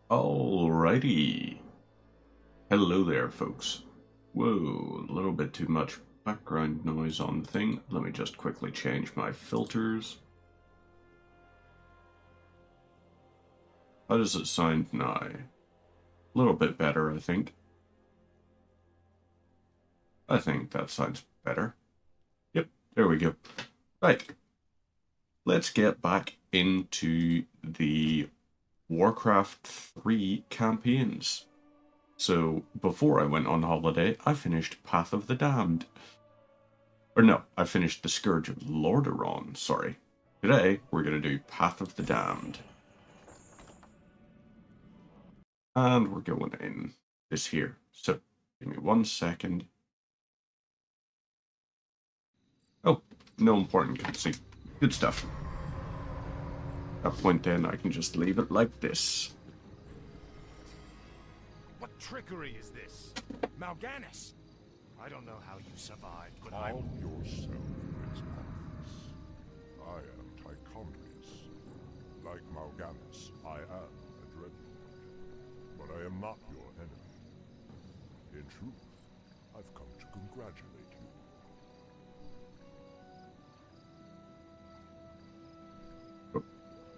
Alrighty. Hello there, folks. Whoa, a little bit too much background noise on the thing. Let me just quickly change my filters. How does it sound now? A little bit better, I think. I think that sounds better. Yep, there we go. Right. Let's get back into the Warcraft 3 campaigns. So, before I went on holiday, I finished Path of the Damned. Or no, I finished The Scourge of Lordaeron, sorry. Today, we're going to do Path of the Damned. And we're going in this here. So, give me 1 second. Oh, no important cutscene. Good stuff. At that point then, I can just leave it like this. What trickery is this? Mal'Ganis! I don't know how you survived, but Calm yourself, Prince Malthus. I am Tychondrius. Like Mal'Ganis, I am a Dreadlord. But I am not your enemy. In truth, I've come to congratulate you.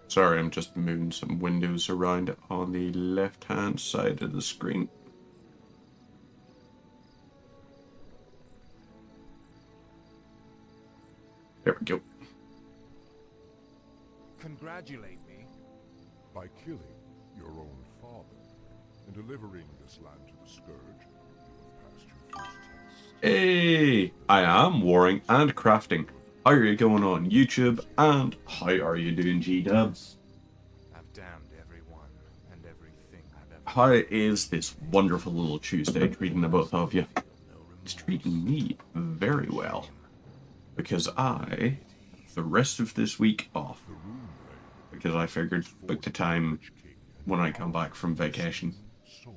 Sorry, I'm just moving some windows around on the left-hand side of the screen. There we go. Congratulate me. By killing your own father and delivering this land to the Scourge, you have passed your first test. Hey, I am warring and crafting. How are you going on YouTube, and how are you doing, G-Dubs? I've damned everyone and everything I've ever... How is this wonderful little Tuesday treating the both of you? It's treating me very well, because I have the rest of this week off, because I figured book the time when I come back from vacation. Souls.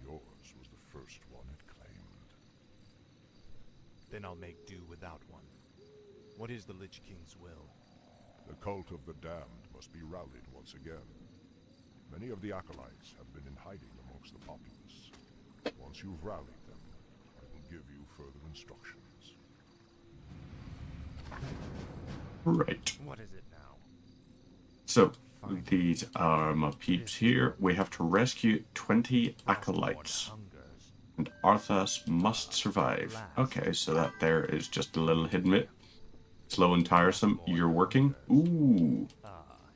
Yours was the first one it claimed. Then I'll make do without one. What is the Lich King's will? The cult of the damned must be rallied once again. Many of the acolytes have been in hiding amongst the populace. Once you've rallied them, I will give you further instructions. Right. What is it now? So, these are my peeps here. We have to rescue 20 acolytes. And Arthas must survive. Okay, so that there is just a little hidden bit. Slow and tiresome. You're working? Ooh.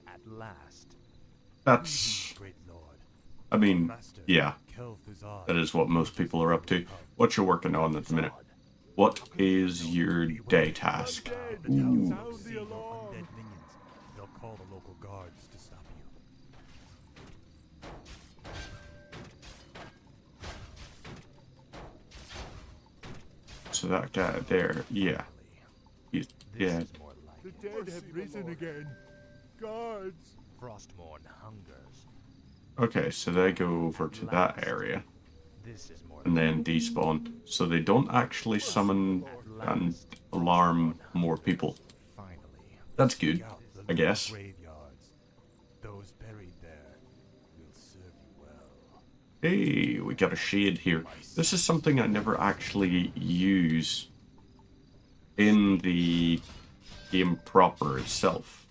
At last. That's... Great Lord. I mean, yeah. That is what most people are up to. What you're working on at the minute? What is your day task? Ooh. Sound the alarm. Undead minions. They'll call the local guards to stop you. So that guy there, yeah. He's dead. The dead have risen again. Guards. Frostmourne hungers. Okay, so they go over to that area. This is more And then despawn. So they don't actually summon and alarm more people. finally. That's good, I guess. Graveyards. Those buried there will serve you well. Hey, we got a shade here. This is something I never actually use in the game proper itself.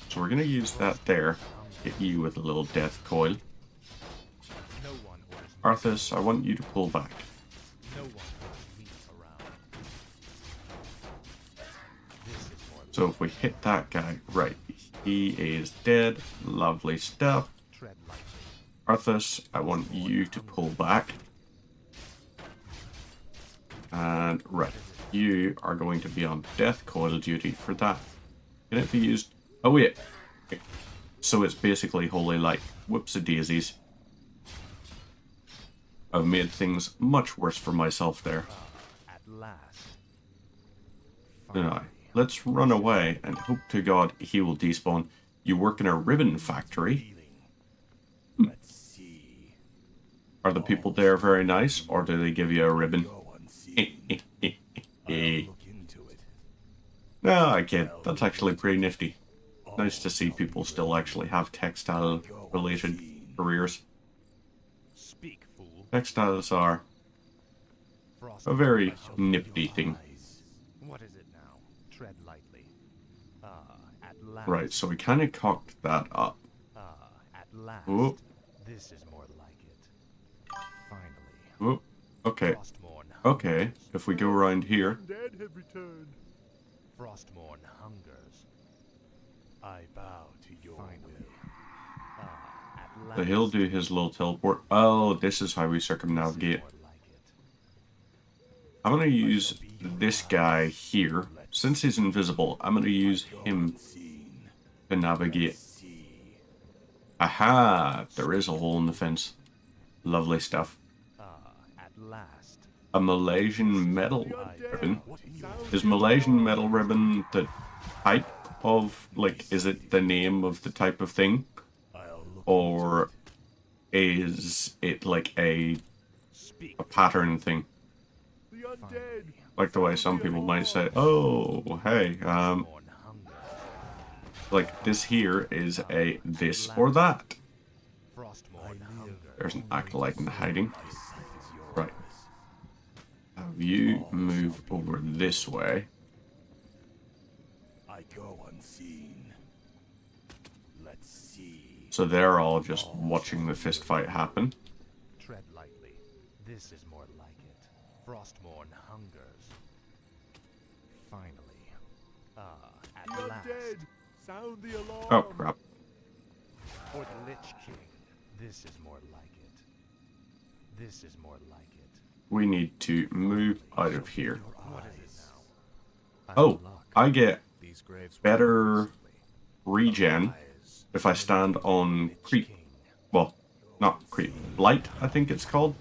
So we're going to use that there. Hit you with a little death coil. No one orders me. Arthas, I want you to pull back. No one orders me around. This is more So if we hit that guy, right, he is dead. Lovely stuff. tread lightly. Arthas, I want you to pull back. And right, you are going to be on death coil duty for that. Can it be used? Oh wait. So it's basically holy light. Whoops-a-daisies. I've made things much worse for myself there. At last. Now, let's run away and hope to God he will despawn. You work in a ribbon factory. Let's see. Are the people there very nice, or do they give you a ribbon? Go and see. I'll look into it. No, I kid. That's actually pretty nifty. Nice to see people still actually have textile Go related careers. Speak, fool. Textiles are Frost a very I shall nifty feel thing. eyes. What is it now? Tread lightly. At last. Right, so we kind of cocked that up. At last. Ooh. This is more like it. Finally. Ooh. Okay, Frostmourne okay. hungers. If we go around here, Undead have returned. Frostmourne hungers. I bow to your will. At last. so he'll do his little teleport. Oh, this is how we This is circumnavigate. more like it. I'm going to use this guy here. Since he's invisible, I'm going to use him to navigate. Aha! There is a hole in the fence. Lovely stuff. At last. A Malaysian metal Undead ribbon. sound Is the Malaysian alarm. metal ribbon the type of, like, is it the name of the type of thing? Or is it like a Speak. pattern thing? The undead. Like the way some people might say, oh, hey, Frostmourne hungers. like this here is a this or that. Frostmourne hungers. There's an acolyte in hiding. Right. Have you move over this way? I go unseen. Let's see. So they're all just watching the fist fight happen. Tread lightly. This is more like it. Frostmourne hungers. Finally. At The last. undead. Sound the alarm. Oh, crap. For the Lich King. This is more like it. This is more like it. We need to move out of here. What is it now? Oh, I get These graves were better recently. regen Eyes. if I stand on Lich creep. King. Well, not creep. Blight, I think it's called.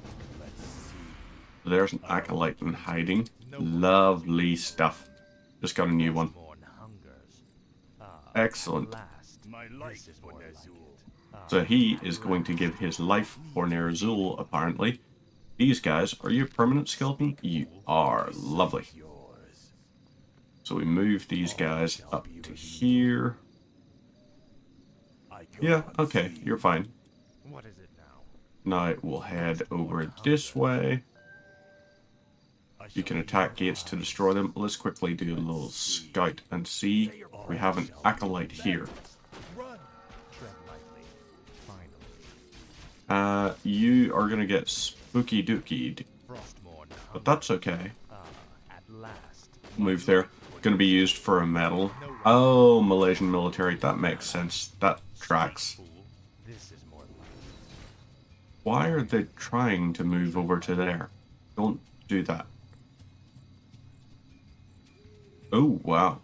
There's an acolyte in hiding. Lovely stuff. Just got a new one. Frostmourne hungers. Excellent. At last. My life This is for more like Nezul. it. So he is going to give his life for Nerazul, apparently. These guys, are you a permanent skeleton? You are. Lovely. Yours. So we move these guys up to here. I go Yeah, okay, unseen. you're fine. What is it now? Now we'll head over this way. I You shall can be attack your gates to eyes. destroy them. Let's quickly do a little scout and see. We have an acolyte here. Run. Tread lightly. Finally. You are gonna get spooky dookied, Frostmourne but that's okay. at last. Move there. Gonna be used for a medal. Oh, Malaysian military. That makes sense. That tracks. Fool. This is more like it. Why are they trying to move over to there? Don't do that. Oh, wow.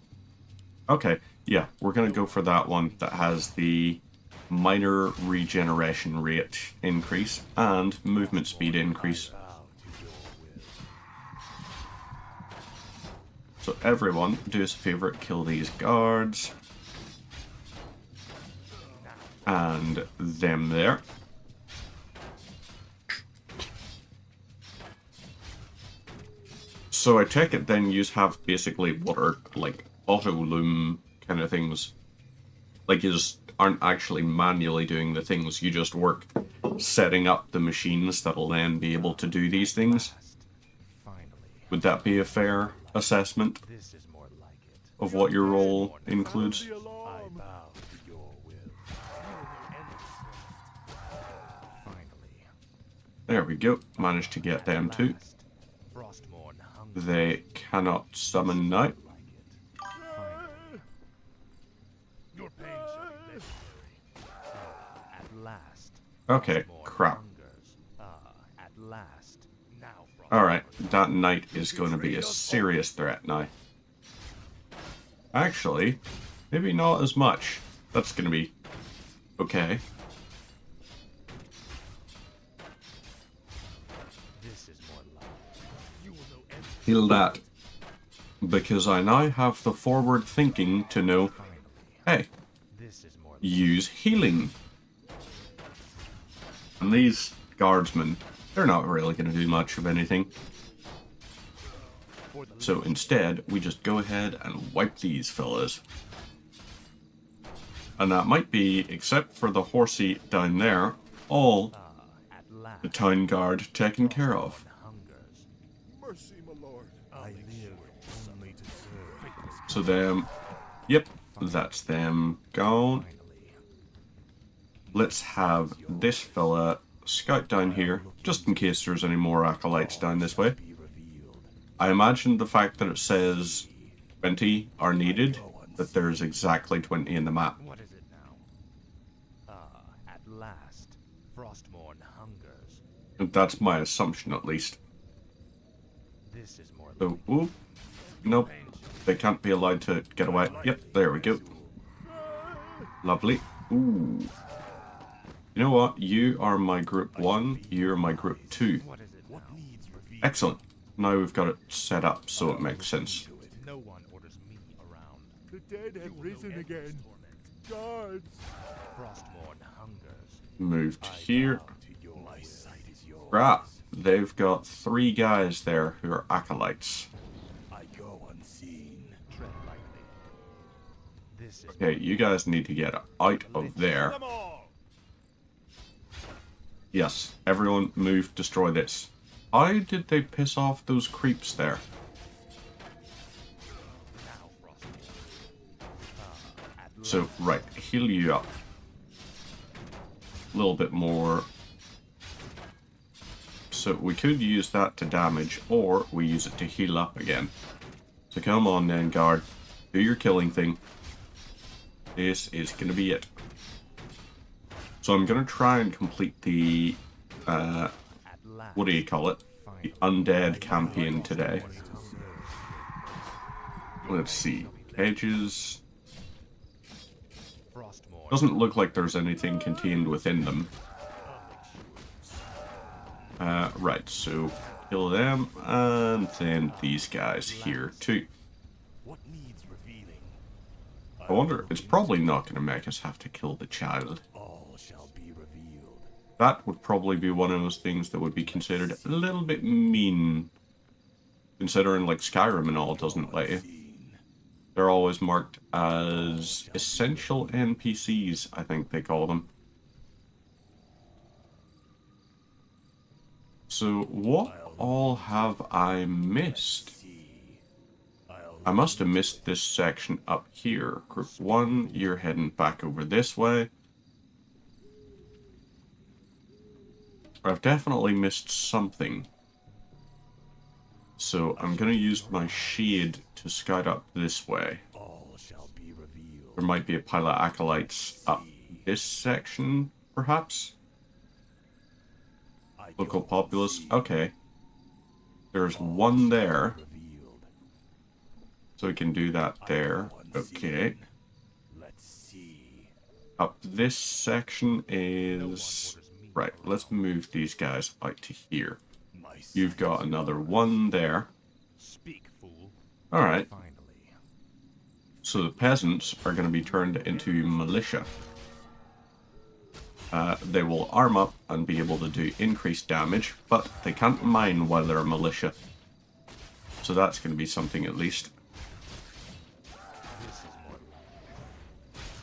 Okay, yeah, we're gonna go for that one that has the minor regeneration rate increase and movement speed increase. Bow to your will. So everyone, do us a favor, kill these guards. And them there. So I take it then you have basically what are like auto loom kind of things. Like you just aren't actually manually doing the things, you just work setting up the machines that'll then be able to do these things. Finally. Would that be a fair assessment This is more like it. of what your role includes? Sound the I alarm. bow to your will. Finally. There we go. Managed to get them too. Last. Frostmourne hungers. They cannot summon now. Like it. Finally. Your pain shall be legendary. At last. Okay, Frostmourne crap. hungers. At last. Now, Alright, that knight is going to be a serious threat now. Actually, maybe not as much. That's going to be okay. This is more like it. You will know everything. Heal that. Because I now have the forward thinking to know, Finally. hey, This is more like use healing. And these guardsmen, they're not really going to do much of anything. for the So instead, we just go ahead and wipe these fellas. And that might be, except for the horsey down there, all At last, the town guard taken care of. hungers. Mercy, my lord. I live only to serve. So them, yep, that's them gone. Finally, Let's have this fella scout down here, just in case there's any more acolytes down this way. be revealed. I imagine the fact that it says 20 are needed, that there's exactly 20 in the map. What is it now? At last, Frostmourne hungers. That's my assumption, at least. This is more So, ooh, nope, they can't be allowed to get away. Yep, there we go. Lovely. Ooh. You know what? You are my group 1, you're my group 2. What is it now? Needs revealed. Excellent. Now we've got it set up so it makes sense. No one orders me around. The dead have risen again. Guards! Frostmourne hungers. Moved here. To your My sight is yours. Right. They've got 3 guys there who are acolytes. I go unseen. Tread lightly. This is Okay, you guys need to get out of there. Them all! Yes, everyone move, destroy this. How did they piss off those creeps there? now Frostmourne. So, right, heal you up. A little bit more. So we could use that to damage, or we use it to heal up again. So come on then, guard. Do your killing thing. This is going to be it. So I'm going to try and complete the, At last, what do you call it? The Undead campaign today. Let's see. Edges. Frostmourne. Doesn't look like there's anything contained within them. Right, so kill them, and then these guys here too. What needs revealing? I wonder, it's probably not going to make us have to kill the child. All shall be revealed. That would probably be one of those things that would be considered a little bit mean. Considering, like, Skyrim and all doesn't let you. They're always marked as essential NPCs, I think they call them. So, what all have I missed? I must have missed this section up here. Group 1, you're heading back over this way. I've definitely missed something. So I'm going to use my shade to scout up this way. All shall be revealed. There might be a pile of acolytes up this section, perhaps? I Local go populace. unseen. Okay. There's one there, Revealed. so we can do that there. Okay. Let's see. Up this section is... Right, let's move these guys out to here. My You've got another one there. Speak, fool. Alright, Finally. so the peasants are going to be turned into militia. They will arm up and be able to do increased damage, but they can't mine while they're a militia. So that's going to be something at least. This is more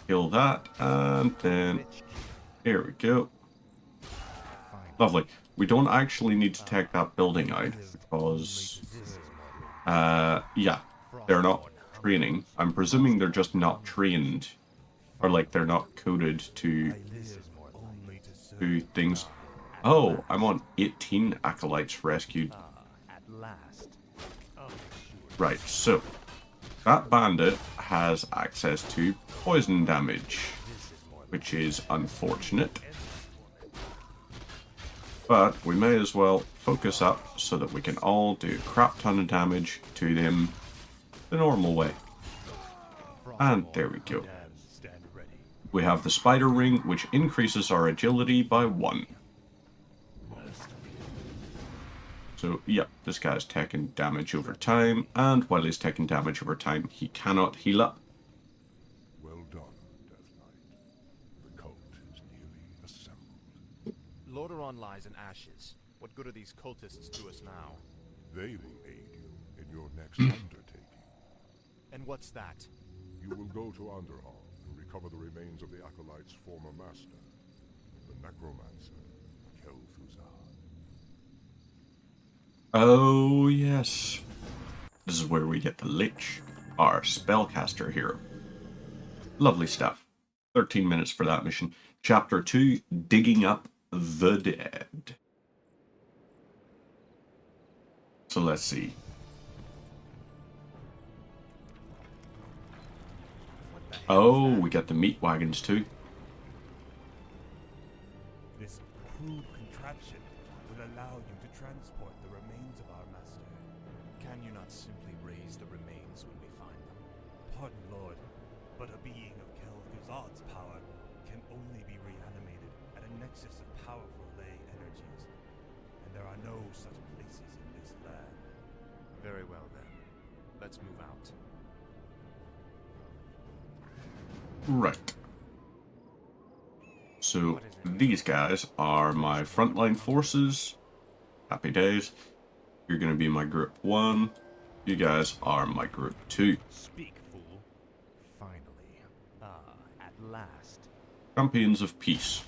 Kill that, and then... Lich King. Here we go. Finally. Lovely. We don't actually need to take that building out, because... yeah, they're not training. I'm presuming they're just not trained. Or like they're not coded to This is more only to serve. do things. Oh, I'm on 18 acolytes rescued. At last. Oh, sure. Right, so that bandit has access to poison damage, This is more which is unfortunate. But we may as well focus up so that we can all do a crap ton of damage to them the normal way. And there we go. Damn, stand ready. We have the spider ring, which increases our agility by 1. So, yep, this guy's taking damage over time, and while he's taking damage over time, he cannot heal up. Well done, Death Knight. The cult is nearly assembled. Lordaeron lies in ashes. What good are these cultists to us now? They will aid you in your next undertaking. And what's that? You will go to Underhall and uncover the remains of the Acolyte's former master, the Necromancer, Kel'Thuzad. Oh, yes. This is where we get the Lich, our spellcaster hero. Lovely stuff. 13 minutes for that mission. Chapter 2, Digging Up the Dead. So let's see. Oh, we got the meat wagons too. This crude contraption will allow you to transport the remains of our master. Can you not simply raise the remains when we find them? Pardon, Lord, but a being of Kel'Thuzad's power can only be reanimated at a nexus of powerful ley energies, and there are no such places in this land. Very well then. Let's move out. Right. So these guys are my frontline forces. Happy days. You're going to be my group 1. You guys are my group 2. Speak, fool. Finally. At last. Champions of Peace.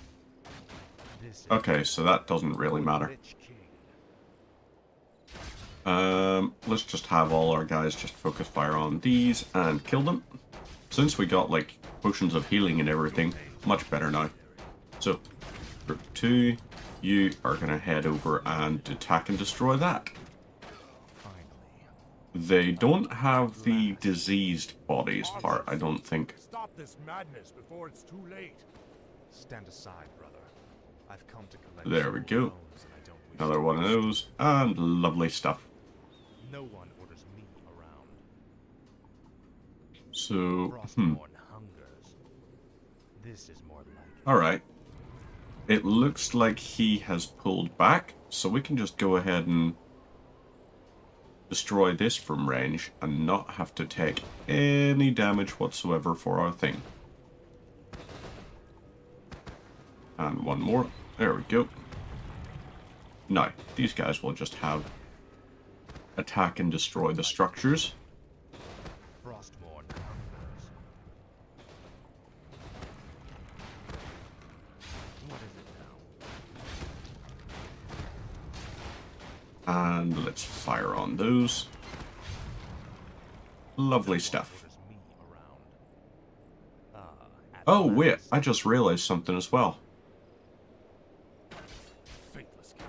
This is Okay, so that doesn't really matter. Lich King. Let's just have all our guys just focus fire on these and kill them. Since we got like potions of healing and everything, much better now. So, group 2, you are going to head over and attack and destroy that. Finally. They don't have the diseased bodies part, I don't think. Stop this madness before it's too late. Stand aside, brother. I've come to collect There we soul go. bones, and I don't wish Another to one of waste those, and lovely stuff. No one orders me around. So, Frostborn hungers. This is more like it. alright. It looks like he has pulled back, so we can just go ahead and destroy this from range and not have to take any damage whatsoever for our thing. And one more. There we go. Now, these guys will just have attack and destroy the structures. Frostborn hungers. What is it now? And let's fire on those. Lovely stuff. Orders me around. At Oh, wait, last. I just realized something as well. Faithless King.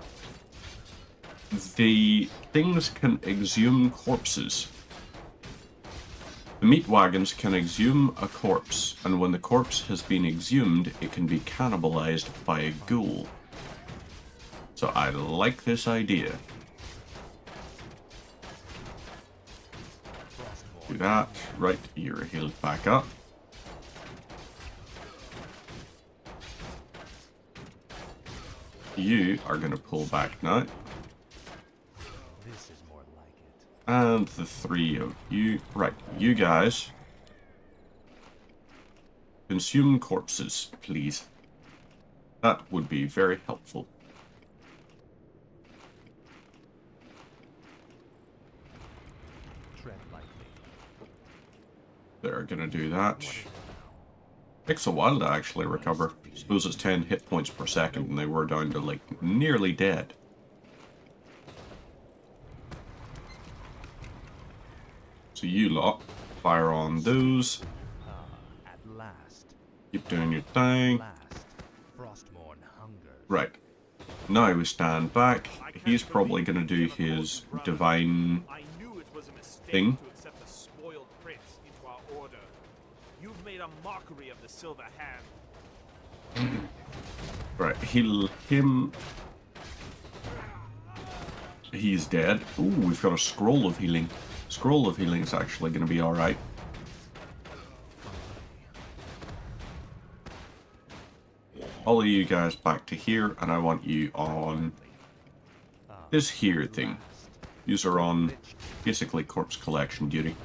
The things can exhume corpses. The meat wagons can exhume a corpse, and when the corpse has been exhumed, it can be cannibalized by a ghoul. So I like this idea. Do that. Right, you're healed back up. You are going to pull back now. This is more like it. And the 3 of you. Right, you guys. Consume corpses, please. That would be very helpful. Tread lightly. They're gonna do that. What is it now? Takes a while to actually recover. Suppose it's 10 hit points per second and they were down to like nearly dead. So you lot, fire on those. At last. Keep doing your thing. Last. Frostborn hungers. Right. Now we stand back. He's probably gonna do his divine I knew it was a mistake thing. to accept a spoiled prince into our order. You've made a mockery of the Silver Hand. Right, heal him. He's dead. Ooh, we've got a scroll of healing. Scroll of healing is actually going to be alright. All of you guys back to here, and I want you on this here thing. Yous are on basically corpse collection duty.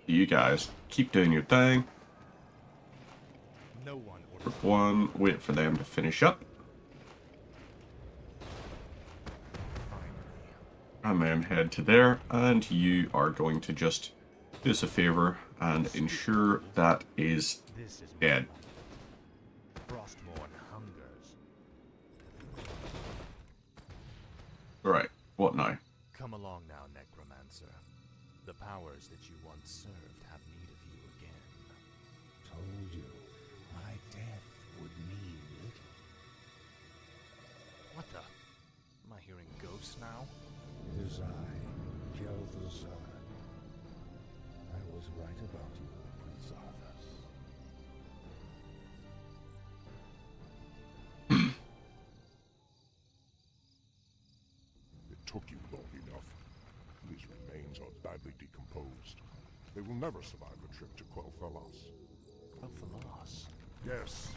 You guys keep doing your thing. No one orders. Group 1, wait for them to finish up. And then head to there, and you are going to just do us a favor and ensure that is This is dead. Frostmourne hungers. Right, what now? Come along now, Necromancer. The powers that you once served have need of you again. Told you, my death would mean little. What the? Am I hearing ghosts now? It is I, Kel'Thuzad. I was right about you, Prince Arthas. It took you long enough. These remains are badly decomposed. They will never survive a trip to Quel'Thalas. Quel'Thalas? Yes.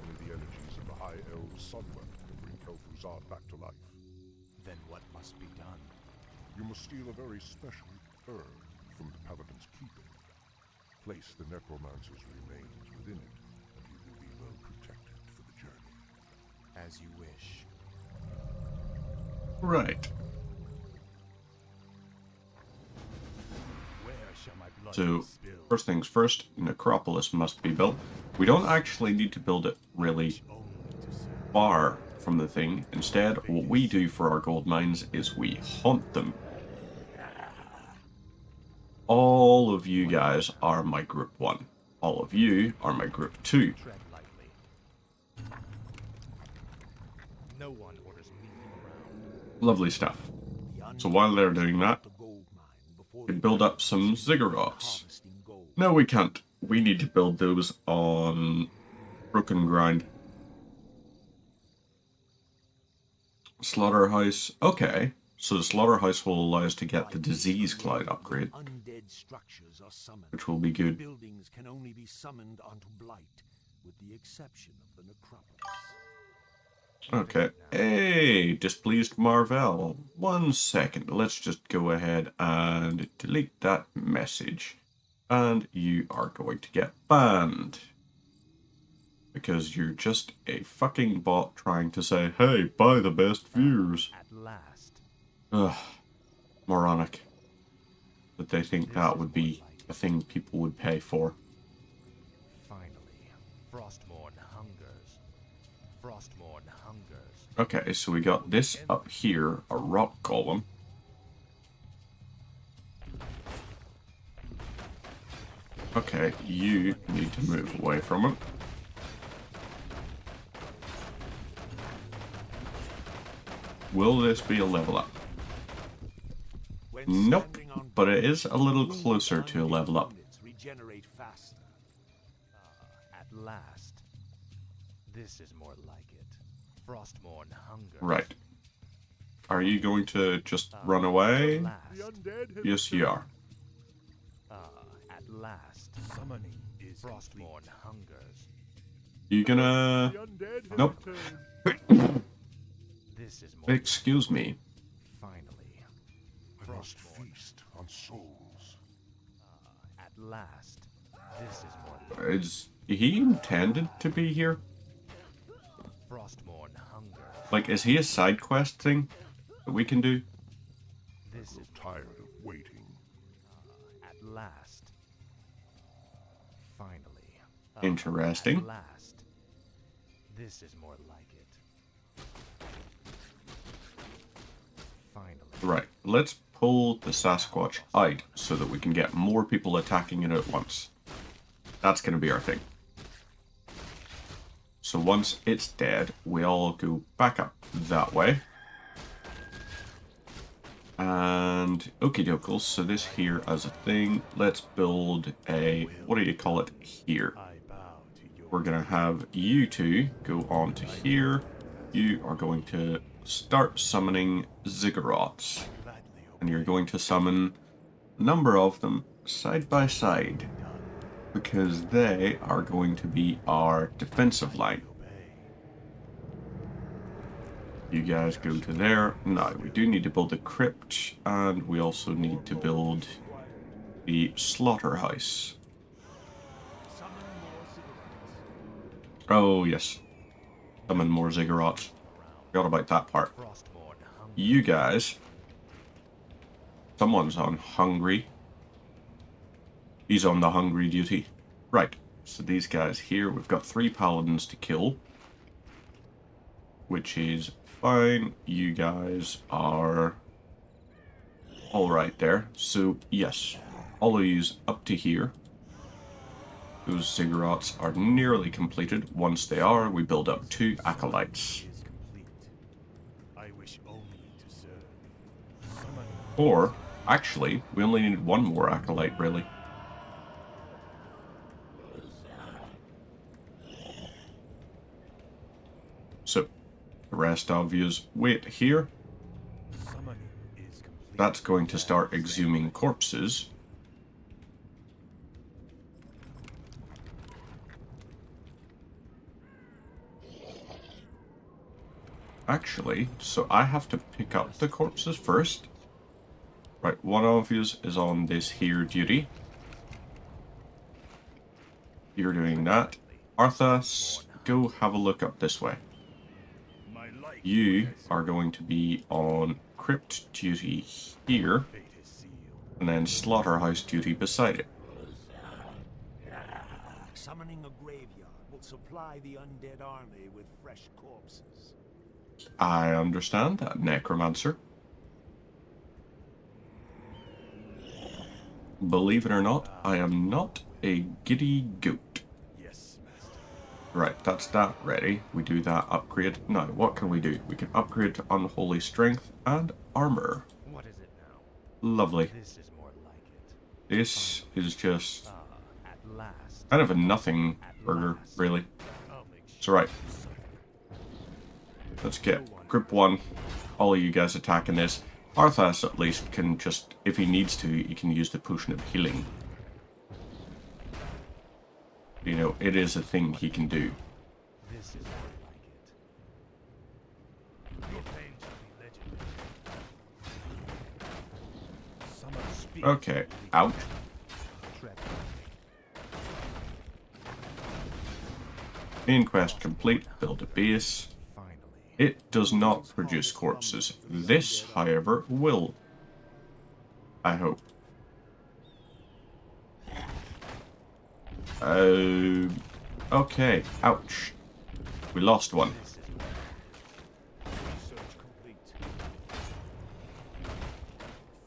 Only the energies of the High Elves' Sunweapon can bring Kel'Thuzad back to life. Then what must be done? You must steal a very special herb from the Paladin's keeping. Place the Necromancer's remains within it, and you will be well protected for the journey. As you wish. Right. Where shall my blood So, be spilled? first things first, Necropolis must be built. We don't actually need to build it really Only to serve. far from the thing. Instead, what we do for our gold mines is we haunt them. All of you guys are my group 1. All of you are my group 2. Tread lightly. No one orders me around. Lovely stuff. So while they're doing that, we can build up some ziggurats. No, we can't. We need to build those on broken ground. Slaughterhouse. Okay. So the slaughterhouse will allow us to get the disease cloud upgrade, Undead structures are summoned. which will be good. Buildings can only be summoned onto Blight, with the exception of the necropolis. Okay. Hey, displeased Marvel. 1 second. Let's just go ahead and delete that message. And you are going to get banned. Because you're just a fucking bot trying to say, hey, buy the best views. At last. Ugh. Moronic. That they think that would be a thing people would pay for. Finally, Frostmourne hungers. Frostmourne hungers. Okay, so we got this up here, a rock golem. Okay, you need to move away from it. Will this be a level up? When Nope, standing on but it is a little wounded closer to a undead level up. units regenerate faster. At last. This is more like it. Frostmourne hungers. Right. Are you going to just run away? At last. Undead has Yes, you are. At last. Summoning is complete. Frostmourne hungers. You gonna... Undead has Nope. returned. This is more Excuse me. finally. I must feast on souls. At last. This is more Is he intended to be here? Frostmourne hungers. Like, is he a side quest thing that we can do? This is Tired of waiting. at last. Finally. Interesting. At last. This is more like it. Finally. Right, let's pull the Sasquatch out so that we can get more people attacking it at once. That's going to be our thing. So once it's dead, we all go back up that way. And okie dokes, so this here as a thing, let's build a, what do you call it, here. I bow to your We're going to have you two go on to here. You are going to start summoning ziggurats. gladly And you're going to summon a number of them side by side. Because they are going to be our defensive line. You guys go to there. Now, we do need to build a crypt. And we also need to build the slaughterhouse. Oh, yes. Summon more ziggurats. Forgot about that part. Frostmourne hungers. You guys. Someone's on hungry. He's on the hungry duty. Right, so these guys here, we've got 3 paladins to kill. Which is fine. You guys are alright there. So, yes, all of yous up to here. Those ziggurats are nearly completed. Once they are, we build up 2 acolytes. Is complete. I wish only to serve. Summon Or, actually, we only need 1 more acolyte, really. So, the rest of yous wait here. summoning is complete. That's going to start exhuming corpses. Actually, so I have to pick up the corpses first. Right, one of you is on this here duty. You're doing that. Arthas, go have a look up this way. My life You are going to be on crypt duty here, fate is sealed. and then slaughterhouse duty beside it. Summoning a graveyard will supply the undead army with fresh corpses. I understand that, Necromancer. Believe it or not, I am not a giddy goat. Yes, master. Right, that's that ready. We do that upgrade. Now, what can we do? We can upgrade to Unholy Strength and Armor. What is it now? Lovely. This is more like it. This is just At last. kind of a nothing burger, really. I'll make So right, let's get group 1. All of you guys attacking this. Arthas at least can just, if he needs to, he can use the potion of healing. You know, it is a thing he can do. This is more like it. your pain shall be legendary. Summon speak. Okay, out. Tread. Main quest complete, build a base. Finally. It does not produce corpses. This, however, will. I hope. Okay, ouch. We lost one. This is Research complete.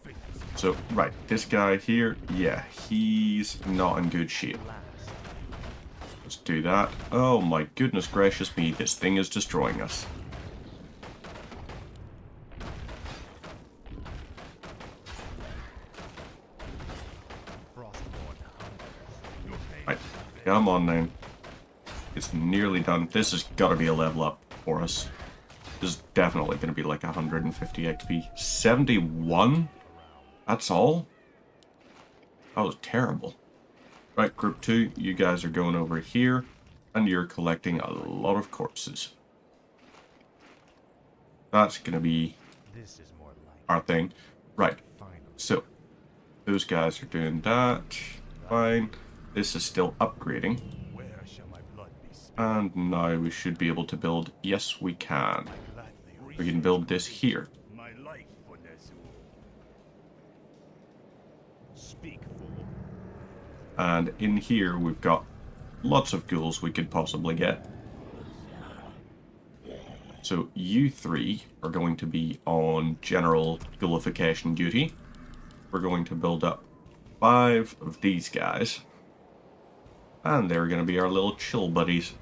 Fate is So, right, this guy here, yeah, he's not in good shape. last. Let's do that. Oh my goodness gracious me, this thing is destroying us. Frostborn hunters. Right, come on then. It's nearly done. This has got to be a level up for us. This is definitely going to be like 150 XP. 71? That's all? That was terrible. Right, group 2, you guys are going over here, and you're collecting a lot of corpses. That's going to be This is more like our thing. Right, finally. so, those guys are doing that. Fine. This is still upgrading. where shall my blood be spilled? And now we should be able to build... Yes, we can. Gladly We can build this here. my life for Nezul. Speak, fool. And in here, we've got lots of ghouls we could possibly get. So you 3 are going to be on general ghoulification duty. We're going to build up 5 of these guys. And they're going to be our little chill buddies.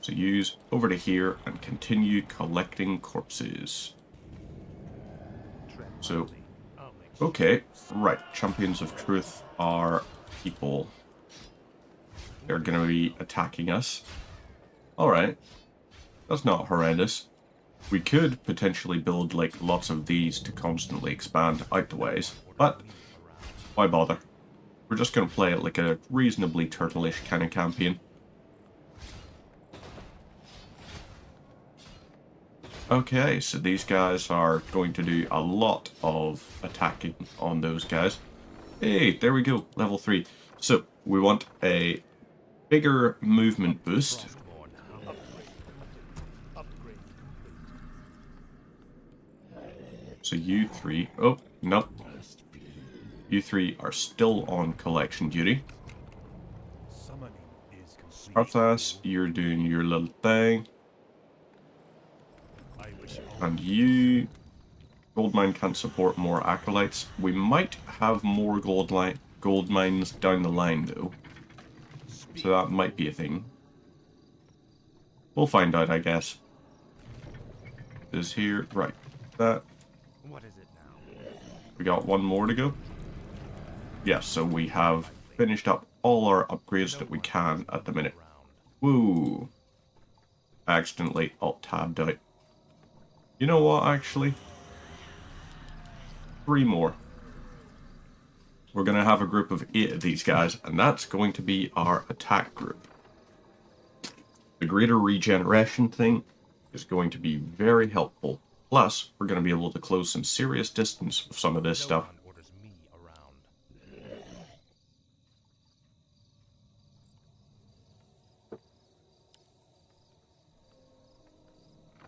So use over to here and continue collecting corpses. Tread So, lightly. I'll make okay, right. Champions of Truth are people. They're going to be attacking us. Alright. That's not horrendous. We could potentially build, like, lots of these to constantly expand out the ways. But, why bother? We're just going to play it like a reasonably turtle-ish kind of campaign. Okay, so these guys are going to do a lot of attacking on those guys. Hey, there we go, level 3. So, we want a bigger movement boost. Frostborn upgrade complete. So you 3... Oh, nope. You three are still on collection duty. Summoning is complete. Arthas, you're doing your little thing. I wish all And you... Goldmine can't support more acolytes. We might have more gold mines down the line, though. So that might be a thing. We'll find out, I guess. Is here... Right. That... What is it now? We got one more to go. Yes, so we have finished up all our upgrades that we can at the minute. Woo! I accidentally alt-tabbed out. You know what, actually? 3 more. We're going to have a group of 8 of these guys, and that's going to be our attack group. The greater regeneration thing is going to be very helpful. Plus, we're going to be able to close some serious distance with some of this stuff. one orders me around.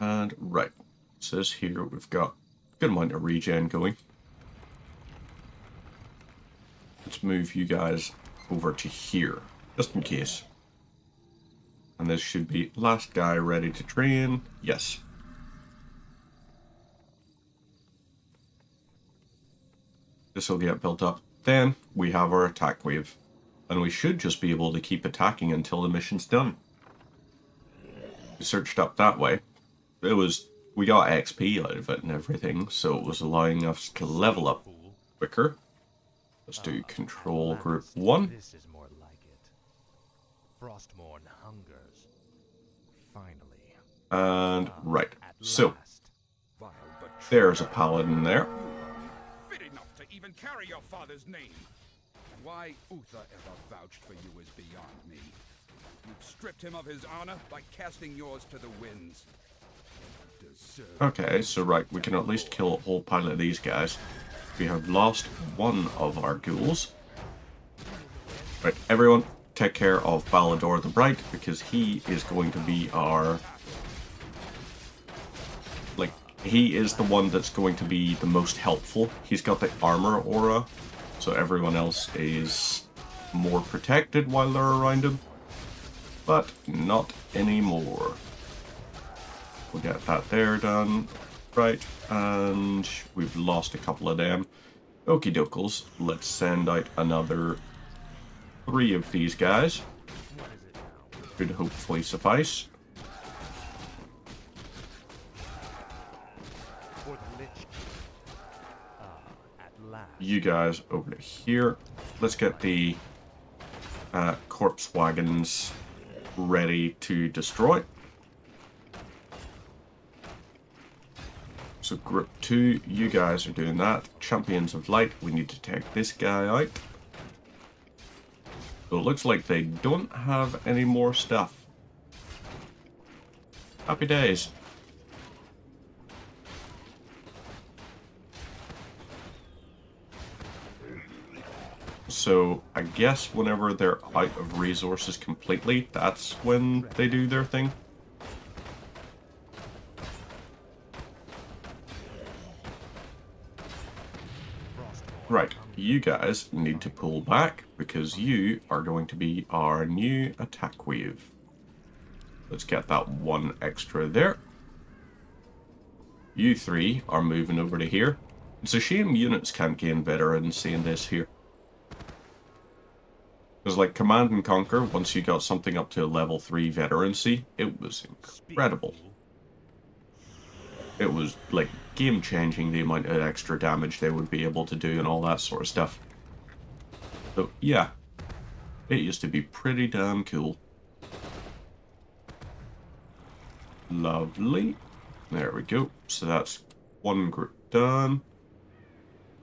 And right, it says here we've got a good amount of regen going. Let's move you guys over to here, just in case. And this should be last guy ready to train. Yes. This will get built up. Then we have our attack wave. And we should just be able to keep attacking until the mission's done. We searched up that way. We got XP out of it and everything, so it was allowing us to level up quicker. Let's do control group 1. This is more like it. Frostmourne hungers. Finally. And right, so Last. Vile but there's a paladin there. Fit enough to even carry your father's name. Why Uther ever vouched for you is beyond me. You've stripped him of his honor by casting yours to the winds. Okay, so right, we can at least kill a whole pile of these guys. We have lost one of our ghouls. Right, everyone, take care of Balador the Bright, because he is going to be our... Like, he is the one that's going to be the most helpful. He's got the armor aura, so everyone else is more protected while they're around him. But not anymore. We'll get that there done. Right, and we've lost a couple of them. Okie dokes, let's send out another 3 of these guys. Should hopefully suffice. For the Lich King. At last. You guys over to here. Let's get the corpse wagons ready to destroy. So group 2, you guys are doing that. Champions of Light, we need to take this guy out. So it looks like they don't have any more stuff. Happy days. So I guess whenever they're out of resources completely, that's when they do their thing. Right, you guys need to pull back because you are going to be our new attack wave. Let's get that 1 extra there. You 3 are moving over to here. It's a shame units can't gain veterancy in this here. Because like Command and Conquer, once you got something up to level 3 veterancy, it was incredible. It was like game-changing the amount of extra damage they would be able to do and all that sort of stuff. So yeah, it used to be pretty damn cool. Lovely. There we go. So that's 1 group done.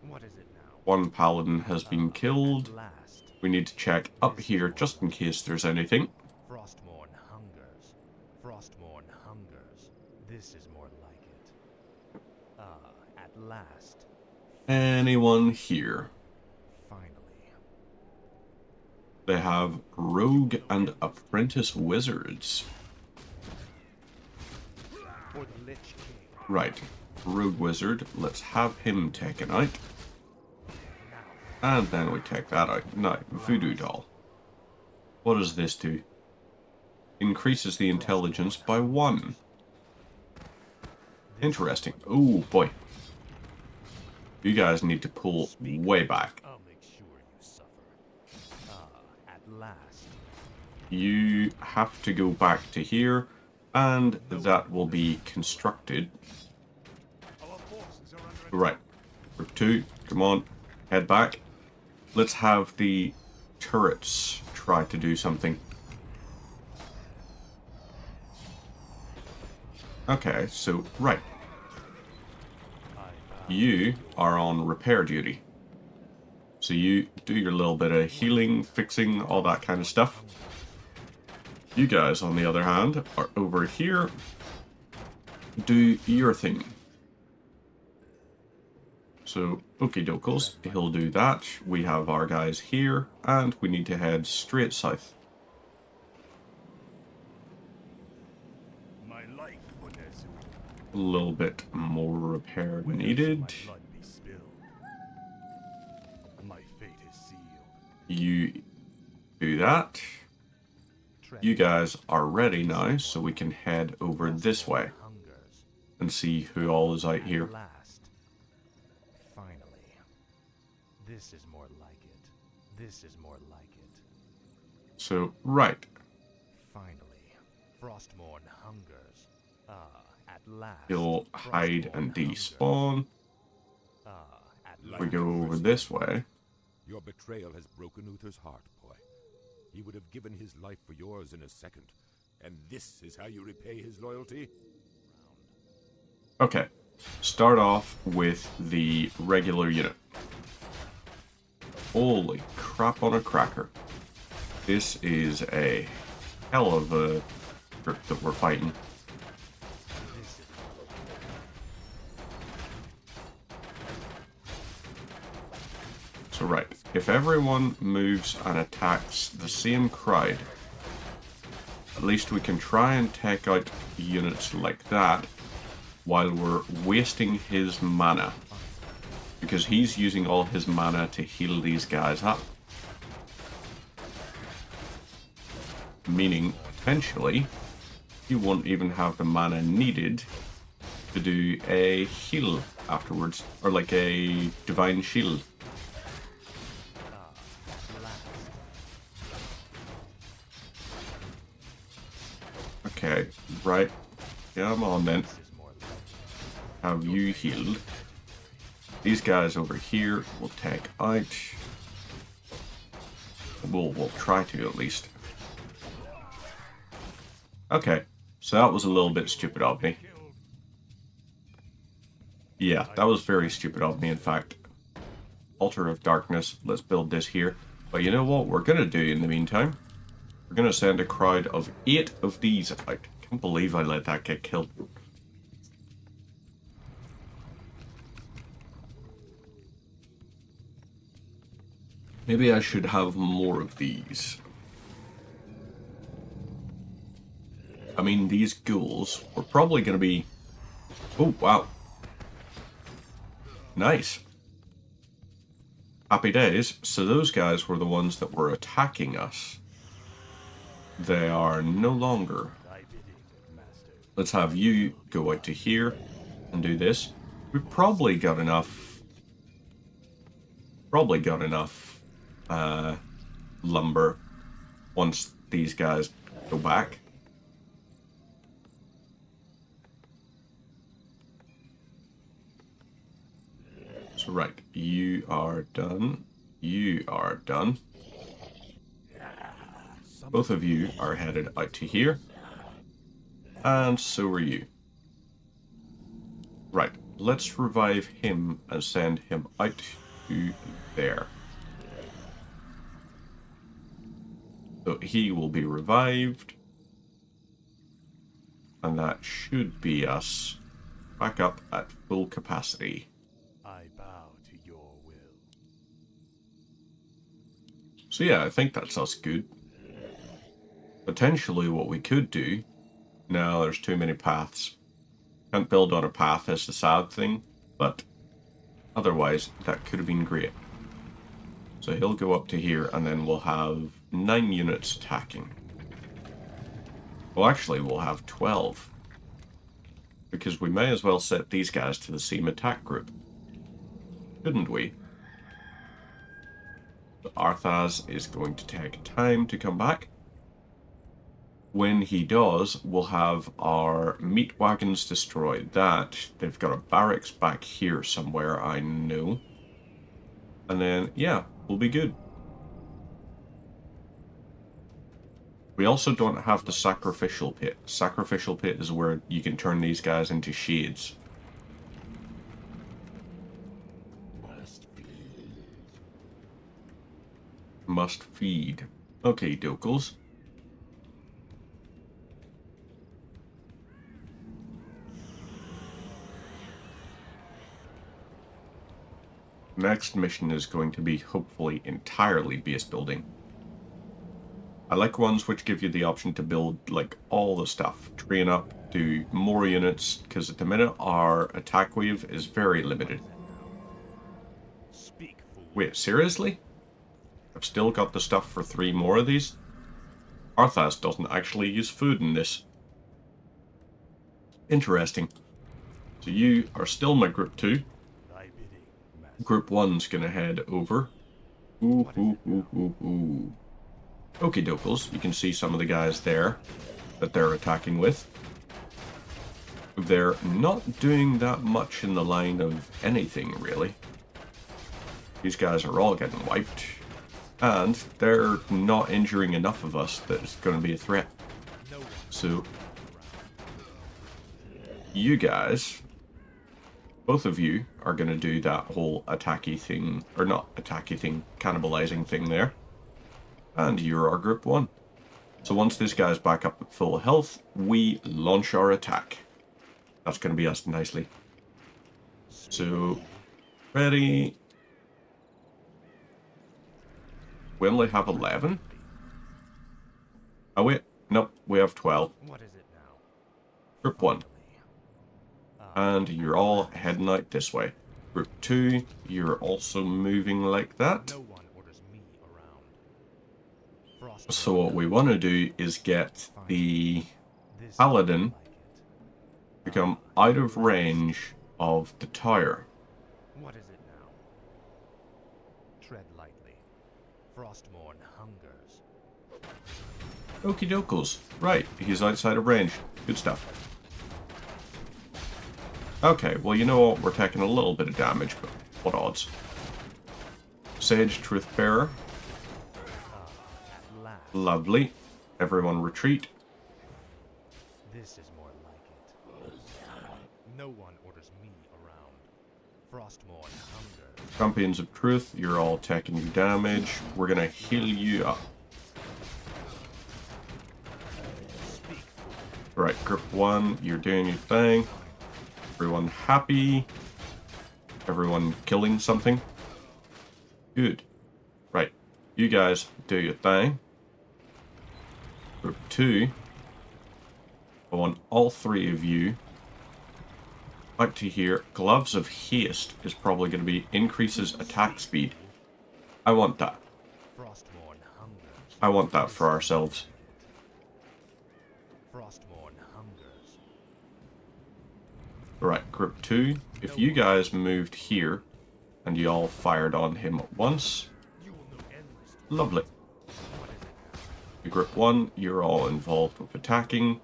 What is it now? 1 paladin has been killed. At last. We need to check up here just in case there's anything. Frostmourne hungers. Frostmourne hungers. This is more like it. At last. Anyone here? Finally. They have rogue and apprentice wizards. For the Lich King. Right, rogue wizard, let's have him taken out. And then we take that out. Now, Voodoo Doll. What does this do? Increases the intelligence by 1. Interesting. Oh boy. You guys need to pull way back. I'll make sure you suffer. Ah, at last. You have to go back to here, and that will be constructed. Right. Group 2, come on. Head back. Let's have the turrets try to do something. Okay, so, right. You are on repair duty. So you do your little bit of healing, fixing, all that kind of stuff. You guys, on the other hand, are over here. Do your thing. So, okie dokos, he'll do that. We have our guys here, and we need to head straight south. A little bit more repair needed. You do that. You guys are ready now, so we can head over this way and see who all is out here. Finally. This is more like it. This is more like it. So, right. Finally. Frostmourne hungers. Ah, at last. He'll hide and despawn. We go over this way. Your betrayal has broken Uther's heart, boy. He would have given his life for yours in a second. And this is how you repay his loyalty? Okay. Start off with the regular unit. Holy crap on a cracker. This is a hell of a group that we're fighting. So right, if everyone moves and attacks the same crowd, at least we can try and take out units like that while we're wasting his mana. Because he's using all his mana to heal these guys up. Meaning, potentially, he won't even have the mana needed to do a heal afterwards. Or like a divine shield. Okay, right. Come on then. Have you healed? These guys over here will take out. We'll try to at least. Okay, so that was a little bit stupid of me. Yeah, that was very stupid of me, in fact. Altar of Darkness, let's build this here. But you know what we're going to do in the meantime? We're going to send a crowd of 8 of these out. Can't believe I let that get killed. Maybe I should have more of these. I mean, these ghouls were probably going to be... Oh, wow. Nice. Happy days. So those guys were the ones that were attacking us. They are no longer. Let's have you go out to here and do this. We've probably got enough... lumber once these guys go back. So right, you are done. You are done. Both of you are headed out to here. And so are you. Right, let's revive him and send him out to there. So he will be revived. And that should be us back up at full capacity. I bow to your will. So yeah, I think that's us good. Potentially what we could do... No, there's too many paths. Can't build on a path, is the sad thing. But otherwise, that could have been great. So he'll go up to here, and then we'll have 9 units attacking. Well, actually, we'll have 12. Because we may as well set these guys to the same attack group. Shouldn't we? So Arthas is going to take time to come back. When he does, we'll have our meat wagons destroyed. They've got a barracks back here somewhere, I know. And then, yeah, we'll be good. We also don't have the sacrificial pit. Sacrificial pit is where you can turn these guys into shades. Must feed. Okay, dokels. Next mission is going to be hopefully entirely base building. I like ones which give you the option to build like all the stuff, train up, do more units, because at the minute our attack wave is very limited. Wait, seriously? I've still got the stuff for 3 more of these? Arthas doesn't actually use food in this. Interesting. So you are still my group 2. Group 1's gonna head over. Ooh, ooh, ooh, ooh, ooh. Okie dokels, you can see some of the guys there that they're attacking with. They're not doing that much in the line of anything, really. These guys are all getting wiped. And they're not injuring enough of us that it's going to be a threat. So, you guys, both of you, are going to do that whole attacky thing, or not attacky thing, cannibalizing thing there. And you're our group 1. So once this guy's back up at full health, we launch our attack. That's going to be us nicely. So, ready. We only have 11? Oh wait, nope, we have 12. What is it now? Group 1. And you're all heading out this way. Group 2, you're also moving like that. No one orders me around. So what we want to do is get the paladin to come out of range of the tower. What is it now? Tread lightly. Frostmourne hungers. Okie dokels. Right, he's outside of range. Good stuff. Okay, well, you know what? We're taking a little bit of damage, but what odds? Sage Truthbearer. Lovely. Everyone retreat. This is more like it. No one orders me around. Frostmourne hungers. Champions of Truth, you're all taking your damage. We're gonna heal you up. Right, group 1, you're doing your thing. Everyone happy. Everyone killing something. Good. Right, you guys do your thing. Group 2, I want all 3 of you back to here. Gloves of Haste is probably going to be increases attack speed. I want that. I want that for ourselves. Right, group 2, if you guys moved here and you all fired on him at once, lovely. Group 1, you're all involved with attacking.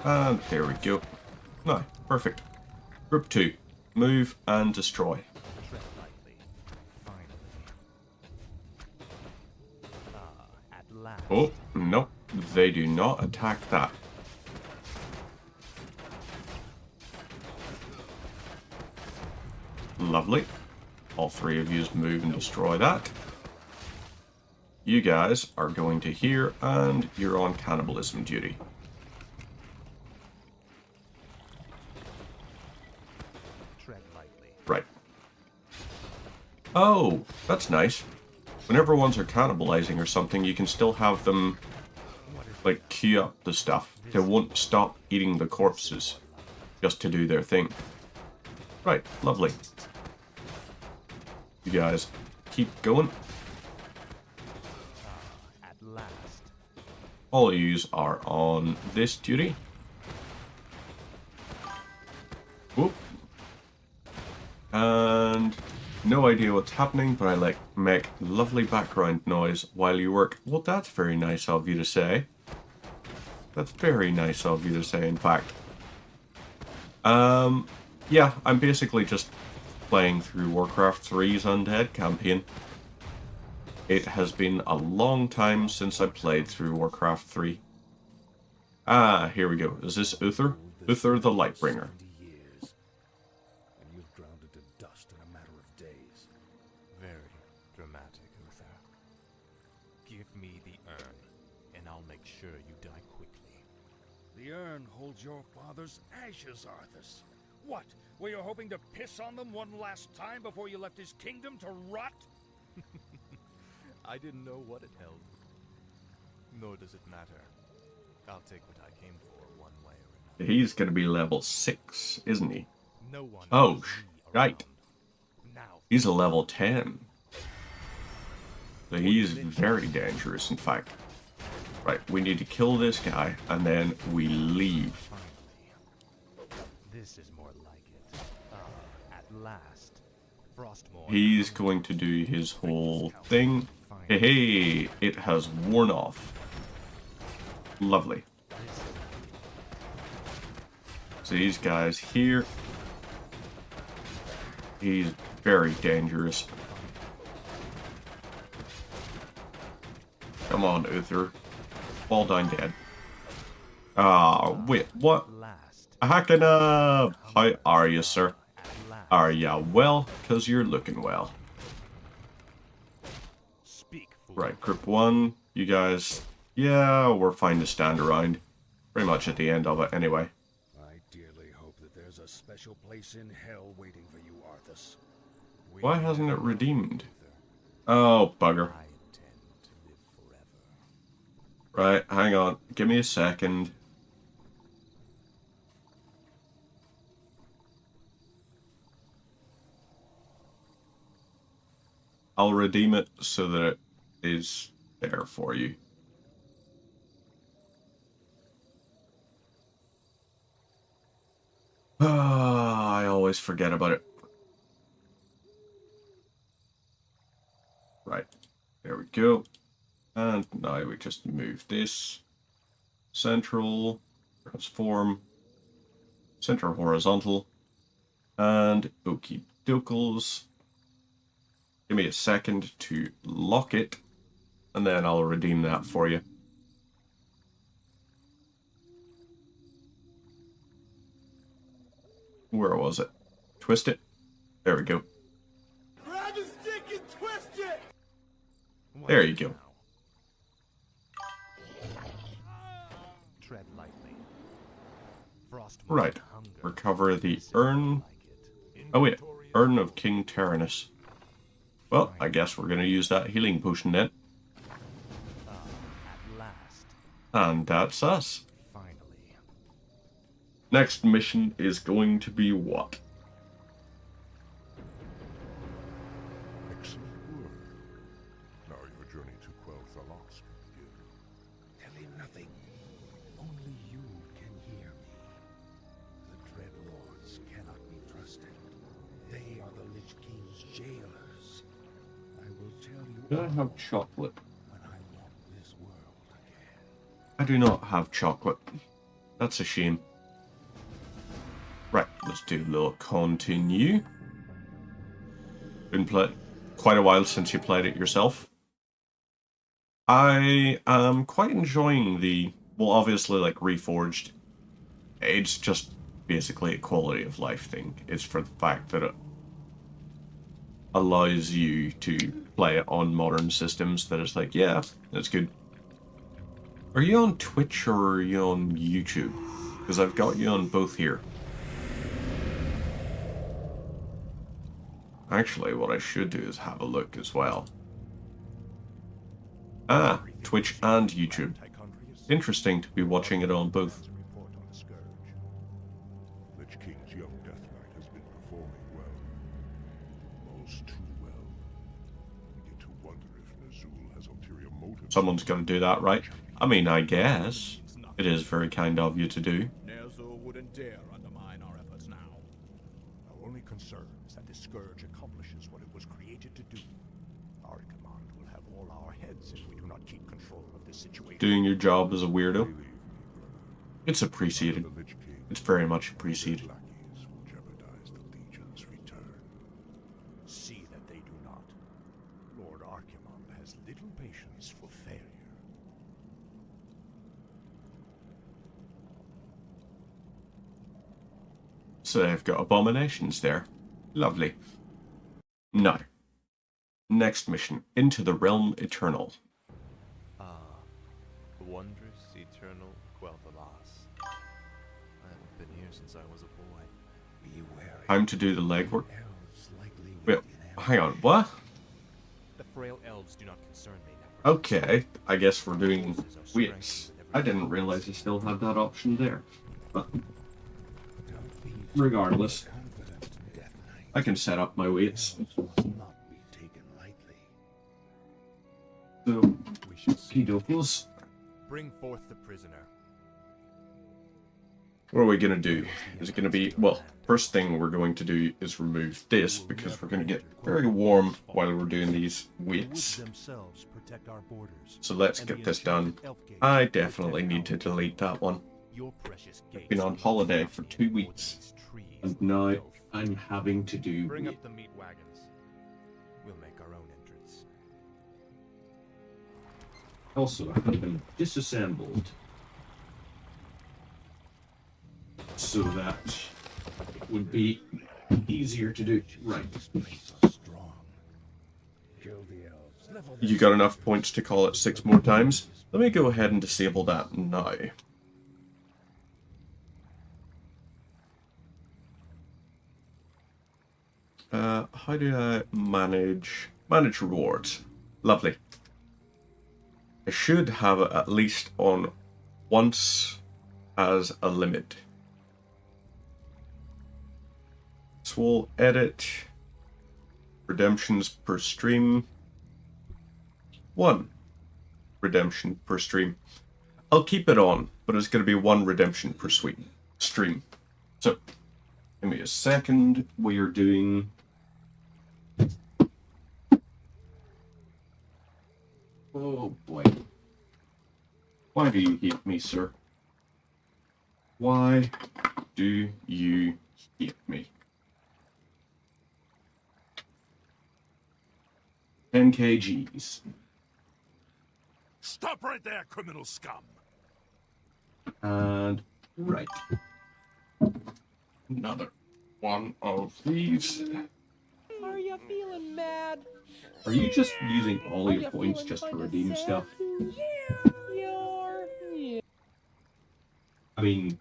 And there we go. No, perfect. Group 2, move and destroy. Oh, no, they do not attack that. Lovely. All 3 of you move and destroy that. You guys are going to here, and you're on cannibalism duty. Right. Oh, that's nice. Whenever ones are cannibalizing or something, you can still have them, like queue up the stuff. They won't stop eating the corpses just to do their thing. Right, lovely. You guys keep going. At last. All of yous are on this duty. Whoop. And no idea what's happening, but I like make lovely background noise while you work. Well, that's very nice of you to say. That's very nice of you to say, in fact. Yeah, I'm basically just playing through Warcraft 3's Undead campaign. It has been a long time since I played through Warcraft 3. Ah, here we go. Is this Uther? Uther the Lightbringer. Years, and you've ground it to dust in a matter of days. Very dramatic, Uther. Give me the urn, and I'll make sure you die quickly. The urn holds your father's ashes, Arthas. What? Were you hoping to piss on them one last time before you left his kingdom to rot? I didn't know what it held. Nor does it matter. I'll take what I came for one way or another. He's gonna be level 6, isn't he? No one Oh, knows me right. around. Now, He's a level 10. So he's very dangerous, in fact. Right, we need to kill this guy, and then we leave. Finally. This is more like it. At last. Frostmourne. He's going to do his whole thing. Hey, hey, it has worn off. Lovely. So these guys here. He's very dangerous. Come on, Uther. Fall down dead. Ah, wait, what? Hacking up! How are you, sir? Are ya well? 'Cause you're looking well. Speak, fool. Right, group 1, you guys, yeah, we're fine to stand around. Pretty much at the end of it, anyway. I dearly hope that there's a special place in hell waiting for you, Arthas. Why hasn't it redeemed? Oh, bugger. I intend to live forever. Right, hang on. Give me a second. I'll redeem it so that it is there for you. Ah, I always forget about it. Right, there we go. And now we just move this. Central, transform, center horizontal, and okie dokes. Give me a second to lock it, and then I'll redeem that for you. Where was it? Twist it. There we go. Grab the stick and twist it! There you go. Tread lightly. Frostmourne Right. hunger. Recover the This is more urn. like it. Oh wait, Urn of King Tyrannus. Well, I guess we're going to use that healing potion then. At last. And that's us. Finally. Next mission is going to be what? Excellent work. Now your journey to Quel'Tha the Lost can begin. Tell him nothing. Only you can hear me. The Dread Lords cannot be trusted. They are the Lich King's jailers. I will tell you Do I all have chocolate? when I walk this world again. I do not have chocolate. That's a shame. Right, let's do a little continue. Been played quite a while since you played it yourself. I am quite enjoying the, well, obviously, like, Reforged. It's just basically a quality of life thing. It's for the fact that it allows you to play it on modern systems that is like, yeah, that's good. Are you on Twitch or are you on YouTube? Because I've got you on both here. Actually, what I should do is have a look as well. Ah, Twitch and YouTube. Tichondrius, interesting to be watching it on both. That's a report on the Scourge. Lich King's young Death Knight has been performing well. Most too well. Begin to wonder if Nazul has ulterior motives. Someone's going to do that, right? I mean, I guess. It is very kind of you to do. Ner'zhul wouldn't dare undermine our efforts now. Our only concern is that the Scourge accomplishes what it was created to do. Our command will have all our heads if we do not keep control of this situation. Doing your job as a weirdo. Believe me, It's appreciated. the Lich King It's very much and his appreciated. lackeys will jeopardize the Legion's return. See that they do not. Lord Archimonde has little patience for failure. So they've got abominations there. Lovely. Now, next mission, into the Realm Eternal. Ah, wondrous eternal Quel'Thalas. I haven't been here since I was a boy. Be wary. Time to do the legwork. Elves likely will Wait, be an hang on, what? The frail elves do not concern me now. Okay, I guess we're doing weights. I didn't realize I still had that option there. But regardless, confident Death Knight. I can set up my weights. Must not be taken lightly. So, We shall see. Kidokos. Bring forth the prisoner. What are we going to do? Is it going to be... Well, first thing we're going to do is remove this, because we're going to get very warm while we're doing these weights. themselves protect our borders. So let's get this done. I definitely need to delete that one. Your precious I've been on holiday for 2 weeks, and now I'm having to do Bring weight. up the meat wagons. We'll make our own entrance. Also, I have been disassembled so that it would be easier to do. Right. Strong. Kill the elves. Level You got enough points to call it 6 more times? Let me go ahead and disable that now. How do I manage rewards? Lovely. I should have it at least on once as a limit. So we'll edit redemptions per stream. 1 redemption per stream. I'll keep it on, but it's going to be 1 redemption per stream. So, give me a second. We are doing... Oh boy. Why do you hate me, sir? Why do you hate me? 10 kgs. Stop right there, criminal scum! And right. Another one of these. Are you feeling mad? Are you just using all your points just to redeem stuff? I mean,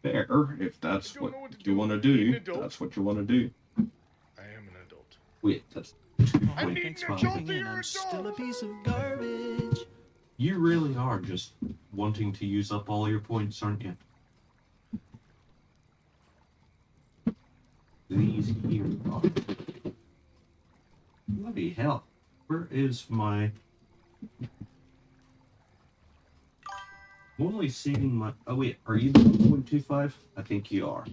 fair. If that's what you want to do, that's what you want to do. I am an adult. Wait, that's... I Wait, need that's an fine. adult to your adult! Garbage. You really are just wanting to use up all your points, aren't you? These here are... Bloody hell. Where is my... I'm only saving my... Oh wait, are you the 1.25? I think you are.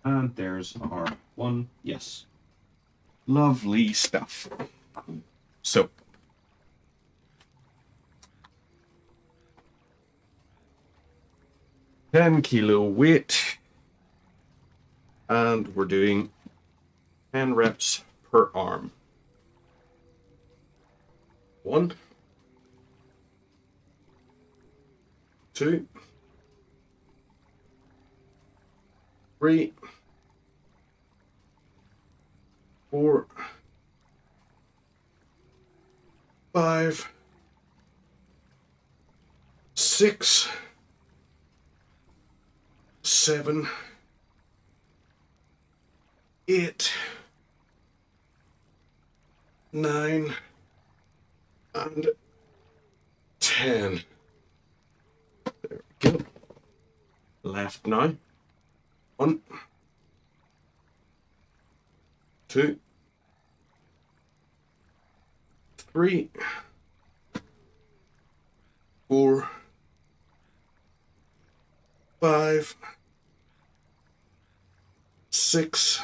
And there's our one. Yes. Lovely stuff. So... 10 kilo weight, and we're doing 10 reps per arm. 1, 2, 3, 4, 5, 6, 7, 8, 9, and 10. left now. 1, 2, 3, 4, 5, 6,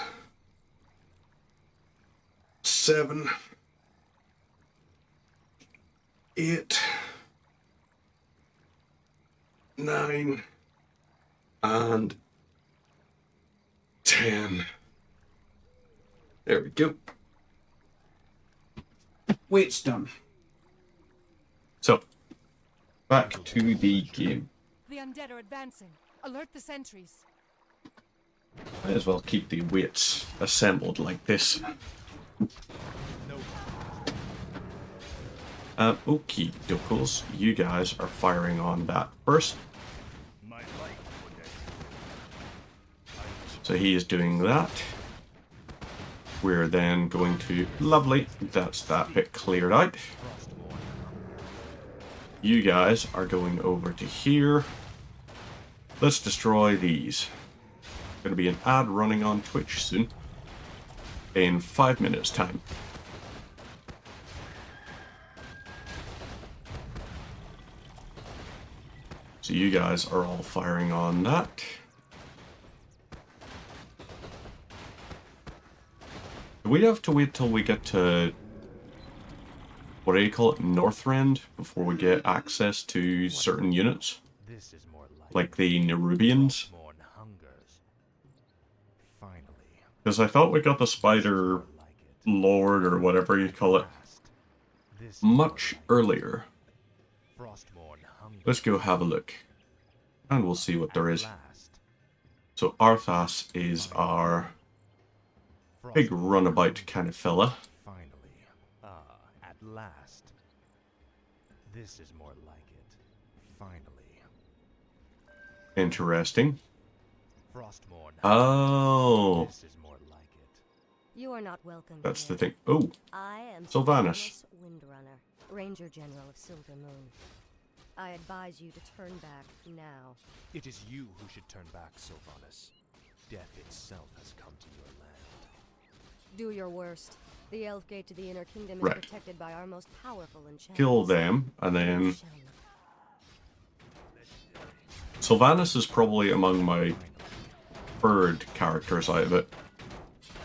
7, 8, 9, and 10. There we go. Weight's done. So, back to the game. The undead are advancing. Alert the sentries. Might as well keep the weights assembled like this. Okie dokos, you guys are firing on that first. So he is doing that. We're then going to... Lovely, that's that bit cleared out. You guys are going over to here. Let's destroy these. Going to be an ad running on Twitch soon. In 5 minutes time. So you guys are all firing on that. Do we have to wait till we get to, what do you call it, Northrend, before we get access to certain units? Like the Nerubians? Because I thought we got the Spider Lord, or whatever you call it, much earlier. Let's go have a look. And we'll see what there is. So Arthas is our big runabout kind of fella. Finally. At last. This is more like it. Finally. Interesting. Oh. This is more like it. You are not welcome. That's the thing. Oh. I am Sylvanas. Windrunner, Ranger General of Silver Moon. I advise you to turn back now. It is you who should turn back, Sylvanas. Death itself has come to your land. Do your worst. The Elf Gate to the Inner Kingdom is Right. protected by our most powerful enchantments. Kill them, and then... Sylvanas is probably among my preferred characters out of it.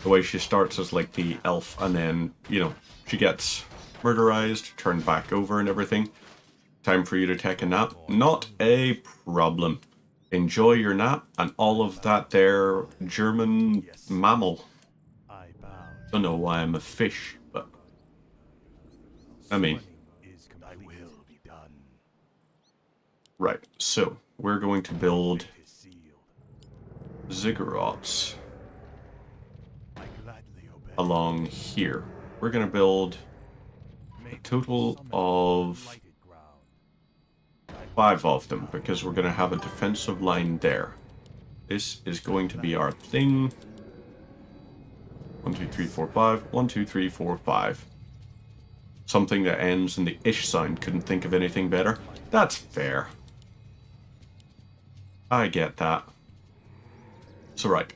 The way she starts as like the elf, and then, you know, she gets murderized, turned back over and everything. Time for you to take a nap. Not a problem. Enjoy your nap and all of that there German mammal. Don't know why I'm a fish, but I mean, right. So we're going to build ziggurats along here. We're going to build a total of 5 of them, because we're going to have a defensive line there. This is going to be our thing. 1, 2, 3, 4, 5. 1, 2, 3, 4, 5. Something that ends in the ish sound. Couldn't think of anything better. That's fair. I get that. So right.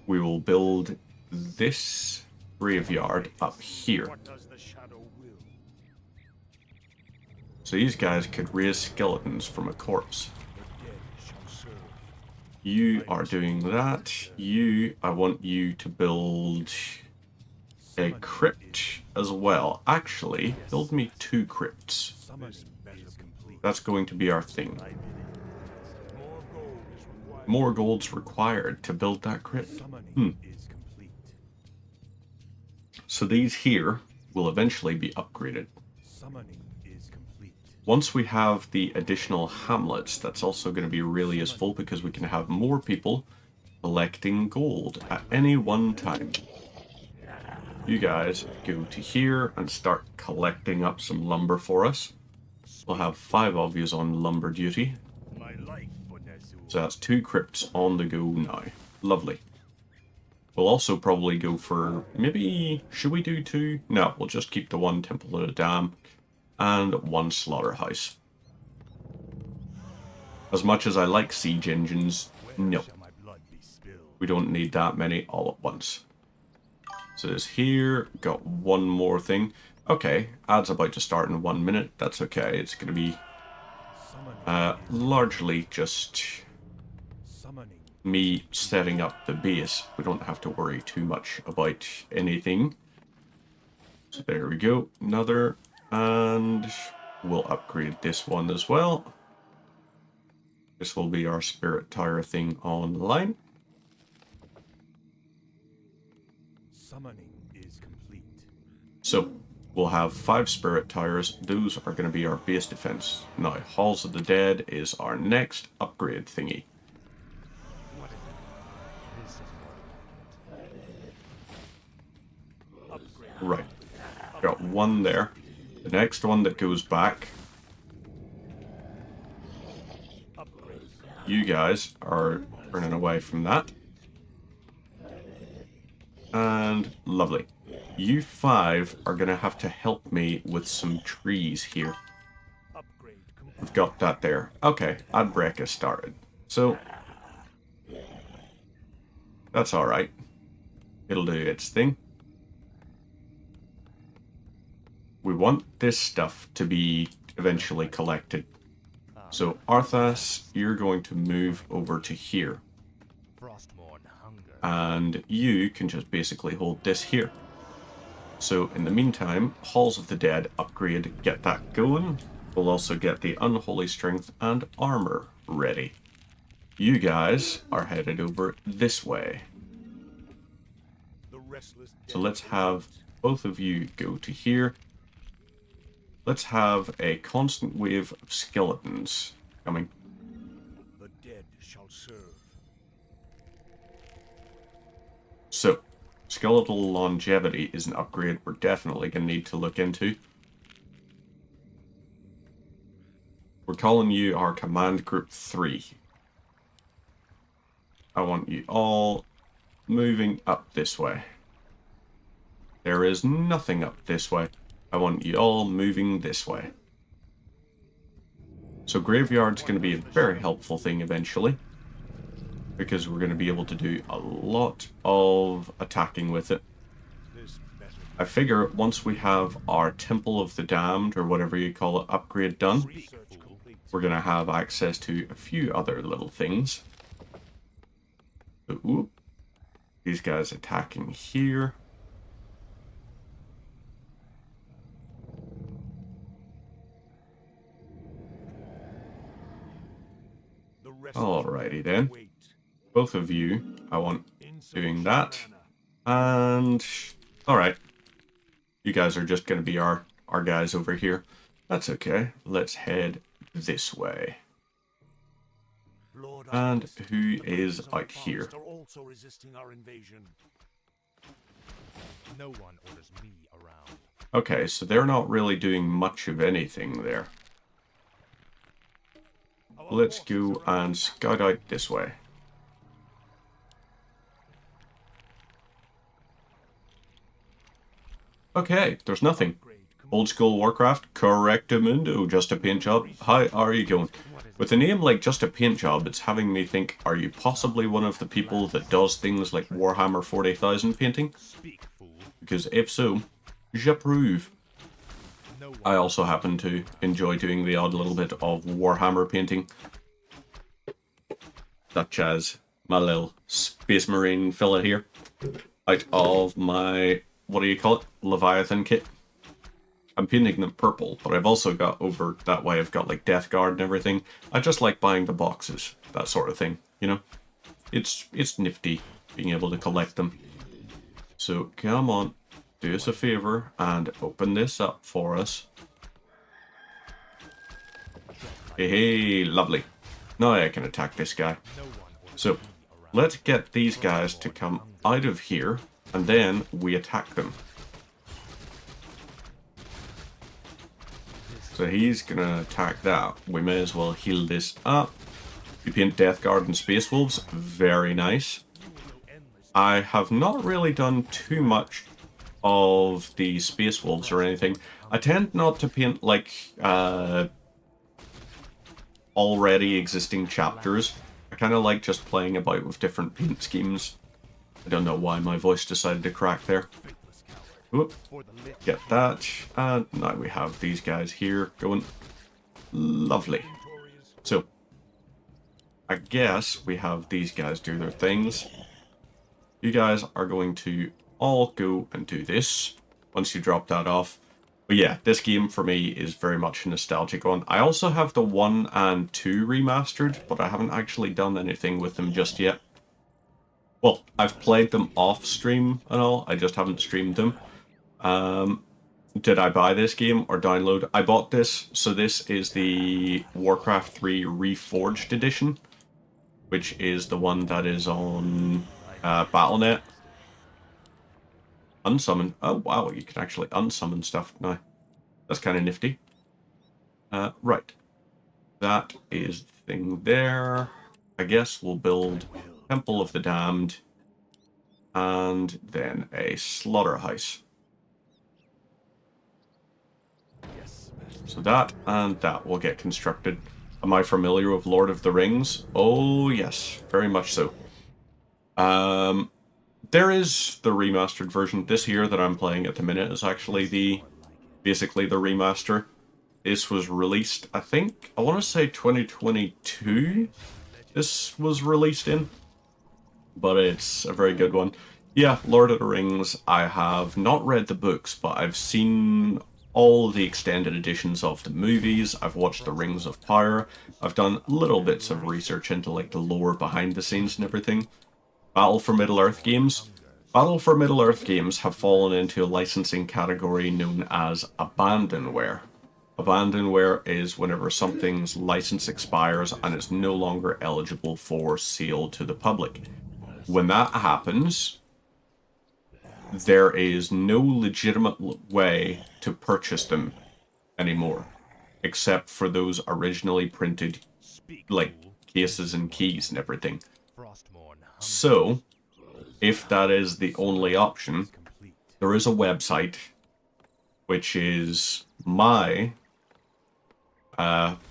We will build this graveyard up here. So these guys could raise skeletons from a corpse. You are doing that. You, I want you to build a crypt as well. Actually, build me 2 crypts. That's going to be our thing. More gold's required to build that crypt. So these here will eventually be upgraded. Once we have the additional hamlets, that's also going to be really useful, because we can have more people collecting gold at any one time. You guys go to here and start collecting up some lumber for us. We'll have 5 of you on lumber duty. So that's 2 crypts on the go now. Lovely. We'll also probably go for, maybe, should we do 2? No, we'll just keep the 1 Temple of the Dam and 1 slaughterhouse. As much as I like siege engines, no. We don't need that many all at once. So this here, got one more thing. Okay, ad's about to start in 1 minute. That's okay. It's going to be largely just me setting up the base. We don't have to worry too much about anything. So there we go. Another. And we'll upgrade this one as well. This will be our spirit tower thing online. Summoning is complete. So we'll have 5 spirit towers. Those are going to be our base defense. Now, Halls of the Dead is our next upgrade thingy. Right. Got one there. The next one that goes back. You guys are running away from that. And lovely. You 5 are going to have to help me with some trees here. I've got that there. Okay, Adbrek has started. So, that's alright. It'll do its thing. We want this stuff to be eventually collected. So, Arthas, you're going to move over to here. And you can just basically hold this here. So, in the meantime, Halls of the Dead upgrade, get that going. We'll also get the Unholy Strength and Armor ready. You guys are headed over this way. So let's have both of you go to here. Let's have a constant wave of skeletons coming. The dead shall serve. So, skeletal longevity is an upgrade we're definitely going to need to look into. We're calling you our command group 3. I want you all moving up this way. There is nothing up this way. I want you all moving this way. So graveyard's going to be a very helpful thing eventually, because we're going to be able to do a lot of attacking with it. I figure once we have our Temple of the Damned, or whatever you call it, upgrade done, we're going to have access to a few other little things. So, oop, these guys attacking here. Alrighty then. Both of you, I want doing that. And, alright. You guys are just going to be our guys over here. That's okay. Let's head this way. And who is out here? No one orders me around. Okay, so they're not really doing much of anything there. Let's go and scout out this way. Okay, there's nothing. Old school Warcraft, correctamundo, just a paint job. How are you going? With a name like Just a Paint Job, it's having me think, are you possibly one of the people that does things like Warhammer 40,000 painting? Because if so, j'approve. I also happen to enjoy doing the odd little bit of Warhammer painting. Such as my little Space Marine fella here. Out of my, what do you call it? Leviathan kit. I'm painting them purple, but I've also got over that way, I've got like Death Guard and everything. I just like buying the boxes, that sort of thing, you know? It's nifty being able to collect them. So come on, do us a favor and open this up for us. Hey, lovely. Now I can attack this guy. So, let's get these guys to come out of here, and then we attack them. So he's gonna attack that. We may as well heal this up. You paint Death Guard and Space Wolves. Very nice. I have not really done too much of the Space Wolves or anything. I tend not to paint like already existing chapters. I kind of like just playing about with different paint schemes. I don't know why my voice decided to crack there. Whoop. Get that. And now we have these guys here going. Lovely. So, I guess we have these guys do their things. You guys are going to all go and do this once you drop that off. But yeah, this game for me is very much a nostalgic one. I also have the 1 and 2 remastered, but I haven't actually done anything with them just yet. Well, I've played them off stream and all, I just haven't streamed them. Did I buy this game or download? I bought this, so this is the Warcraft 3 Reforged edition, which is the one that is on Battle.net. Unsummon. Oh wow, you can actually unsummon stuff now. That's kind of nifty. Right. That is the thing there. I guess we'll build Temple of the Damned and then a slaughterhouse. So that and that will get constructed. Am I familiar with Lord of the Rings? Oh yes, very much so. There is the remastered version. This here that I'm playing at the minute is actually basically the remaster. This was released, I think, I want to say 2022 this was released in. But it's a very good one. Yeah, Lord of the Rings, I have not read the books, but I've seen all the extended editions of the movies. I've watched the Rings of Power. I've done little bits of research into like the lore behind the scenes and everything. Battle for Middle-earth games. Battle for Middle-earth games have fallen into a licensing category known as abandonware. Abandonware is whenever something's license expires and it's no longer eligible for sale to the public. When that happens, there is no legitimate way to purchase them anymore, except for those originally printed, like, cases and keys and everything. So, if that is the only option, there is a website, which is my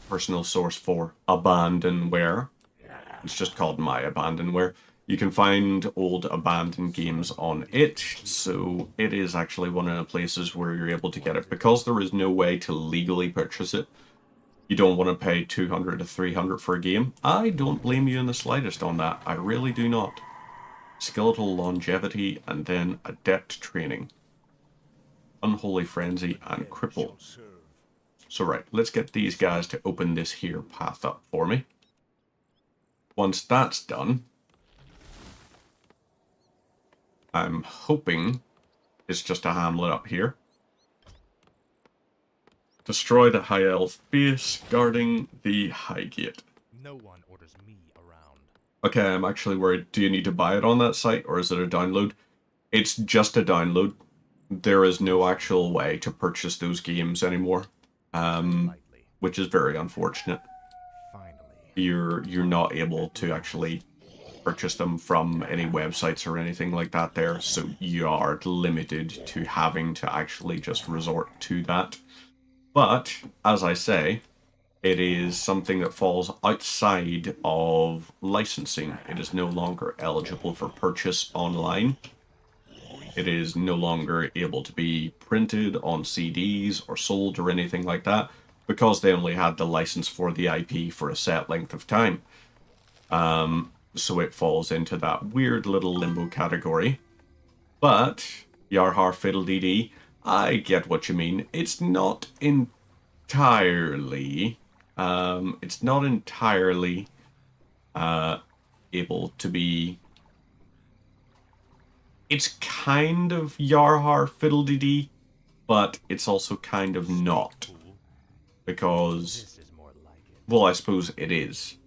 personal source for abandonware. It's just called My Abandonware. You can find old abandoned games on it, so it is actually one of the places where you're able to get it. Because there is no way to legally purchase it, you don't want to pay 200 to 300 for a game. I don't blame you in the slightest on that. I really do not. Skeletal Longevity, and then Adept Training. Unholy Frenzy, and Cripple. So right, let's get these guys to open this here path up for me. Once that's done, I'm hoping it's just a hamlet up here. Destroy the high elf base guarding the high gate. No one orders me around. Okay, I'm actually worried. Do you need to buy it on that site, or is it a download? It's just a download. There is no actual way to purchase those games anymore, which is very unfortunate. You're not able to actually purchase them from any websites or anything like that there, so you are limited to having to actually just resort to that. But, as I say, it is something that falls outside of licensing. It is no longer eligible for purchase online. It is no longer able to be printed on CDs or sold or anything like that, because they only had the license for the IP for a set length of time. So it falls into that weird little limbo category. But, Yarhar Fiddle-Dee-Dee, I get what you mean. It's not entirely... able to be... It's kind of Yarhar Fiddle-Dee-Dee, but it's also kind of not. Because... Well, I suppose it is.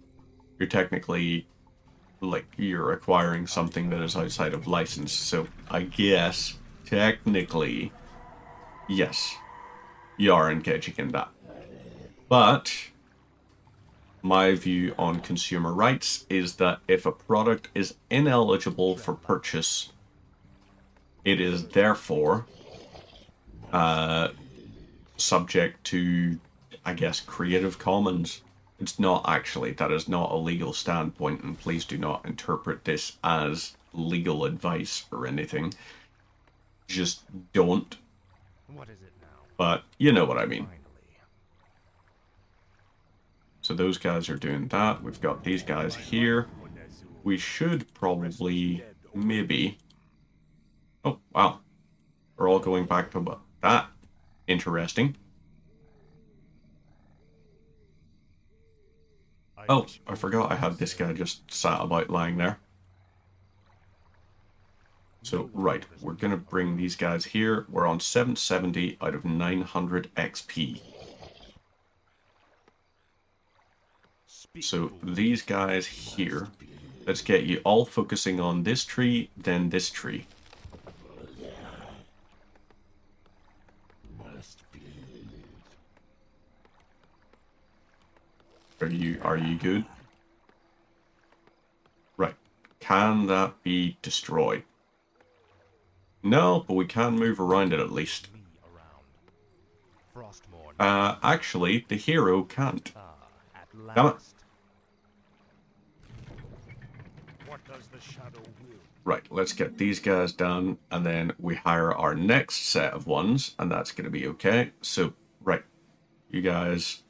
You're technically... like, you're acquiring something that is outside of license, so I guess, technically, yes, you are engaging in that. But, my view on consumer rights is that if a product is ineligible for purchase, it is therefore subject to, I guess, Creative Commons It's not actually. That is not a legal standpoint, and please do not interpret this as legal advice or anything. Just don't. What is it now? But you know what I mean. Finally. So those guys are doing that. We've got these guys here. We should probably, maybe... Oh, wow. We're all going back to that. Interesting. Oh, I forgot I had this guy just sat about lying there. So, right, we're going to bring these guys here. We're on 770 out of 900 XP. So, these guys here, let's get you all focusing on this tree, then this tree. Are you good? Right. Can that be destroyed? No, but we can move around it at least. Actually, the hero can't. Damn it. What does the shadow will? Right, let's get these guys done, and then we hire our next set of ones, and that's going to be okay. So, right, you guys,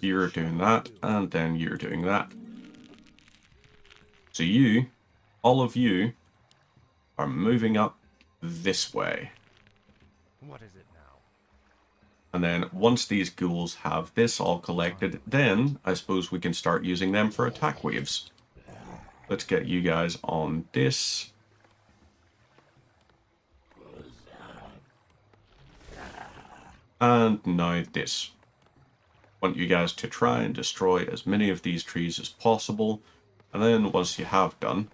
you're doing that, and then you're doing that. So you, all of you, are moving up this way. What is it now? And then once these ghouls have this all collected, then I suppose we can start using them for attack waves. Let's get you guys on this. And now this. I want you guys to try and destroy as many of these trees as possible. And then once you have done,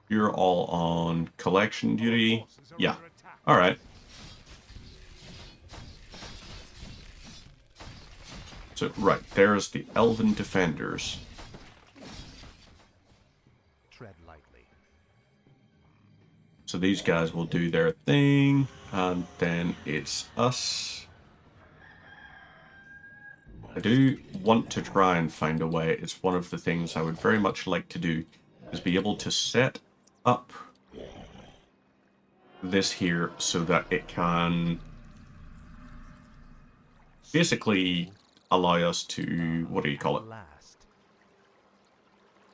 you're all on collection duty. Yeah. Alright. So, right, there's the Elven Defenders. Tread lightly. So these guys will do their thing, and then it's us. I do want to try and find a way. It's one of the things I would very much like to do, is be able to set up this here so that it can basically allow us to, what do you call it?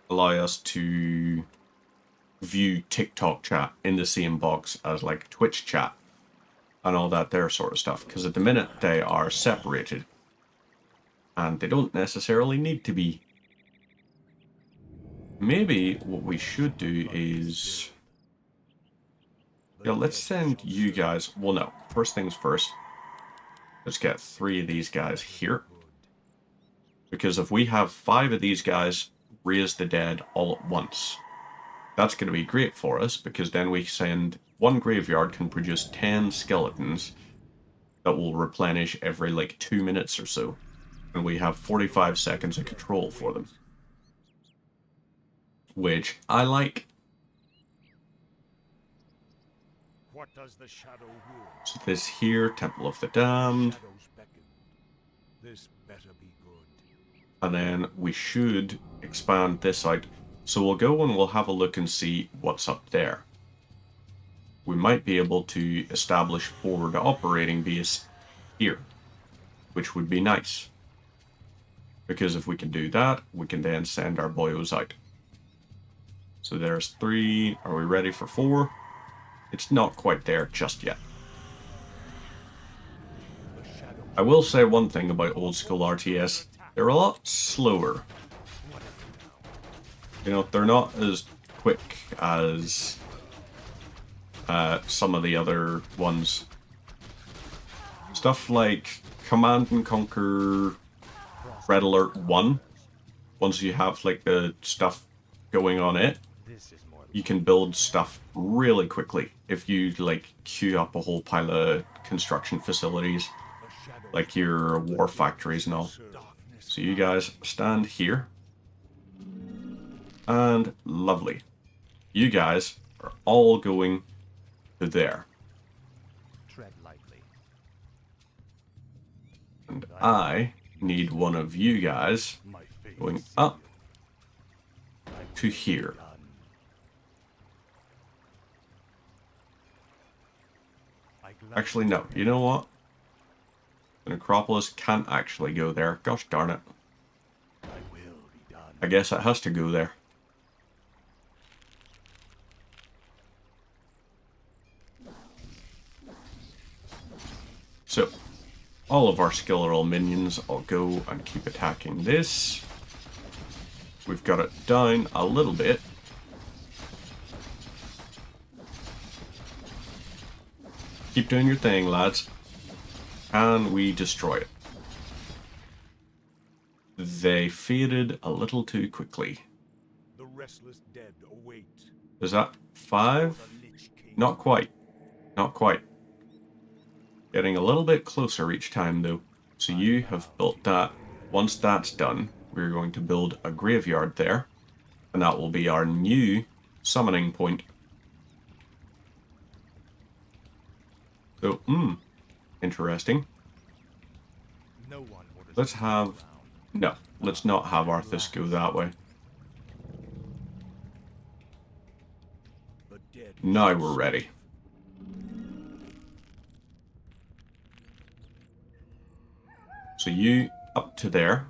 Allow us to view TikTok chat in the same box as like Twitch chat and all that there sort of stuff. Because at the minute they are separated and they don't necessarily need to be. Maybe what we should do is, yeah, let's send you guys, well no, first things first, let's get 3 of these guys here. Because if we have 5 of these guys raise the dead all at once, that's going to be great for us, because then we send 1 graveyard can produce 10 skeletons that will replenish every like 2 minutes or so. And we have 45 seconds of control for them. Which I like. What does the shadow will? So this here, Temple of the Damned. This better be good. And then we should expand this out. So we'll go and we'll have a look and see what's up there. We might be able to establish forward operating base here, which would be nice. Because if we can do that, we can then send our boyos out. So there's 3. Are we ready for 4? It's not quite there just yet. I will say one thing about old school RTS. They're a lot slower. You know, they're not as quick as some of the other ones. Stuff like Command & Conquer Red Alert 1. Once you have like the stuff going on it, you can build stuff really quickly if you like queue up a whole pile of construction facilities, like your war factories and all. So you guys stand here. And lovely. You guys are all going to there. Tread lightly. And I need one of you guys going up to here. Actually, no. You know what? The Necropolis can't actually go there. Gosh darn it. I guess it has to go there. So, all of our skeletal minions will go and keep attacking this. We've got it down a little bit. Keep doing your thing, lads. Can we destroy it? They faded a little too quickly. The restless dead await. Is that 5? Not quite. Not quite. Getting a little bit closer each time, though. So you have built that. Once that's done, we're going to build a graveyard there. And that will be our new summoning point. So, interesting. Let's have... No, let's not have Arthas go that way. Now we're ready. So you up to there.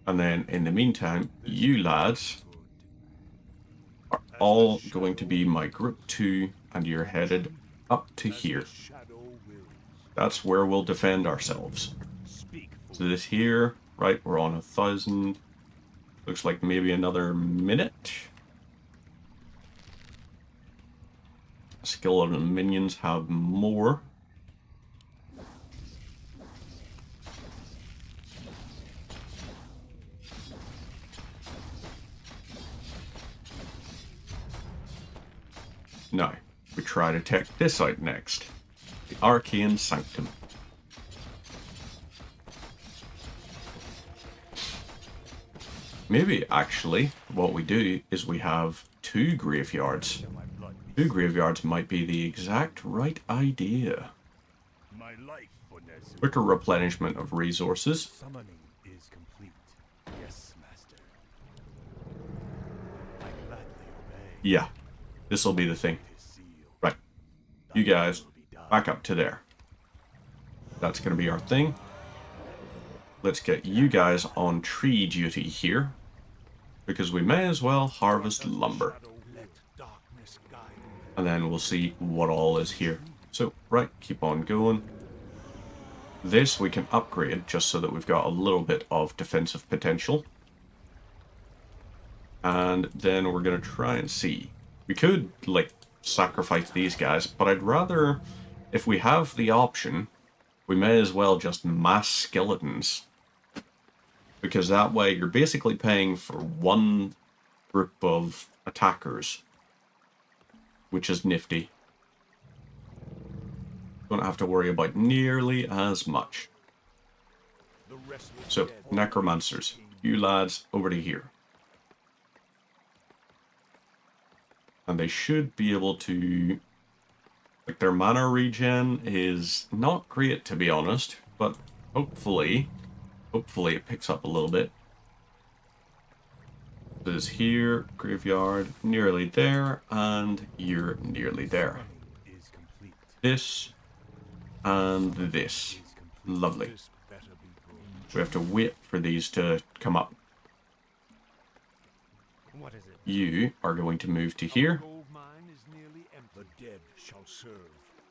And then in the meantime, you lads are all going to be my group 2 and you're headed up to here. That's where we'll defend ourselves. So this here, right, we're on 1,000. Looks like maybe another minute. Skeleton minions have more. Now, we try to take this out next. The Arcane Sanctum. Maybe, actually, what we do is we have 2 graveyards. 2 graveyards might be the exact right idea. Quicker replenishment of resources. Summoning is complete. Yes, master. I gladly obey. Yeah, this'll be the thing. Right, you guys, back up to there. That's going to be our thing. Let's get you guys on tree duty here, because we may as well harvest lumber. And then we'll see what all is here. So, right, keep on going. This we can upgrade just so that we've got a little bit of defensive potential. And then we're going to try and see. We could, like, sacrifice these guys, but I'd rather, if we have the option, we may as well just mass skeletons. Because that way you're basically paying for one group of attackers, which is nifty. Don't have to worry about nearly as much. So, necromancers, you lads over to here. And they should be able to... Like, their mana regen is not great, to be honest, but hopefully it picks up a little bit. This is here, graveyard, nearly there, and you're nearly there. This, and this. Lovely. We have to wait for these to come up. You are going to move to here.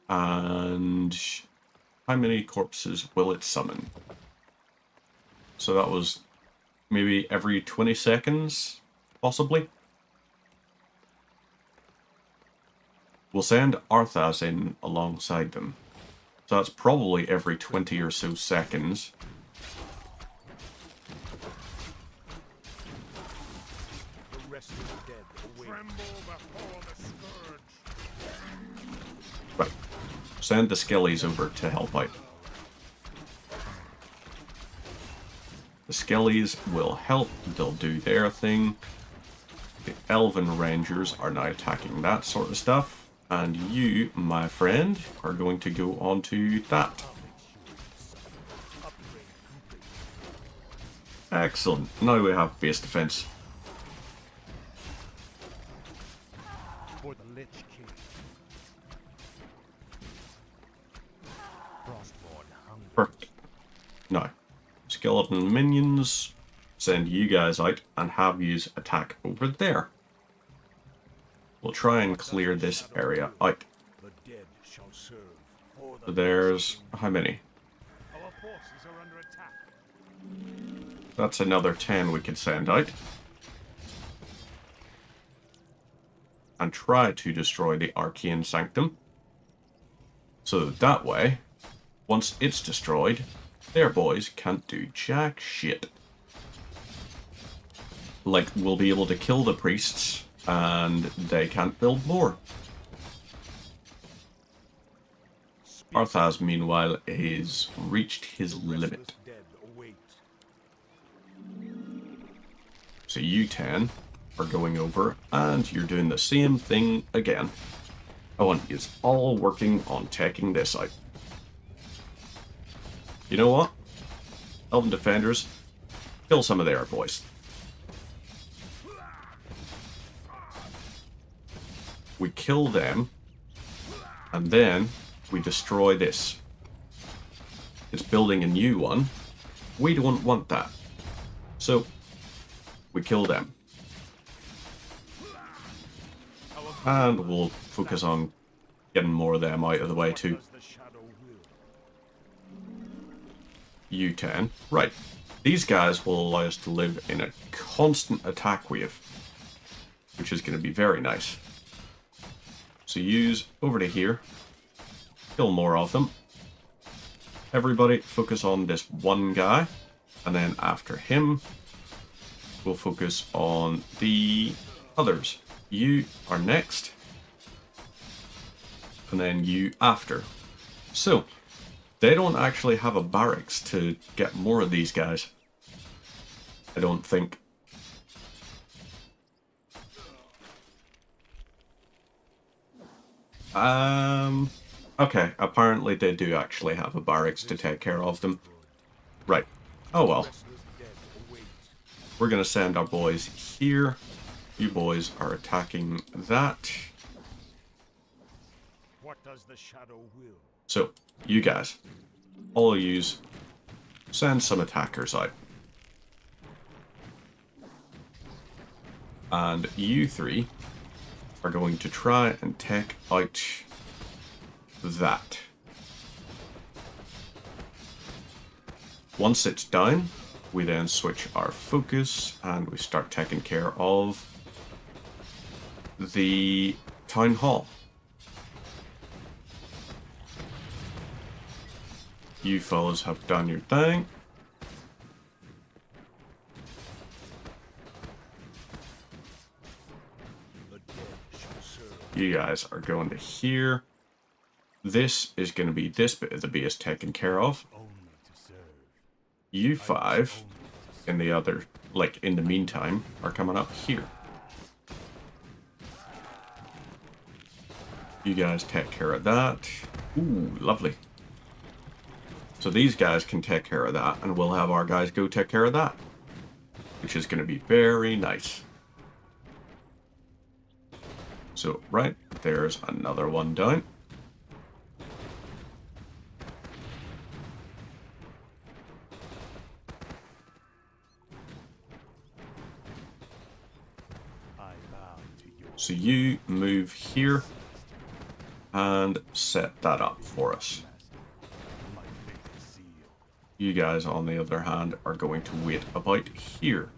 And how many corpses will it summon? So that was maybe every 20 seconds, possibly. We'll send Arthas in alongside them. So that's probably every 20 or so seconds. Right. Send the skellies over to help out. The skellies will help, they'll do their thing. The elven rangers are now attacking that sort of stuff. And you, my friend, are going to go on to that. Excellent. Now we have base defense. For the Lich King. Frostborn hunger. Perfect. Now, skeleton minions, send you guys out and have yous attack over there. We'll try and clear this area out. The dead shall serve. So there's how many? Our forces are under attack. That's another 10 we can send out. And try to destroy the Arcane Sanctum. So that way, once it's destroyed, their boys can't do jack shit. Like, we'll be able to kill the priests, and they can't build more. Arthas, meanwhile, has reached his limit. So you 10 are going over, and you're doing the same thing again. Oh, and it's all working on taking this out. You know what? Elven Defenders, kill some of their boys. We kill them, and then we destroy this. It's building a new one. We don't want that. So, we kill them. And we'll focus on getting more of them out of the way too. U10. Right. These guys will allow us to live in a constant attack wave, which is going to be very nice. So use over to here. Kill more of them. Everybody focus on this one guy. And then after him, we'll focus on the others. You are next. And then you after. So, they don't actually have a barracks to get more of these guys. I don't think. Okay, apparently they do actually have a barracks to take care of them. Right. Oh well. We're gonna send our boys here. You boys are attacking that. What does the shadow will? So, you guys, all of yous, send some attackers out. And you three are going to try and take out that. Once it's down, we then switch our focus and we start taking care of the town hall. You fellas have done your thing. You guys are going to here. This is going to be this bit of the base taken care of. You 5 in the other, like in the meantime, are coming up here. You guys take care of that. Ooh, lovely. So these guys can take care of that, and we'll have our guys go take care of that, which is going to be very nice. So, right, there's another one down. So you move here and set that up for us. You guys, on the other hand, are going to wait about here.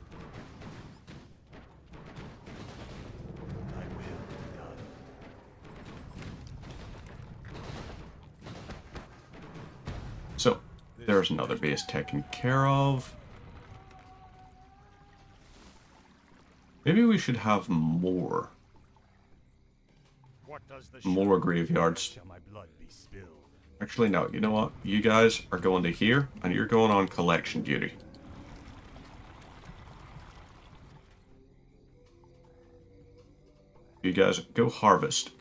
So, there's another base taken care of. Maybe we should have more. More graveyards. Actually, no. You know what? You guys are going to here, and you're going on collection duty. You guys go harvest.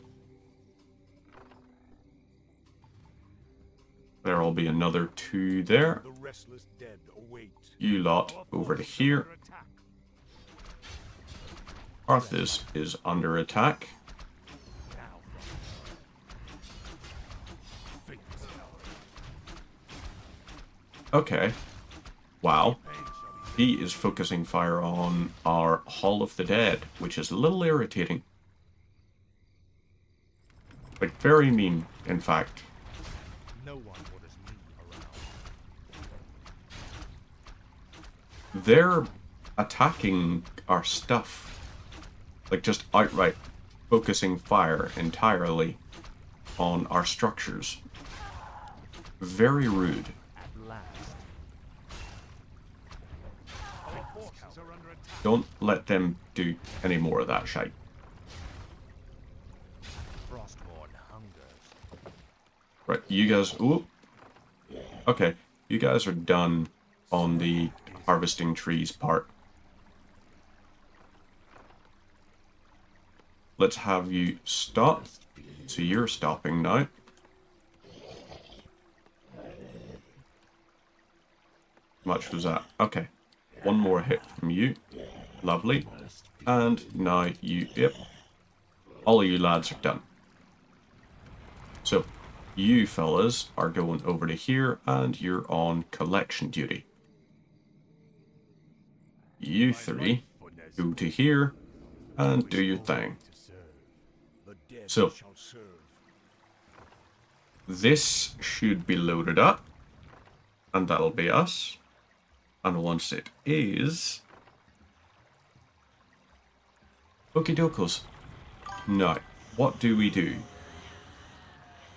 There'll be another 2 there. The restless dead await. You lot over to here. Arthas is under attack. Okay. Wow. He is focusing fire on our Hall of the Dead, which is a little irritating. Like, very mean, in fact. No one orders me around. They're attacking our stuff. Like, just outright focusing fire entirely on our structures. Very rude. At last. Our forces are under attack. Don't let them do any more of that shite. Frostborn hungers. Right, you guys... Ooh. Okay, you guys are done on the harvesting trees part. Let's have you stop. So you're stopping now. How much was that? Okay. One more hit from you. Lovely. And now you... Yep. All of you lads are done. So, you fellas are going over to here, and you're on collection duty. You 3 go to here, and do your thing. So, this should be loaded up, and that'll be us. And once it is... Okie dokos. Now, what do we do?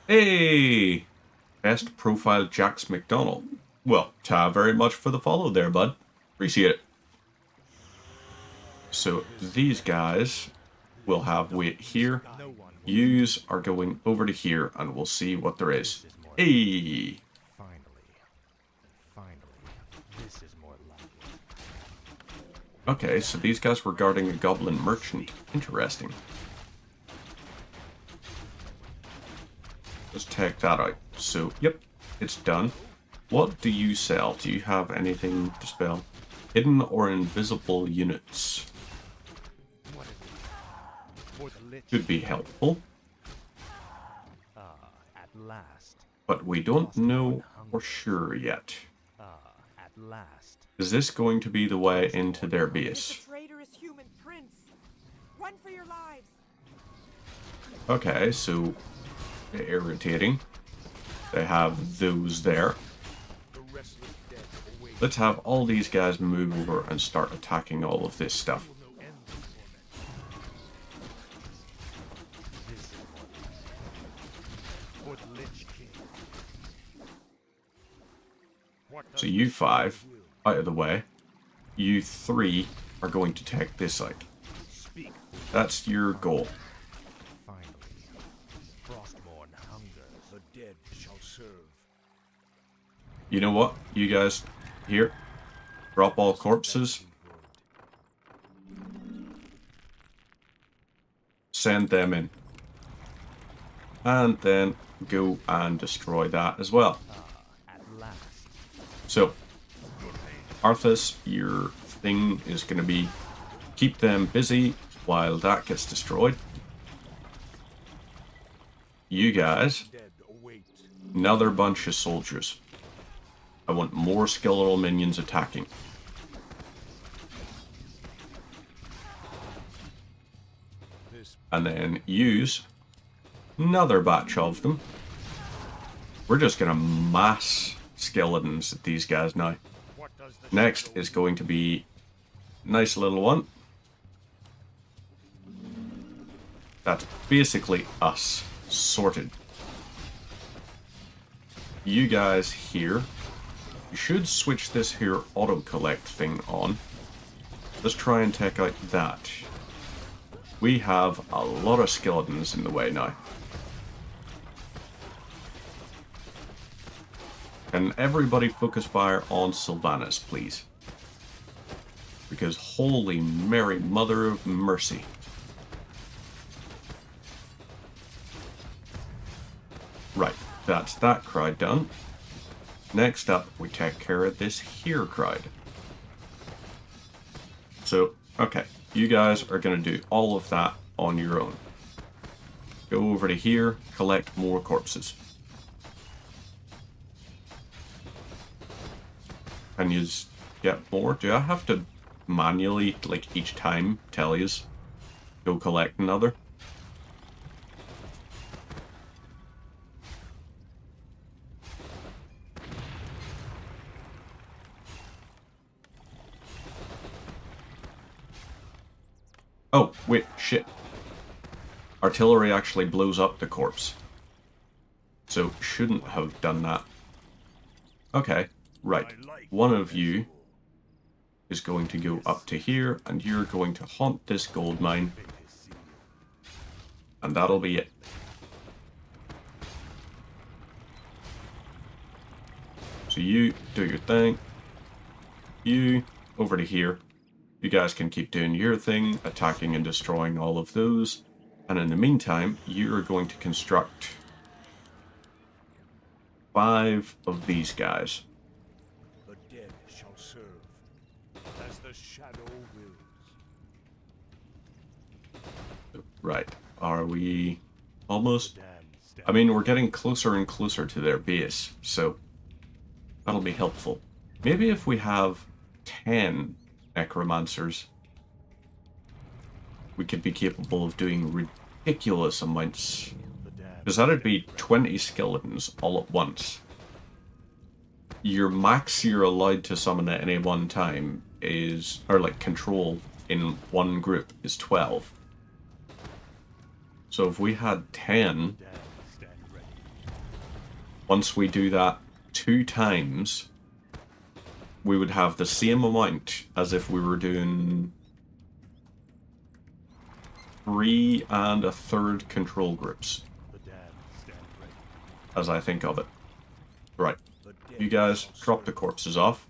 Hey! Best profile Jax McDonald. Well, ta very much for the follow there, bud. Appreciate it. So, these guys will have weight here. Yous are going over to here, and we'll see what there is. Hey! Finally, this is more like it. Okay, so these guys were guarding a goblin merchant. Interesting. Let's check that out. So, yep, it's done. What do you sell? Do you have anything to spell? Hidden or invisible units. Could be helpful. At last. But we don't know for sure yet. At last. Is this going to be the way into their base? It's a traitorous human prince. Run for your lives. Okay, so irritating. They have those there. Let's have all these guys move over and start attacking all of this stuff. So you 5, out of the way. You 3 are going to take this out. That's your goal. Frostborn hungers. The dead shall serve. You know what? You guys, here, drop all corpses. Send them in. And then go and destroy that as well. So, Arthas, your thing is going to be keep them busy while that gets destroyed. You guys, another bunch of soldiers. I want more skeletal minions attacking. And then use another batch of them. We're just going to mass skeletons at these guys now. Next is going to be a nice little one. That's basically us sorted. You guys here, you should switch this here auto collect thing on. Let's try and take out that. We have a lot of skeletons in the way now. Can everybody focus fire on Sylvanas, please? Because holy Mary, Mother of Mercy. Right, that's that crowd done. next up, we take care of this here crowd. So, okay, you guys are going to do all of that on your own. Go over to here, collect more corpses. Can you get more? Do I have to manually, like, each time tell you, go collect another? Oh, wait, shit. Artillery actually blows up the corpse. So, shouldn't have done that. Okay, right. One of you is going to go up to here, and you're going to haunt this gold mine. And that'll be it. So you do your thing. You over to here. You guys can keep doing your thing, attacking and destroying all of those. And in the meantime, you're going to construct 5 of these guys. The dead shall serve as the shadow wills. Right. Are we almost? I mean, we're getting closer and closer to their base, so that'll be helpful. Maybe if we have 10 necromancers, we could be capable of doing ridiculous amounts. Because that'd be 20 skeletons all at once. Your max you're allowed to summon at any one time is, or like control in one group is 12. So if we had 10, once we do that 2 times, we would have the same amount as if we were doing 3 1/3 control groups, as I think of it. Right, you guys drop the corpses off.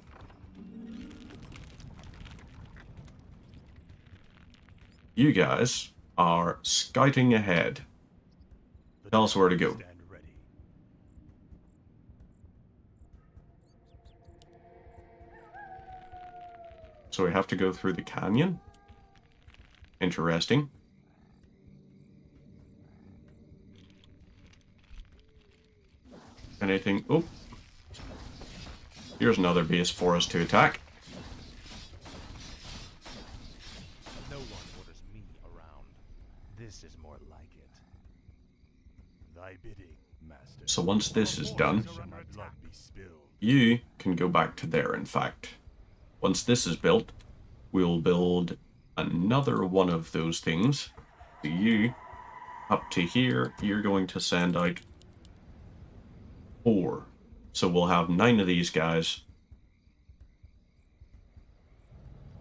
You guys are scouting ahead. Tell us where to go. So we have to go through the canyon. Interesting. Anything? Oh. Here's another base for us to attack. No one orders me around. This is more like it. Thy bidding, master. So once this is done, you can go back to there, in fact. Once this is built, we'll build another one of those things. So you, up to here, you're going to send out 4. So we'll have 9 of these guys.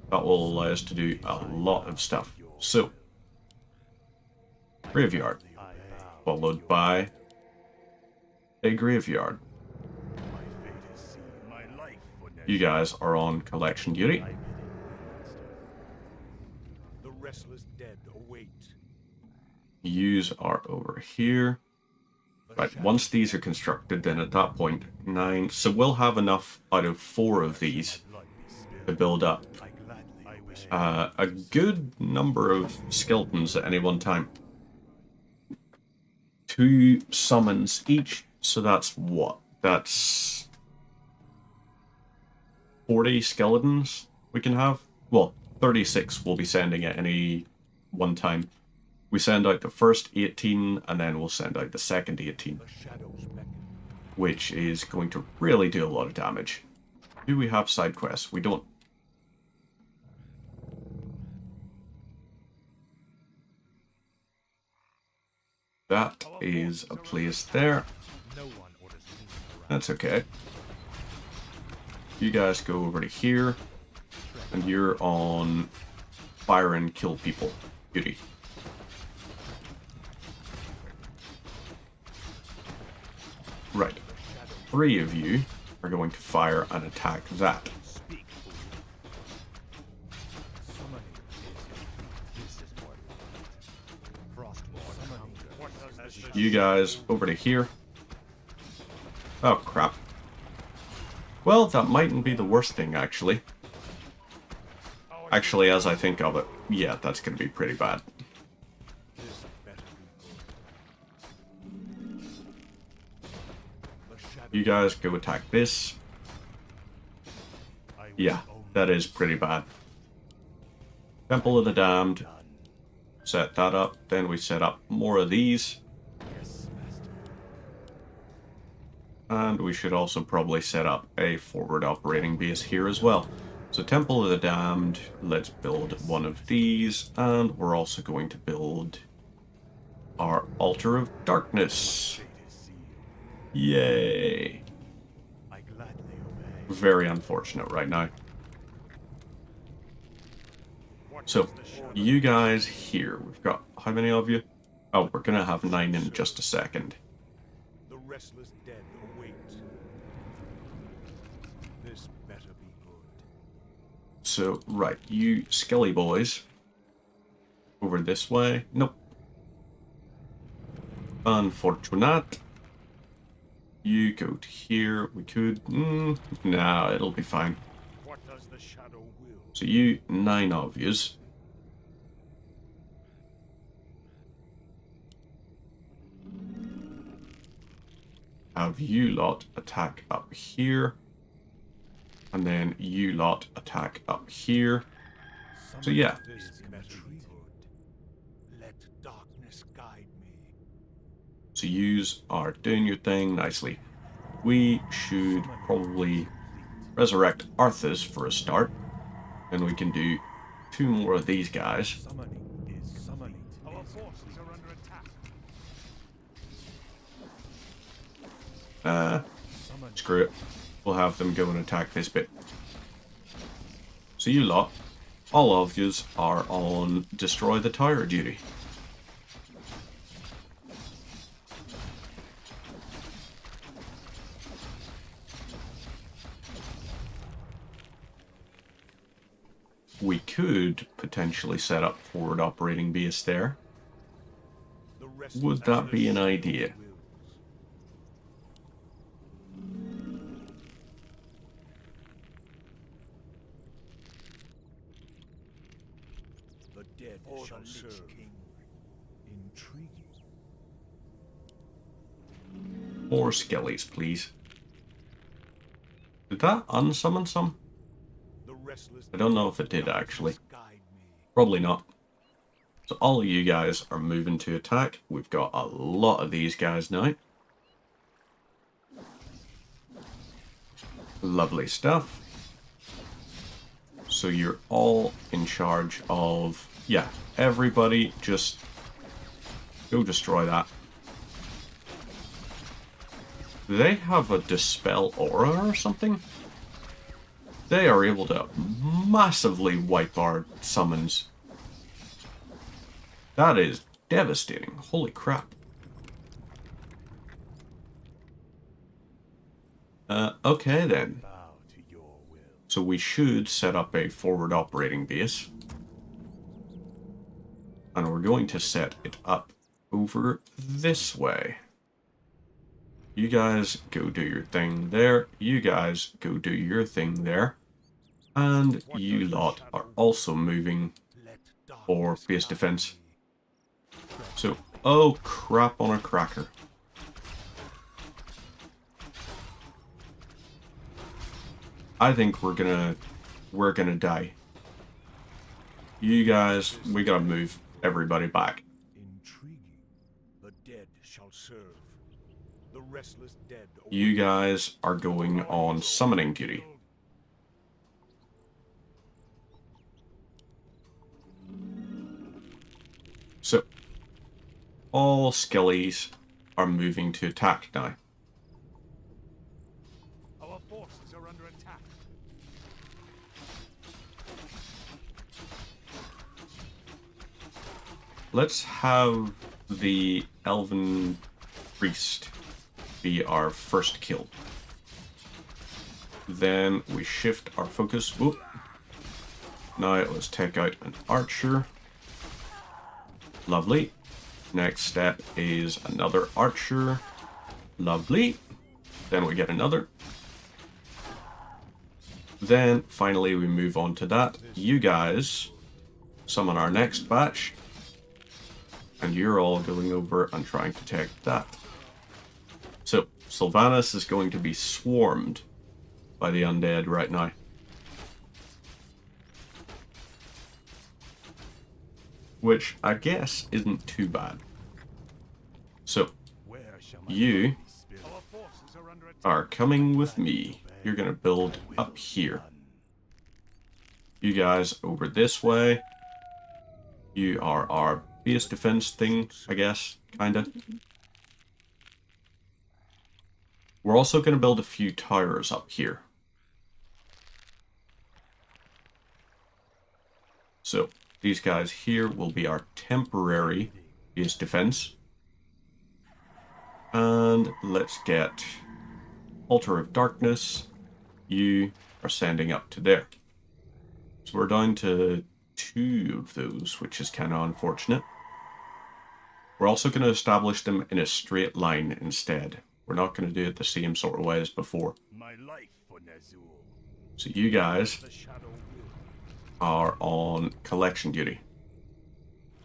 That will allow us to do a lot of stuff. So, graveyard, followed by a graveyard. You guys are on collection duty. The restless dead await. Yous are over here. Right, once these are constructed, then at that point, 9. So we'll have enough out of 4 of these to build up a good number of skeletons at any one time. 2 summons each, so that's what? That's 40 skeletons we can have? Well, 36 we'll be sending at any one time. We send out the first 18, and then we'll send out the second 18. Which is going to really do a lot of damage. Do we have side quests? We don't. That is a place there. That's okay. You guys go over to here, and you're on fire and kill people duty. Right. 3 of you are going to fire and attack that. You guys over to here. Oh crap. Well, that mightn't be the worst thing, actually. Actually, as I think of it, yeah, that's going to be pretty bad. You guys go attack this. Yeah, that is pretty bad. Temple of the Damned. Set that up. Then we set up more of these. And we should also probably set up a forward operating base here as well. So Temple of the Damned, let's build one of these. And we're also going to build our Altar of Darkness. Yay! Very unfortunate right now. So, you guys here, we've got how many of you? Oh, we're gonna have 9 in just a second. The restless dead await. This better be good. So, right, you skelly boys. Over this way. Nope. Unfortunate. You go to here. We could... nah, it'll be fine. What does the shadow will? So you 9 of yous. Have you lot attack up here. And then you lot attack up here. So yeah. Let darkness guide me. So yous are doing your thing nicely. We should probably resurrect Arthas for a start. And we can do 2 more of these guys. Summoning is summoning. Our forces are under attack. Screw it. We'll have them go and attack this bit. So you lot, all of yous are on destroy the tower duty. We could potentially set up forward operating base there. Would that be an idea? The dead shall serve. Intriguing. More skellies, please. Did that unsummon some? I don't know if it did, actually. Probably not. So all of you guys are moving to attack. We've got a lot of these guys now. Lovely stuff. So you're all in charge of... yeah, everybody just go destroy that. Do they have a Dispel Aura or something? They are able to massively wipe our summons. That is devastating. Holy crap. Okay then. So we should set up a forward operating base. And we're going to set it up over this way. You guys go do your thing there. You guys go do your thing there. And you lot are also moving for base defense. So, oh crap on a cracker. I think we're gonna die. You guys, we gotta move everybody back. Intriguing. The dead shall serve. The restless dead. You guys are going on summoning duty. So, all skellies are moving to attack now. Our forces are under attack. Let's have the Elven Priest be our first kill. Then we shift our focus. Whoop. Now let's take out an archer. Lovely. Next step is another archer. Lovely. Then we get another. Then, finally, we move on to that. You guys summon our next batch. And you're all going over and trying to take that. So, Sylvanas is going to be swarmed by the undead right now. Which, I guess, isn't too bad. So, you are coming with me. You're going to build up here. You guys over this way. You are our base defense thing, I guess, kinda. We're also going to build a few towers up here. So, these guys here will be our temporary base defense. And let's get Altar of Darkness. You are sending up to there. So we're down to 2 of those, which is kind of unfortunate. We're also going to establish them in a straight line instead. We're not going to do it the same sort of way as before. So you guys are on collection duty.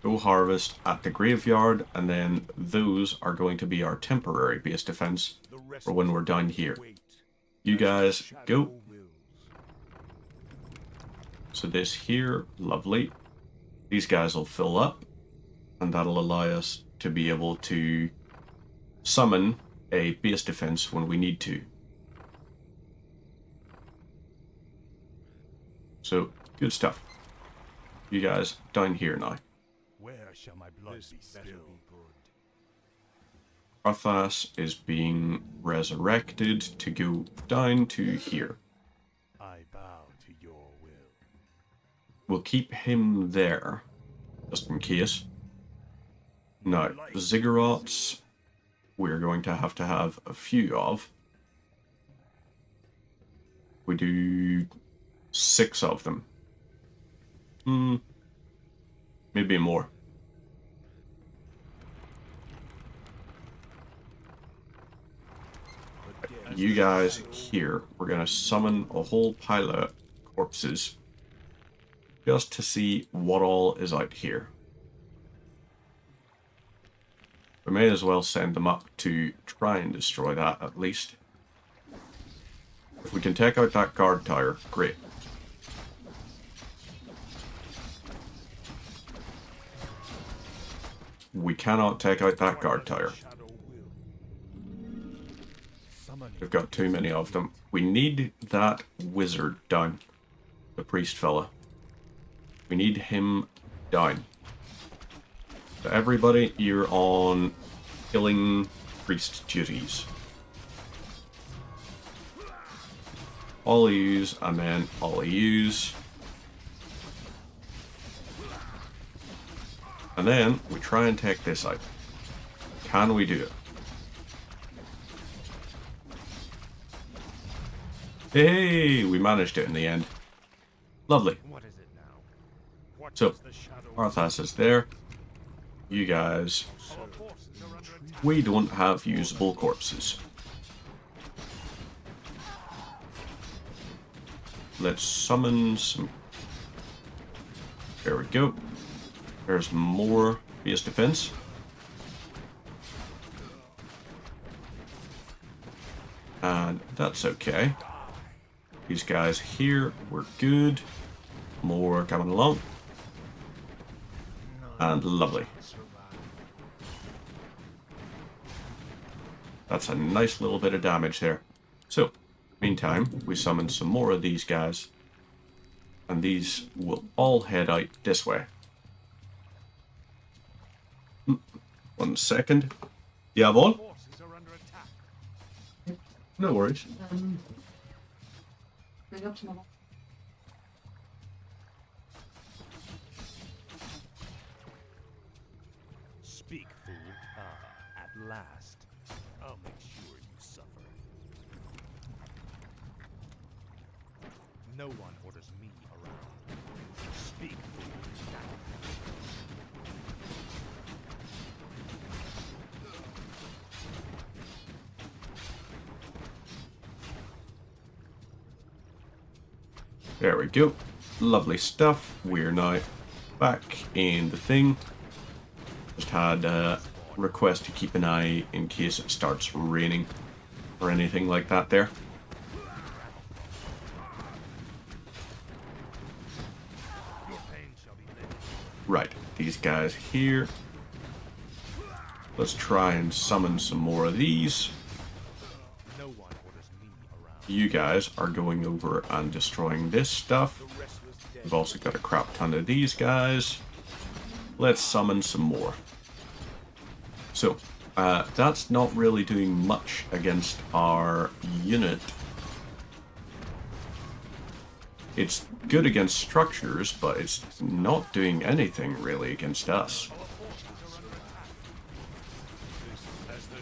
Go harvest at the graveyard, and then those are going to be our temporary base defense for when we're down here. You guys go. So this here, lovely. These guys will fill up, and that'll allow us to be able to summon a base defense when we need to. So, good stuff. You guys down here now. Where shall my blood be spilled? Arthas is being resurrected to go down to here. I bow to your will. We'll keep him there, just in case. Now, ziggurats, we're going to have a few of. We do 6 of them. Maybe more. You guys here, we're going to summon a whole pile of corpses just to see what all is out here. We may as well send them up to try and destroy that at least. If we can take out that guard tower, great. We cannot take out that guard tower. We've got too many of them. We need that wizard down. The priest fella. We need him down. So everybody, you're on killing priest duties. All use, and then all use. And then we try and take this out. Can we do it? Hey, we managed it in the end. Lovely. What is it now? So, Arthas is there. You guys... We don't have usable corpses. Let's summon some... There we go. There's more base defense. And that's okay. These guys here, we're good. More coming along. And lovely. That's a nice little bit of damage there. So, meantime, we summon some more of these guys. And these will all head out this way. 1 second. You have on? No worries. Speak, fool. At last. I'll make sure you suffer. No one orders me around. Speak, fool. There we go. Lovely stuff. We're now back in the thing. Just had a request to keep an eye in case it starts raining or anything like that there. Right, these guys here. Let's try and summon some more of these. You guys are going over and destroying this stuff. We've also got a crap ton of these guys. Let's summon some more. So, that's not really doing much against our unit. It's good against structures, but it's not doing anything really against us.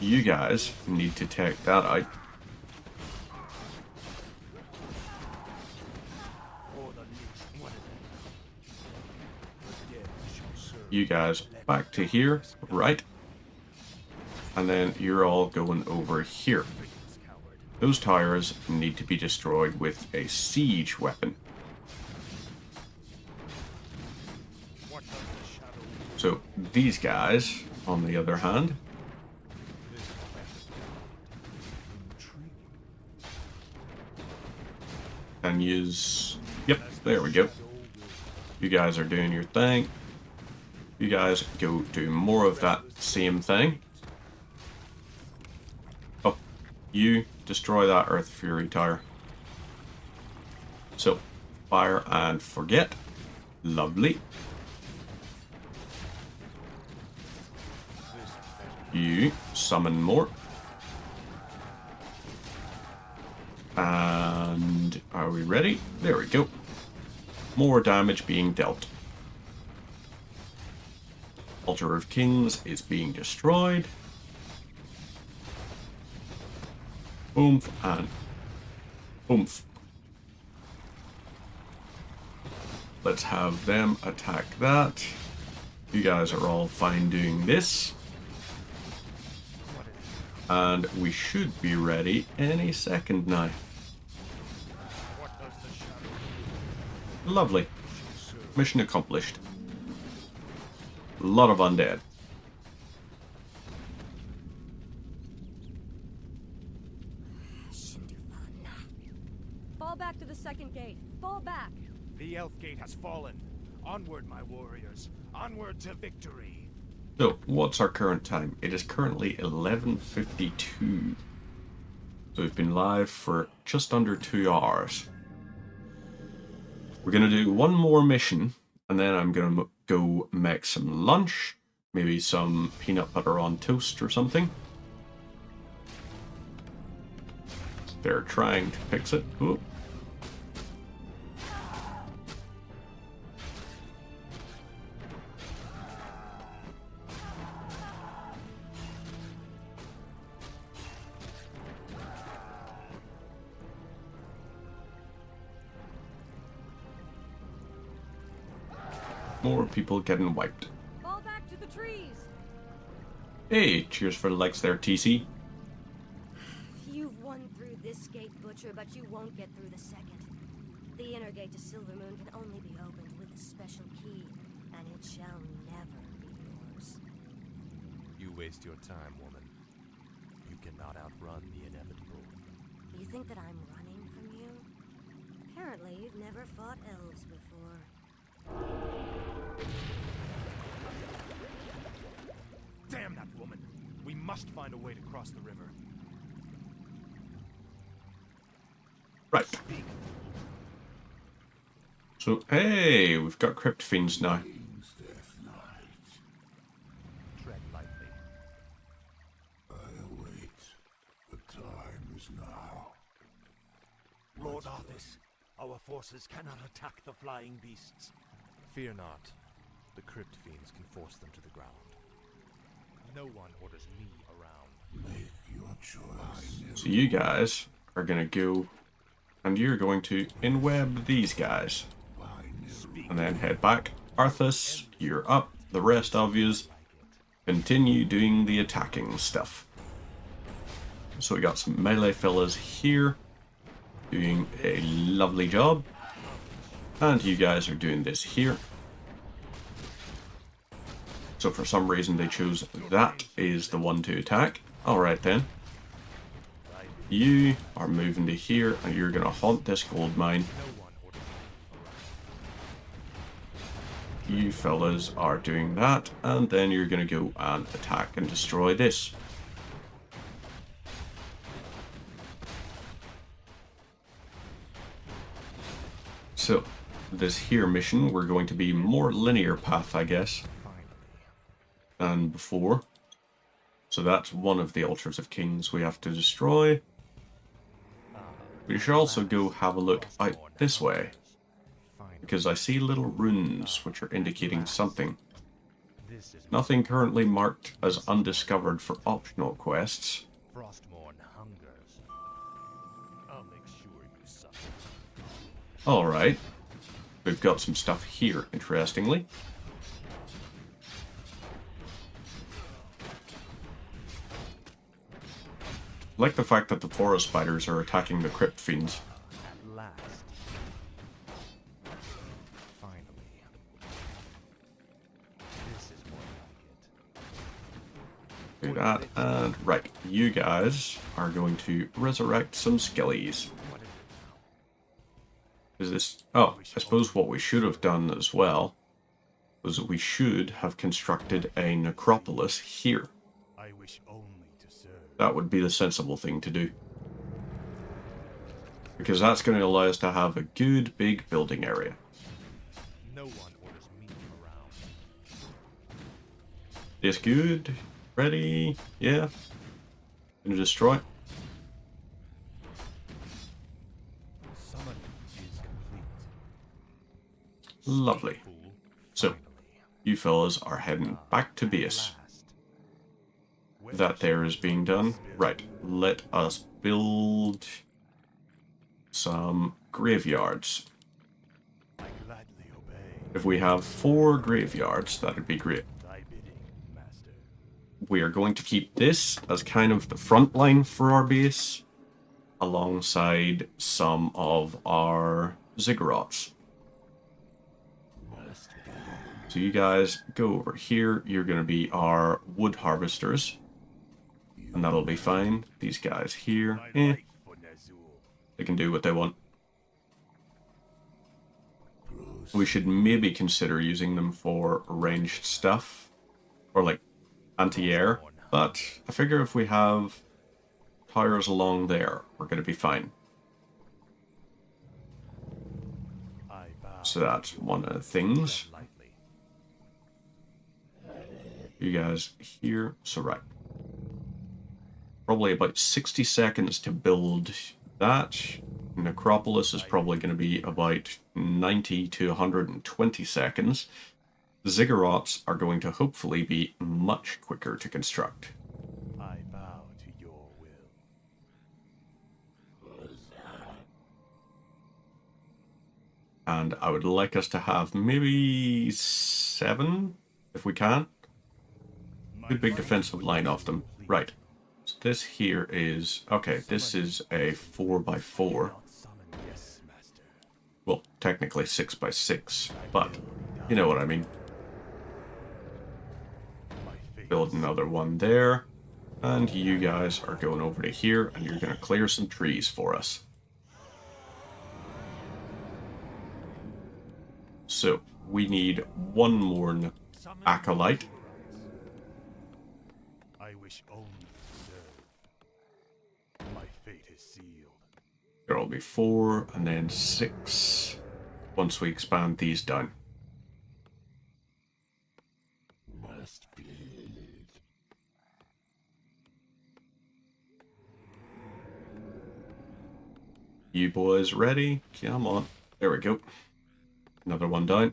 You guys need to take that out. You guys back to here, right? And then you're all going over here. Those towers need to be destroyed with a siege weapon. So these guys, on the other hand, can use... Yep, there we go. You guys are doing your thing. You guys go do more of that same thing. Oh, you destroy that Earth Fury tower. So, fire and forget. Lovely. You summon more. And are we ready? There we go. More damage being dealt. Altar of Kings is being destroyed. Oomph and oomph. Let's have them attack that. You guys are all fine doing this. And we should be ready any second now. Lovely. Mission accomplished. A lot of undead. Fall back to the second gate. Fall back. The Elf Gate has fallen. Onward, my warriors. Onward to victory. So, what's our current time? It is currently 11:52. So we've been live for just under 2 hours. We're going to do one more mission, and then I'm going to go make some lunch. Maybe some peanut butter on toast or something. They're trying to fix it. Ooh. More people getting wiped. Fall back to the trees. Hey, cheers for the likes there, TC. You've won through this gate, Butcher, but you won't get through the second. The inner gate to Silvermoon can only be opened with a special key, and it shall never be yours. You waste your time, woman. You cannot outrun the inevitable. You think that I'm running from you? Apparently, you've never fought elves before. Damn that woman! We must find a way to cross the river. Right. So, hey, we've got Crypt Fiends now. Tread lightly. I await. The time is now. Lord Arthas, our forces cannot attack the flying beasts. Fear not. The Crypt Fiends can force them to the ground. No one orders me around. Make your choice. So you guys are going to go, and you're going to inweb these guys. And then head back. Arthas, you're up. The rest of yous continue doing the attacking stuff. So we got some melee fellas here doing a lovely job. And you guys are doing this here. So for some reason they chose that is the one to attack. Alright then. You are moving to here and you're going to haunt this gold mine. You fellas are doing that, and then you're going to go and attack and destroy this. So, this here mission, we're going to be more linear path, I guess, than before. So that's one of the altars of kings we have to destroy. We should also go have a look out this way, because I see little runes which are indicating something. Nothing currently marked as undiscovered for optional quests. Frostmourne hungers. I'll make sure you suffer. Alright. We've got some stuff here, interestingly. I like the fact that the forest spiders are attacking the crypt fiends. At last. Finally. This is more like it. Do that, and right, you guys are going to resurrect some skellies. Is this... Oh, I suppose what we should have done as well was that we should have constructed a necropolis here. I wish only to serve. That would be the sensible thing to do. Because that's going to allow us to have a good big building area. No one orders me around. This good? Ready? Yeah. Gonna destroy. Summoning is complete. Lovely. So, you fellas are heading back to base. That there is being done. Right, let us build some graveyards. I gladly obey. If we have 4 graveyards, that'd be great. Thy bidding, master. We are going to keep this as kind of the front line for our base, alongside some of our ziggurats. So you guys go over here. You're going to be our wood harvesters. And that'll be fine. These guys here, they can do what they want. We should maybe consider using them for ranged stuff. Or like anti-air. But I figure if we have towers along there, we're going to be fine. So that's one of the things. You guys here. So right. Probably about 60 seconds to build that. Necropolis is probably going to be about 90 to 120 seconds. The ziggurats are going to hopefully be much quicker to construct. I bow to your will. And I would like us to have maybe 7, if we can. Good big defensive line off them. Right. So this here is... Okay, this is a 4x4. Well, technically 6x6, but you know what I mean. Build another one there. And you guys are going over to here, and you're going to clear some trees for us. So, we need one more acolyte. I wish only to serve. My fate is sealed. There'll be 4, and then 6, once we expand these down. You boys ready? Come on. There we go. Another one down.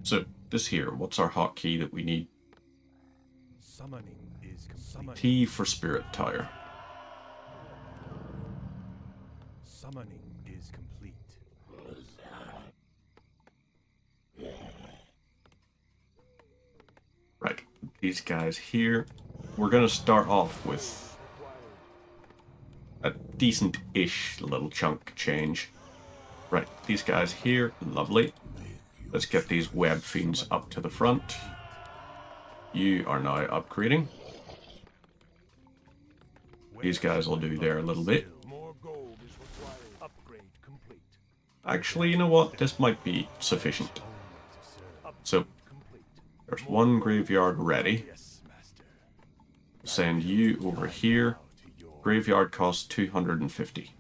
So, this here, what's our hotkey that we need? Summoning is complete. T for Spirit Tower. Summoning is complete. Right, these guys here. We're going to start off with a decent-ish little chunk change. Right, these guys here, lovely. Let's get these web fiends up to the front. You are now upgrading. These guys will do there a little bit. More gold is required. Upgrade complete. Actually, you know what? This might be sufficient. So, there's one graveyard ready. Send you over here. Graveyard costs 250.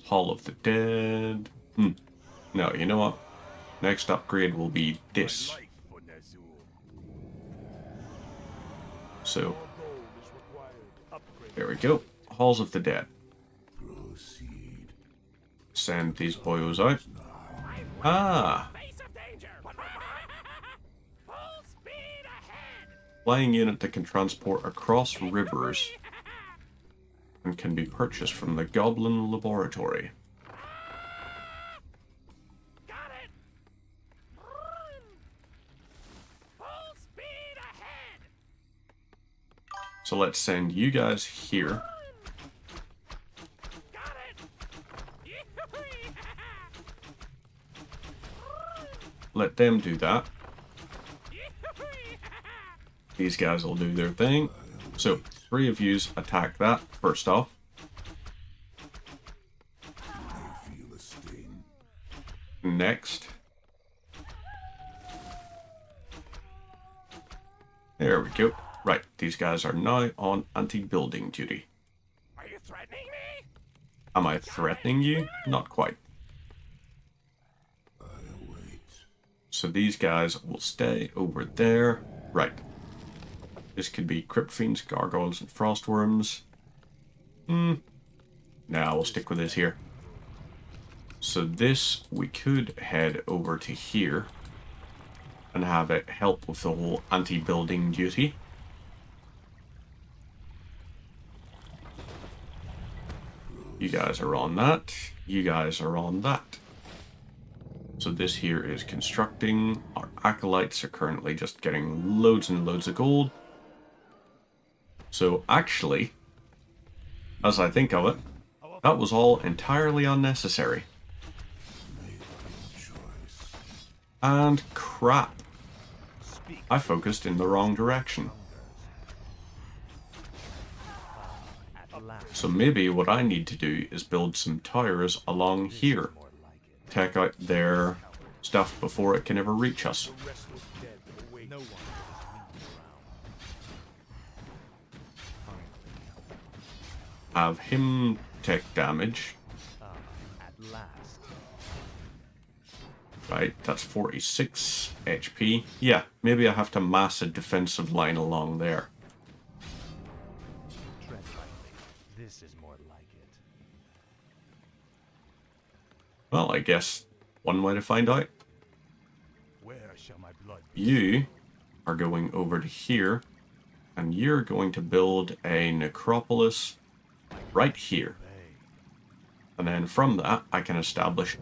Hall of the Dead. No, you know what? Next upgrade will be this. So, there we go. Halls of the Dead. Send these boyos out. Ah! Flying unit that can transport across rivers and can be purchased from the Goblin Laboratory. So let's send you guys here. Let them do that. These guys will do their thing. So, 3 of yous attack that first off. Next. There we go. Right, these guys are now on anti-building duty. Are you threatening me? Am I threatening you? Not quite. So these guys will stay over there. Right. This could be Crypt Fiends, Gargoyles, and Frostworms. Nah, we'll stick with this here. So this, we could head over to here and have it help with the whole anti-building duty. You guys are on that. You guys are on that. So this here is constructing. Our acolytes are currently just getting loads and loads of gold. So actually, as I think of it, that was all entirely unnecessary. And crap. I focused in the wrong direction. So maybe what I need to do is build some towers along here. Take out their stuff before it can ever reach us. Have him take damage. Right, that's 46 HP. Yeah, maybe I have to mass a defensive line along there. This is more like it. Well, I guess one way to find out. Where shall my blood be? You are going over to here, and you're going to build a necropolis right here. And then from that, I can establish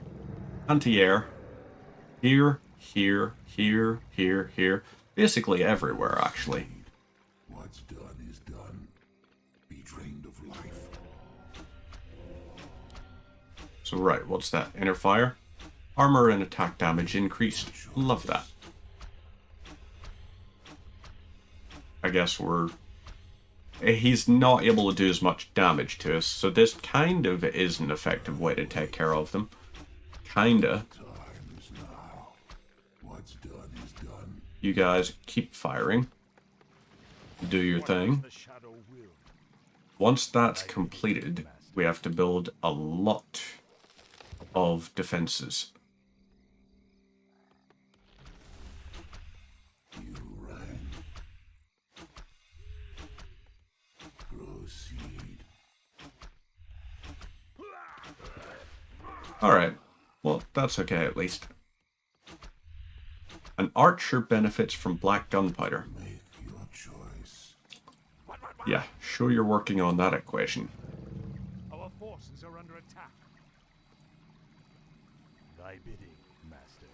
anti-air here, here, here, here, here. Basically everywhere, actually. What's done is done. Be drained of life. So right, what's that? Inner fire? Armor and attack damage increased. Love that. I guess he's not able to do as much damage to us, so this kind of is an effective way to take care of them. Kinda. You guys keep firing. Do your thing. Once that's completed, we have to build a lot of defenses. Alright, well, that's okay at least. An archer benefits from black gunpowder. Make your choice. Yeah, sure you're working on that equation. Our forces are under attack. Thy bidding, master.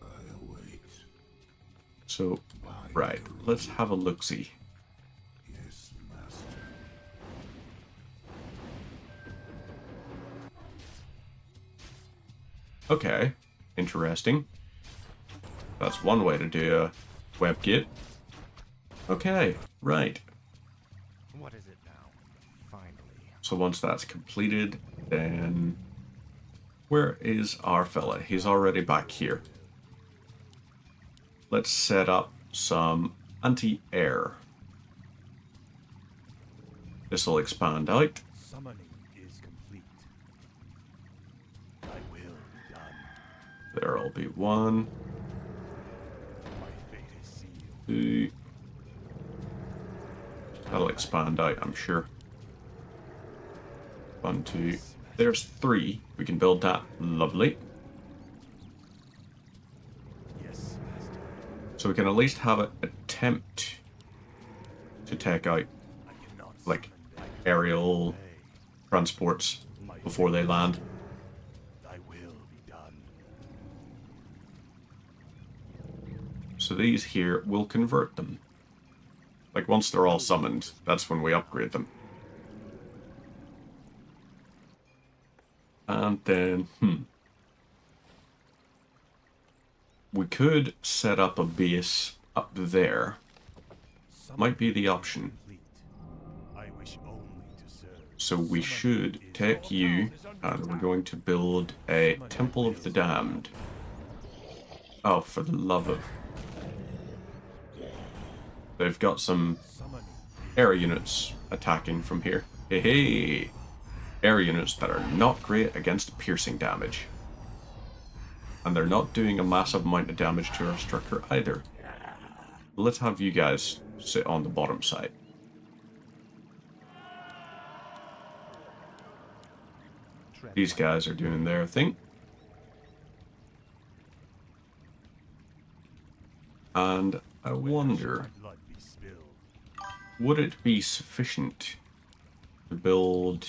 I await. So, right, let's have a look-see. Yes, master. Okay, interesting. That's one way to do a web kit. Okay, right. What is it now? Finally. So once that's completed, then where is our fella? He's already back here. Let's set up some anti-air. This will expand out. Summoning is complete. I will be done. There'll be 1, My fate is sealed. 2. That'll expand out, I'm sure. 1, 2. There's 3. We can build that. Lovely. Yes, master. So we can at least have an attempt to take out, like, aerial transports before they land. I will be done. So these here will convert them. Like, once they're all summoned, that's when we upgrade them. And then, we could set up a base up there. Might be the option. I wish only to serve. So we should take you, and we're going to build a Temple of the Damned. Oh, for the love of... They've got some air units attacking from here. Hey, hey! Air units that are not great against piercing damage. And they're not doing a massive amount of damage to our structure either. Let's have you guys sit on the bottom side. These guys are doing their thing. And I wonder, would it be sufficient to build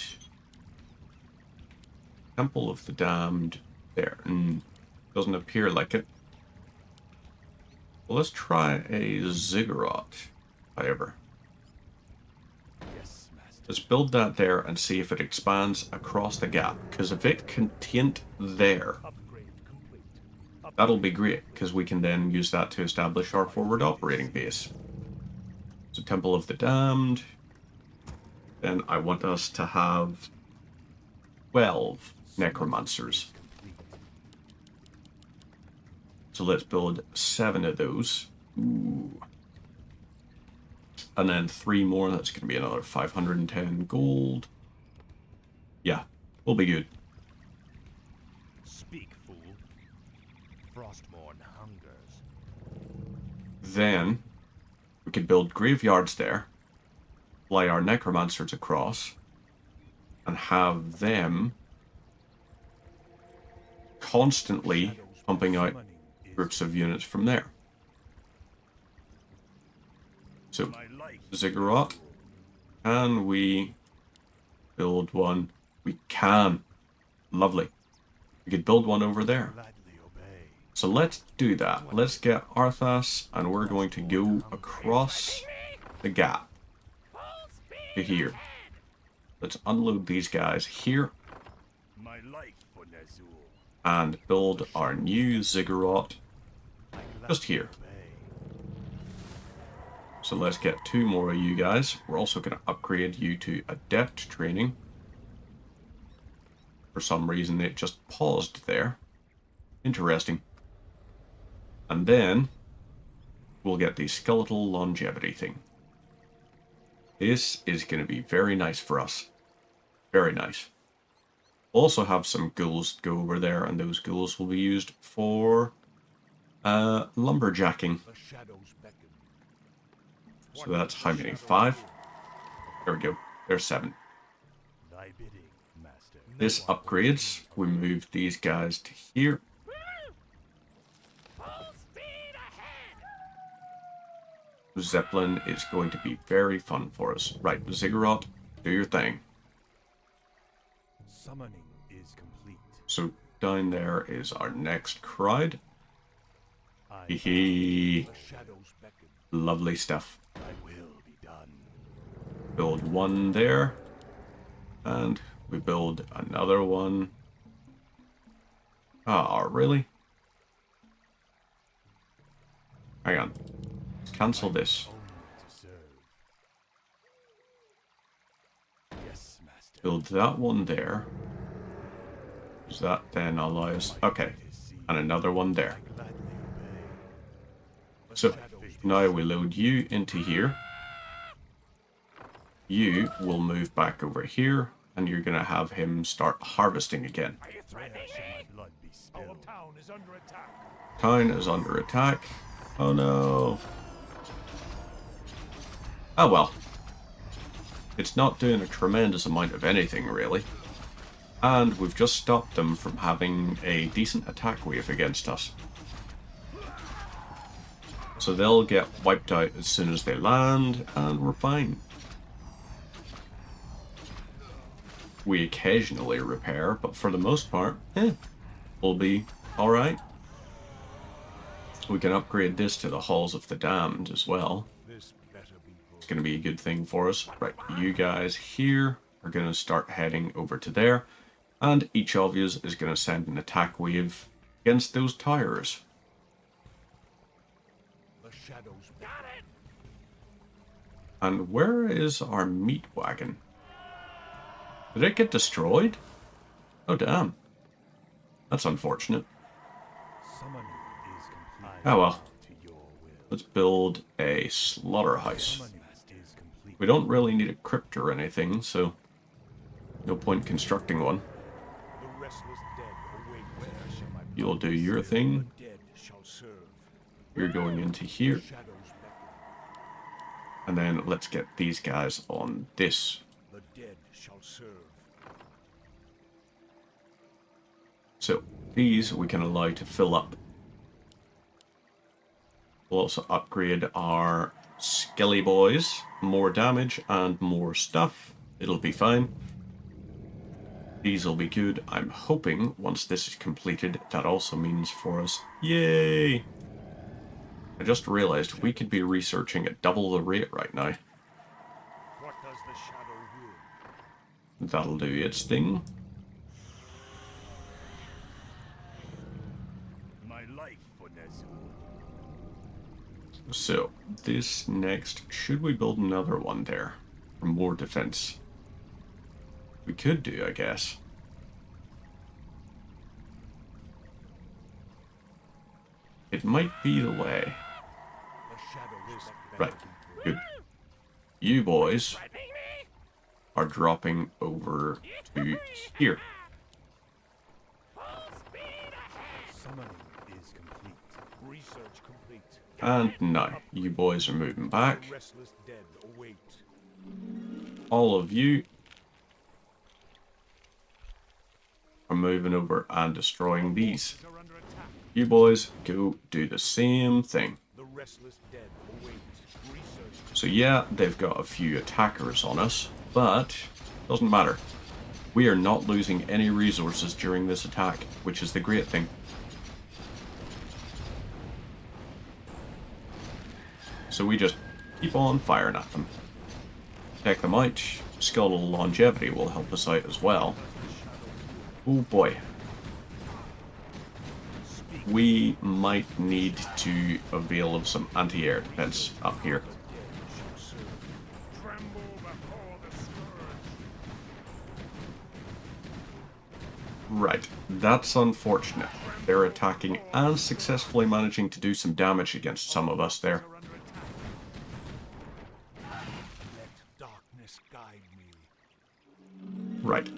Temple of the Damned there? Doesn't appear like it. Well, let's try a ziggurat, however. Yes, master. Let's build that there and see if it expands across the gap. Because if it can tint there, Upgrade complete. that'll be great, because we can then use that to establish our forward operating base. So Temple of the Damned. Then I want us to have 12 necromancers. So let's build 7 of those. Ooh. And then 3 more, that's going to be another 510 gold. Yeah, we'll be good. Speak, fool. Frostmourne hungers. Then we could build graveyards there, fly our necromancers across, and have them constantly pumping out groups of units from there. So, ziggurat. Can we build one? We can. Lovely. We could build one over there. So let's do that. Let's get Arthas, and we're going to go across the gap to here. Let's unload these guys here and build our new ziggurat just here. So let's get 2 more of you guys. We're also going to upgrade you to adept training. For some reason it just paused there. Interesting. And then we'll get the skeletal longevity thing. This is going to be very nice for us. Very nice. Also have some ghouls go over there, and those ghouls will be used for lumberjacking. So that's how many? 5? There we go. There's 7. This upgrades. We move these guys to here. Zeppelin is going to be very fun for us. Right, Ziggurat, do your thing. Summoning is complete. So down there is our next crowd. Hee. Lovely stuff. I will be done. Build 1 there. And we build another one. Ah, really? Hang on. Let's cancel this. Yes, master. Build that one there. Does that then allow us... Okay. And another one there. So, now we load you into here. You will move back over here, and you're going to have him start harvesting again. Are you threatening me? Our town is under attack. Town is under attack. Oh no. Oh well. It's not doing a tremendous amount of anything, really. And we've just stopped them from having a decent attack wave against us. So they'll get wiped out as soon as they land, and we're fine. We occasionally repair, but for the most part, we'll be alright. We can upgrade this to the Halls of the Damned as well. It's going to be a good thing for us. Right, you guys here are going to start heading over to there, and each of you is going to send an attack wave against those towers. The shadows got it. And where is our meat wagon? Did it get destroyed? Oh damn. That's unfortunate. Oh well. Let's build a slaughterhouse. We don't really need a crypt or anything, so no point constructing one. You'll do your thing. You're going into here. And then let's get these guys on this. The dead shall serve. So these we can allow to fill up. We'll also upgrade our Skelly boys. More damage and more stuff. It'll be fine. These will be good. I'm hoping once this is completed, that also means for us. Yay! I just realized we could be researching at double the rate right now. What does the shadow will? That'll do its thing. My life for Nezu. So, this next, should we build another one there for more defense? We could do, I guess. It might be the way. Right, good. You boys are dropping over to here. Summoning is complete. Research complete. And now, you boys are moving back. The restless dead await. All of you are moving over and destroying these. You boys go do the same thing. The restless dead await. Research. So yeah, they've got a few attackers on us, but doesn't matter. We are not losing any resources during this attack, which is the great thing. So we just keep on firing at them. Take them out. Skeletal longevity will help us out as well. Oh boy. We might need to avail of some anti-air defense up here. Right, that's unfortunate. They're attacking and successfully managing to do some damage against some of us there. Let darkness guide me. Right.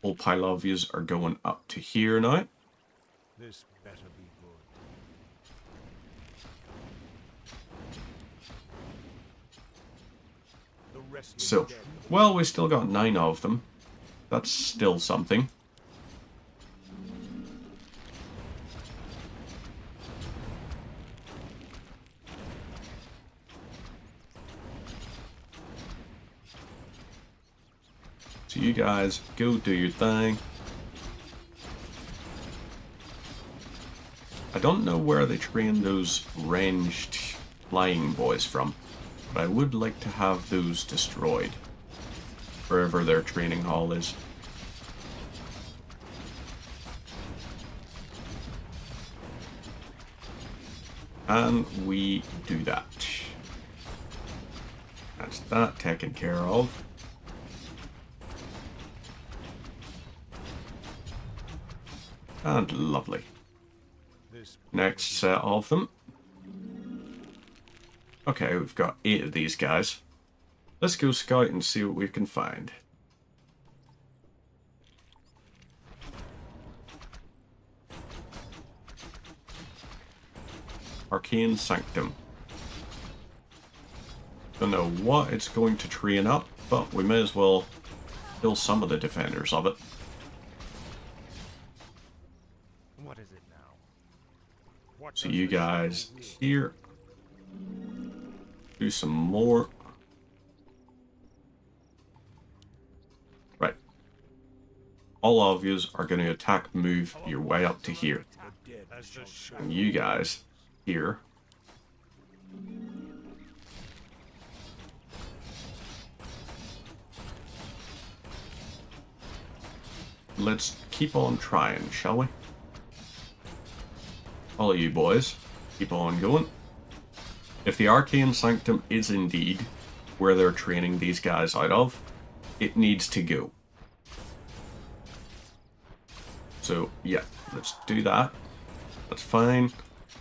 All pile of yous are going up to here now. This better be good. So, well, we still got 9 of them. That's still something. So you guys go do your thing. I don't know where they train those ranged flying boys from, but I would like to have those destroyed. Wherever their training hall is. And we do that. That's that taken care of. And lovely. Next set of them. Okay, we've got 8 of these guys. Let's go scout and see what we can find. Arcane Sanctum. Don't know what it's going to train up, but we may as well kill some of the defenders of it. What is it now? So you guys here. Do some more. Right. All of you are going to attack, move your way up to here. And you guys here. Let's keep on trying, shall we? All of you boys, keep on going. If the Arcane Sanctum is indeed where they're training these guys out of, it needs to go. So, yeah, let's do that. That's fine.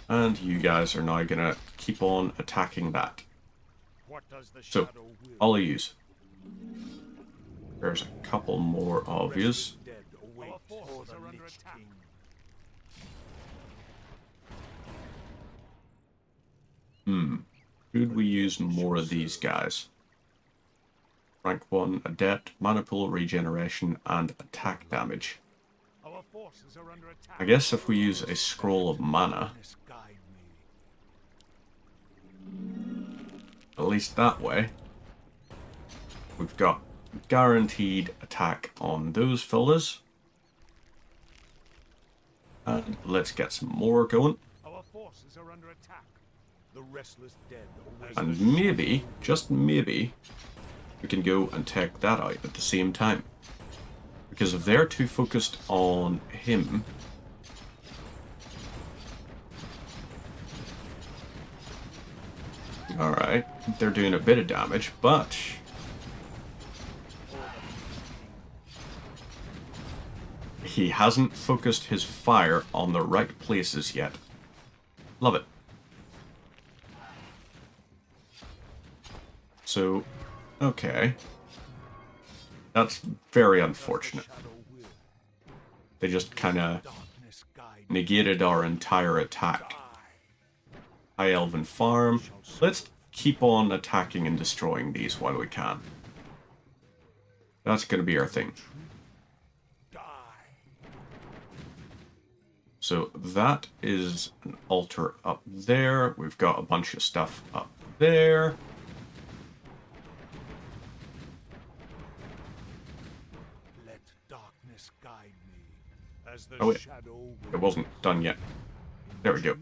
And you guys are now going to keep on attacking that. So, all of yous. There's a couple more of yous. Should we use more of these guys? Rank 1, Adept, Mana Pool Regeneration, and Attack Damage. I guess if we use a Scroll of Mana, at least that way, we've got guaranteed attack on those fellas. And let's get some more going. Our forces are under attack. The restless dead. And maybe, just maybe, we can go and take that out at the same time. Because if they're too focused on him, alright, they're doing a bit of damage, but he hasn't focused his fire on the right places yet. Love it. So, okay. That's very unfortunate. They just kind of negated our entire attack. High Elven Farm. Let's keep on attacking and destroying these while we can. That's going to be our thing. So that is an altar up there. We've got a bunch of stuff up there. Let darkness guide me. As the Oh wait, shadow it wasn't done yet. There we go.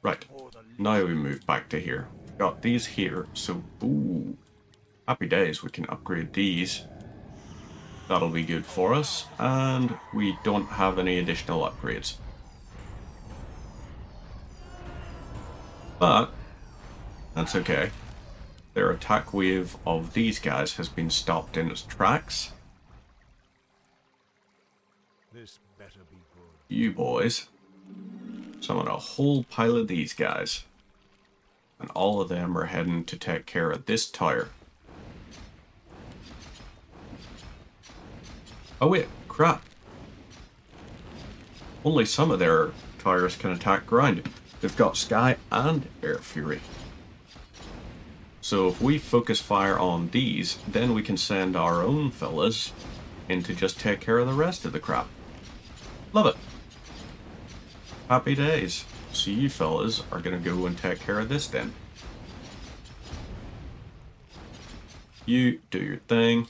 Right, now we move back to here. We've got these here, so ooh, happy days, we can upgrade these. That'll be good for us, and we don't have any additional upgrades. But that's okay. Their attack wave of these guys has been stopped in its tracks. This better be good. You boys summon a whole pile of these guys. And all of them are heading to take care of this tower. Oh wait, crap. Only some of their towers can attack ground. They've got Sky and Air Fury. So if we focus fire on these, then we can send our own fellas in to just take care of the rest of the crap. Love it. Happy days. So you fellas are going to go and take care of this then. You do your thing.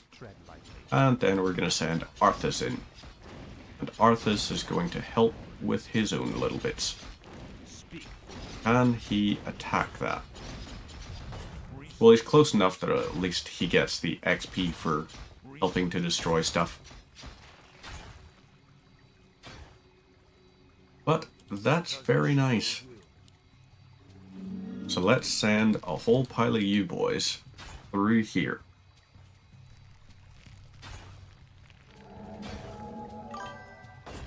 And then we're going to send Arthas in. And Arthas is going to help with his own little bits. Can he attack that? Well, he's close enough that at least he gets the XP for helping to destroy stuff. But that's very nice. So let's send a whole pile of you boys through here.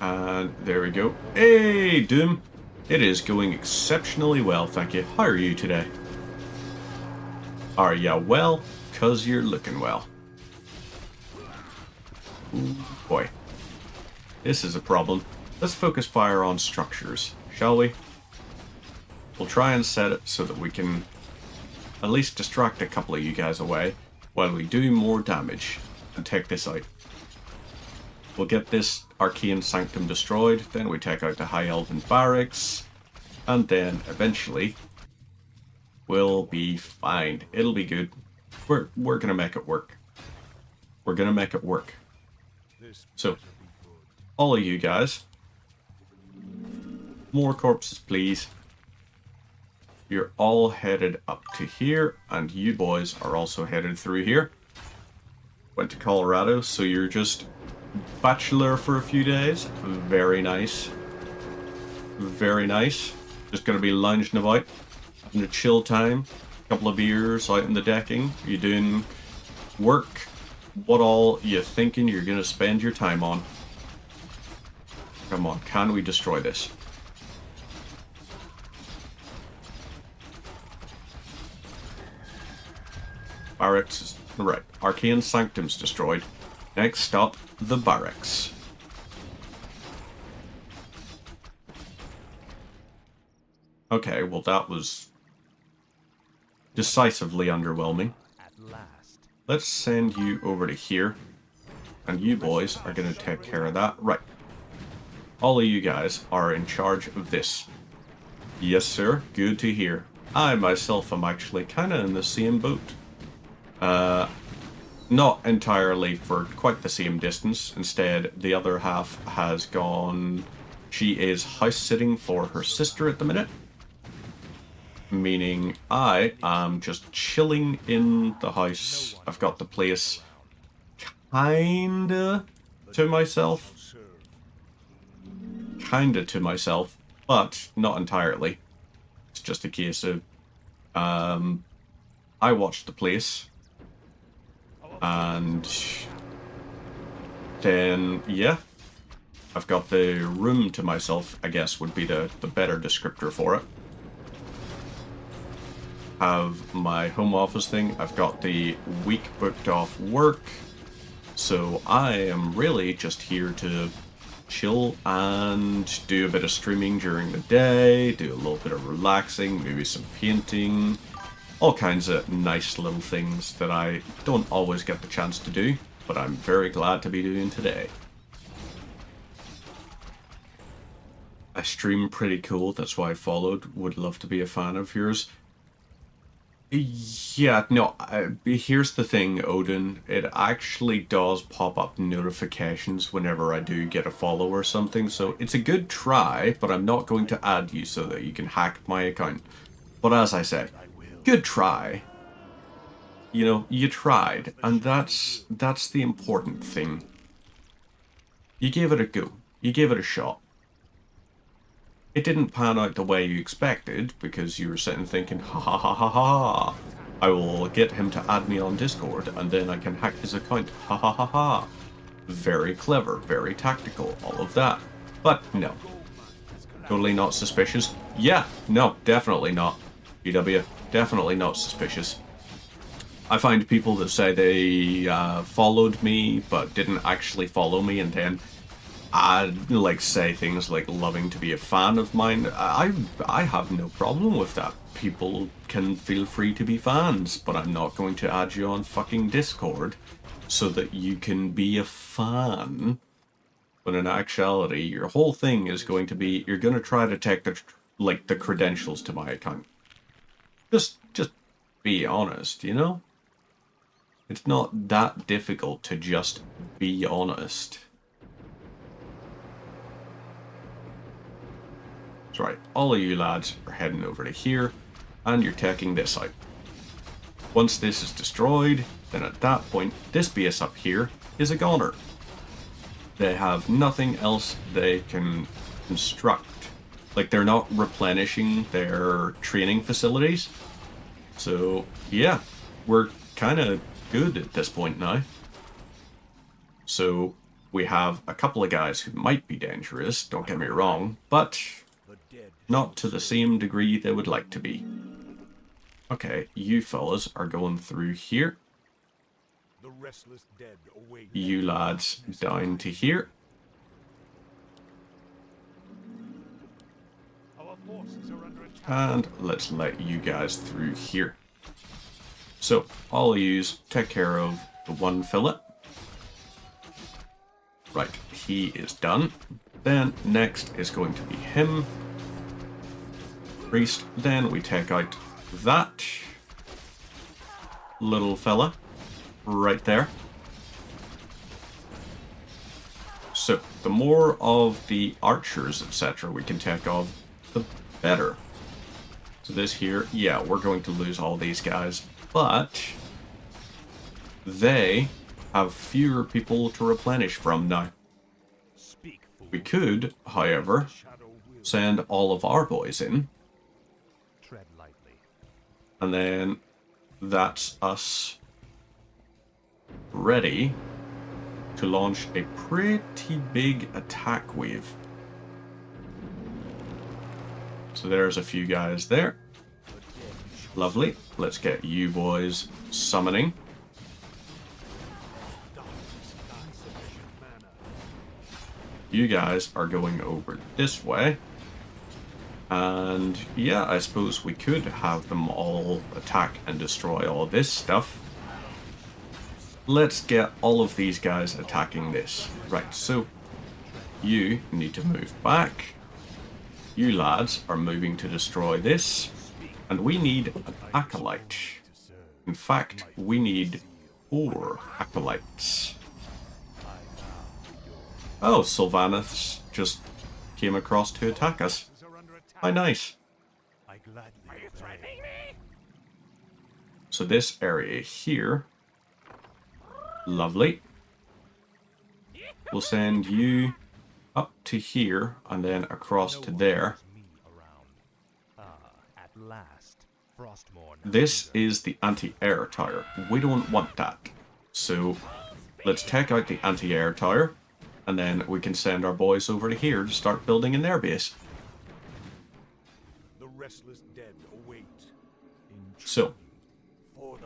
And there we go. Hey, Doom! It is going exceptionally well, thank you. How are you today? Are ya well? 'Cause you're looking well. Ooh, boy. This is a problem. Let's focus fire on structures, shall we? We'll try and set it so that we can at least distract a couple of you guys away while we do more damage and take this out. We'll get this Arcane Sanctum destroyed, then we take out the High Elven Barracks, and then eventually we'll be fine. It'll be good. We're gonna make it work. We're gonna make it work. So, all of you guys, more corpses please. You're all headed up to here, and you boys are also headed through here. Went to Colorado, so you're just bachelor for a few days. Very nice. Very nice. Just gonna be lounging about, having a chill time. Couple of beers out in the decking. You doing work? What all you thinking you're gonna spend your time on? Come on, can we destroy this? Barracks is right. Arcane Sanctum's destroyed. Next stop, the barracks. Okay, well that was decisively underwhelming. Let's send you over to here, and you boys are going to take care of that. Right. All of you guys are in charge of this. Yes, sir. Good to hear. I myself am actually kind of in the same boat. Not entirely for quite the same distance. Instead, the other half has gone... She is house-sitting for her sister at the minute. Meaning I am just chilling in the house. I've got the place kinda to myself. Kinda to myself, but not entirely. It's just a case of I watched the place, and then yeah, I've got the room to myself, I guess would be the better descriptor for it. Have my home office thing. I've got the week booked off work, so I am really just here to chill and do a bit of streaming during the day, do a little bit of relaxing, maybe some painting, all kinds of nice little things that I don't always get the chance to do, but I'm very glad to be doing today. I stream pretty cool, that's why I followed. Would love to be a fan of yours. Yeah, no, here's the thing, Odin. It actually does pop up notifications whenever I do get a follow or something, so it's a good try, but I'm not going to add you so that you can hack my account. But as I say, good try. You know, you tried, and that's the important thing. You gave it a go. You gave it a shot. It didn't pan out the way you expected, because you were sitting thinking, ha ha ha ha ha, I will get him to add me on Discord, and then I can hack his account, ha ha ha ha. Very clever, very tactical, all of that. But no. Totally not suspicious. Yeah, no, definitely not. GW, definitely not suspicious. I find people that say they followed me, but didn't actually follow me, and then I'd like say things like loving to be a fan of mine. I have no problem with that. People can feel free to be fans, but I'm not going to add you on fucking Discord so that you can be a fan. When in actuality, your whole thing is going to be, you're going to try to take the credentials to my account. Just be honest, you know? It's not that difficult to just be honest. That's right, all of you lads are heading over to here, and you're taking this out. Once this is destroyed, then at that point, this base up here is a goner. They have nothing else they can construct Like, they're not replenishing their training facilities. So, yeah, we're kind of good at this point now. So, we have a couple of guys who might be dangerous, don't get me wrong, but not to the same degree they would like to be. Okay, you fellas are going through here. The restless dead await. You lads down to here. Our forces are under attack. And let's let you guys through here. So, all of yous take care of the one fella. Right, he is done. Then next is going to be him. Priest. Then we take out that little fella right there. So, the more of the archers, etc. we can take off, the better. So this here, yeah, we're going to lose all these guys, but they have fewer people to replenish from now. We could, however, send all of our boys in. Tread lightly. And then that's us ready to launch a pretty big attack wave. So there's a few guys there. Lovely. Let's get you boys summoning. You guys are going over this way. And yeah, I suppose we could have them all attack and destroy all this stuff. Let's get all of these guys attacking this. Right, so you need to move back. You lads are moving to destroy this. And we need an acolyte. In fact, we need 4 acolytes. Oh, Sylvanas just came across to attack us. How nice. Are you threatening me? So this area here. Lovely. We'll send you up to here and then across to there. At last, Frostmourne. This is the anti-air tower. We don't want that. So let's take out the anti-air tower and then we can send our boys over to here to start building in their base. The restless dead await. So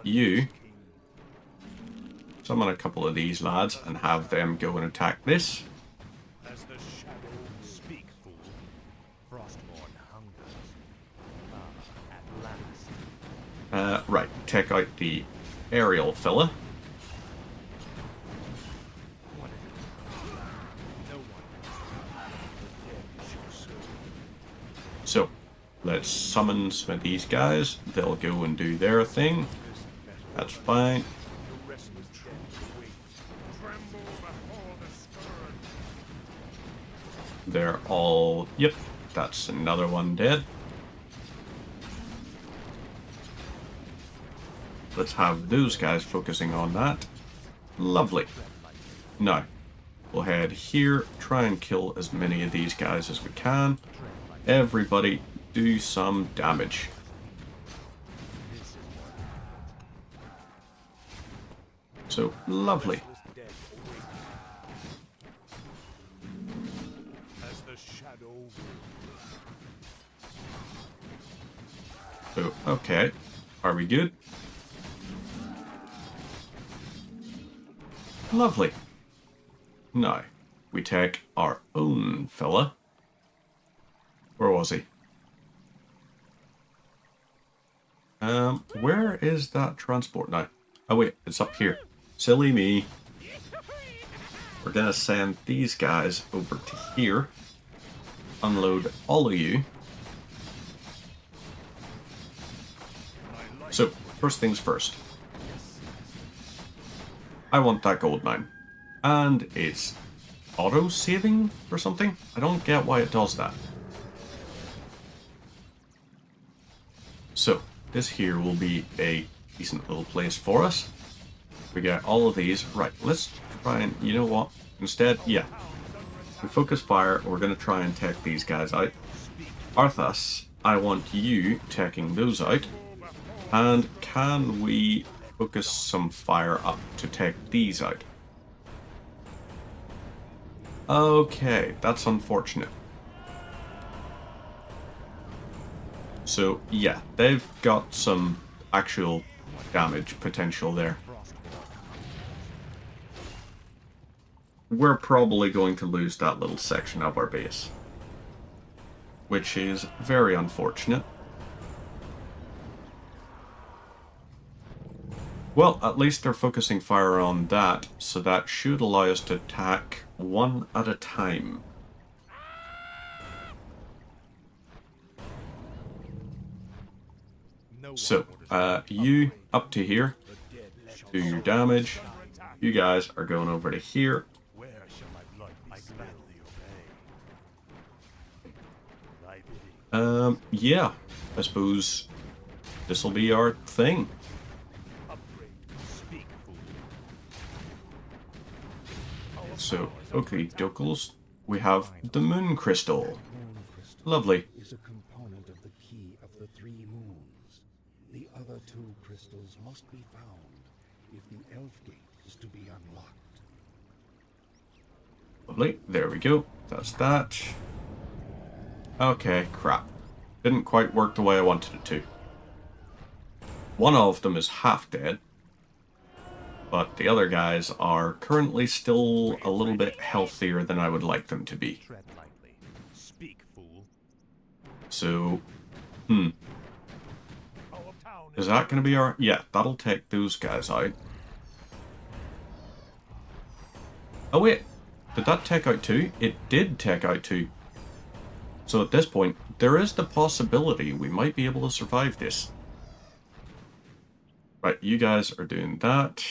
you summon a couple of these lads and have them go and attack this. As the shadow Speak, fool. Frostmourne hungers. At last. Right, take out the aerial fella. So, let's summon some of these guys. They'll go and do their thing. That's fine. They're all... Yep, that's another one dead. Let's have those guys focusing on that. Lovely. Now, we'll head here, try and kill as many of these guys as we can. Everybody do some damage. So, lovely. as the shadow. So, okay. Are we good? Lovely. Now, we take our own fella. Where was he? Where is that transport now? Oh wait, it's up here. Silly me. We're gonna send these guys over to here. Unload all of you. So, first things first. I want that gold mine. And it's auto-saving or something? I don't get why it does that. So, this here will be a decent little place for us. We get all of these. Right, let's try and, you know what? Instead, yeah. We focus fire, we're going to try and take these guys out. Arthas, I want you taking those out. And can we focus some fire up to take these out? Okay, that's unfortunate. So, yeah, they've got some actual damage potential there. We're probably going to lose that little section of our base, which is very unfortunate. Well, at least they're focusing fire on that, so that should allow us to attack one at a time. So, you up to here, do your damage. You guys are going over to here. Yeah, I suppose this will be our thing. So, okay, Dokels, we have the Moon Crystal. Lovely. Is a component of the key of the 3 moons. The other 2 crystals must be found if the Elf Gate is to be unlocked. Lovely, there we go. That's that. Okay, crap. Didn't quite work the way I wanted it to. One of them is half dead, but the other guys are currently still a little bit healthier than I would like them to be. So, is that going to be our... Yeah, that'll take those guys out. Oh wait, did that take out 2? It did take out 2. So at this point, there is the possibility we might be able to survive this. Right, you guys are doing that.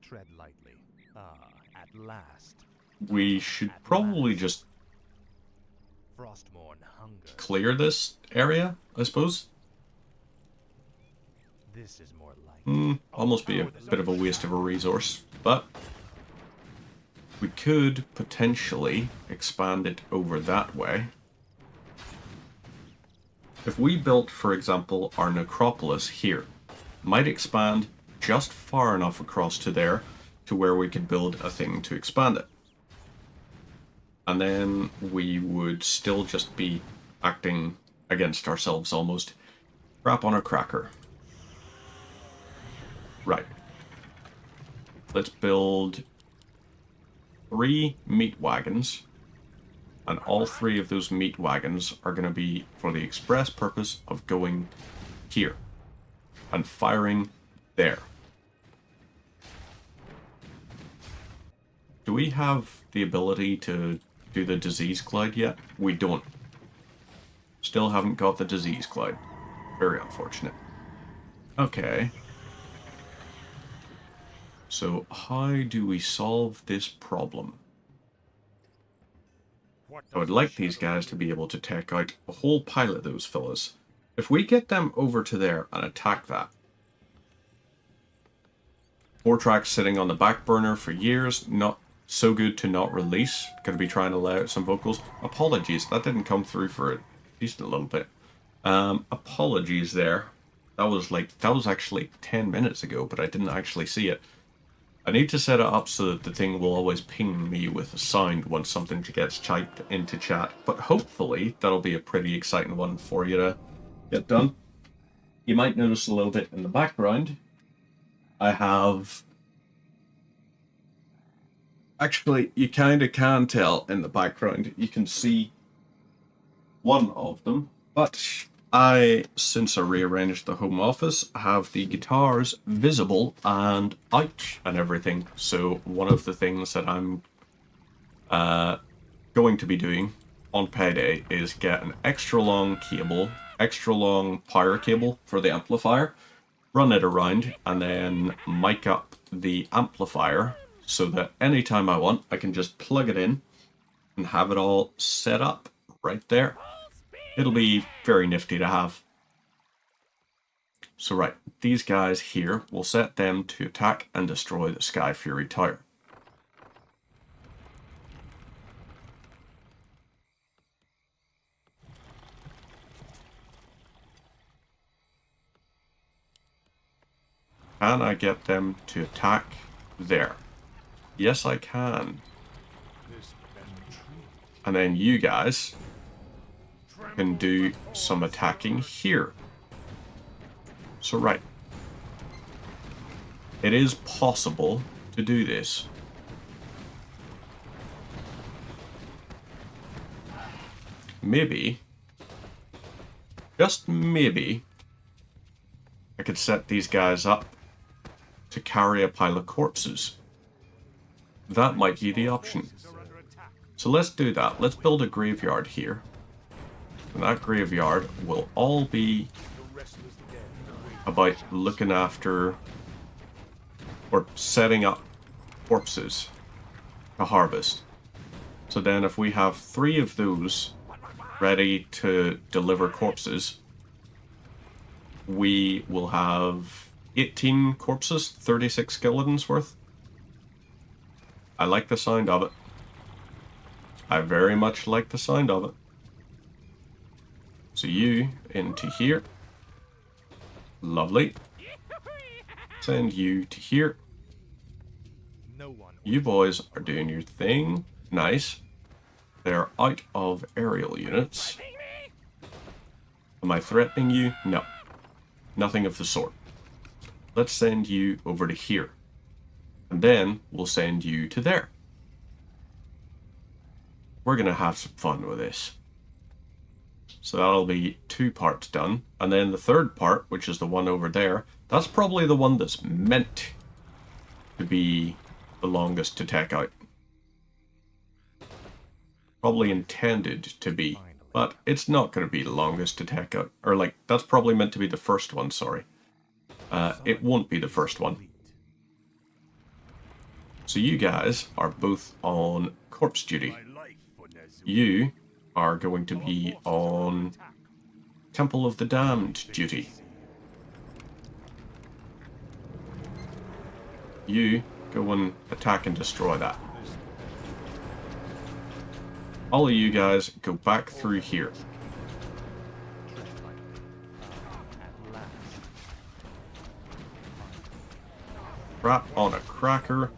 Tread lightly. At last. We should probably just clear this area, I suppose. This is more like Almost be a bit of a waste of a resource, but we could potentially expand it over that way. If we built, for example, our necropolis here, might expand just far enough across to there to where we could build a thing to expand it. And then we would still just be acting against ourselves almost. Crap on a cracker. Right. Let's build 3 meat wagons. And all 3 of those meat wagons are going to be for the express purpose of going here and firing there. Do we have the ability to do the disease cloud yet? We don't. Still haven't got the disease cloud. Very unfortunate. Okay. So how do we solve this problem? I would like these guys to be able to take out a whole pile of those fellas. If we get them over to there and attack that. 4 tracks sitting on the back burner for years, not so good to not release. Gonna be trying to lay out some vocals. Apologies, that didn't come through for a decent little bit. Apologies there. That was actually 10 minutes ago, but I didn't actually see it. I need to set it up so that the thing will always ping me with a sound once something gets typed into chat. But hopefully that'll be a pretty exciting one for you to get done. You might notice a little bit in the background. I have... Actually, you kind of can tell in the background. You can see one of them. But since I rearranged the home office, have the guitars visible and out and everything. So one of the things that I'm going to be doing on payday is get an extra long cable, extra long power cable for the amplifier, run it around, and then mic up the amplifier so that anytime I want, I can just plug it in and have it all set up right there. It'll be very nifty to have. So right, these guys here, we'll set them to attack and destroy the Sky Fury Tower. Can I get them to attack there? Yes, I can. And then you guys can do some attacking here. So, right. It is possible to do this. Maybe, just maybe, I could set these guys up to carry a pile of corpses. That might be the option. So let's do that. Let's build a graveyard here. And that graveyard will all be about looking after or setting up corpses to harvest. So then if we have 3 of those ready to deliver corpses, we will have 18 corpses, 36 skeletons worth. I like the sound of it. I very much like the sound of it. So you into here. Lovely. Send you to here. You boys are doing your thing. Nice. They're out of aerial units. Am I threatening you? No. Nothing of the sort. Let's send you over to here. And then we'll send you to there. We're going to have some fun with this. So that'll be 2 parts done. And then the third part, which is the one over there, that's probably the one that's meant to be the longest to take out. Probably intended to be, but it's not going to be the longest to take out. Or like, that's probably meant to be the first one, sorry. It won't be the first one. So you guys are both on corpse duty. You are going to be on Temple of the Damned duty. You go and attack and destroy that. All of you guys go back through here. Crap on a cracker.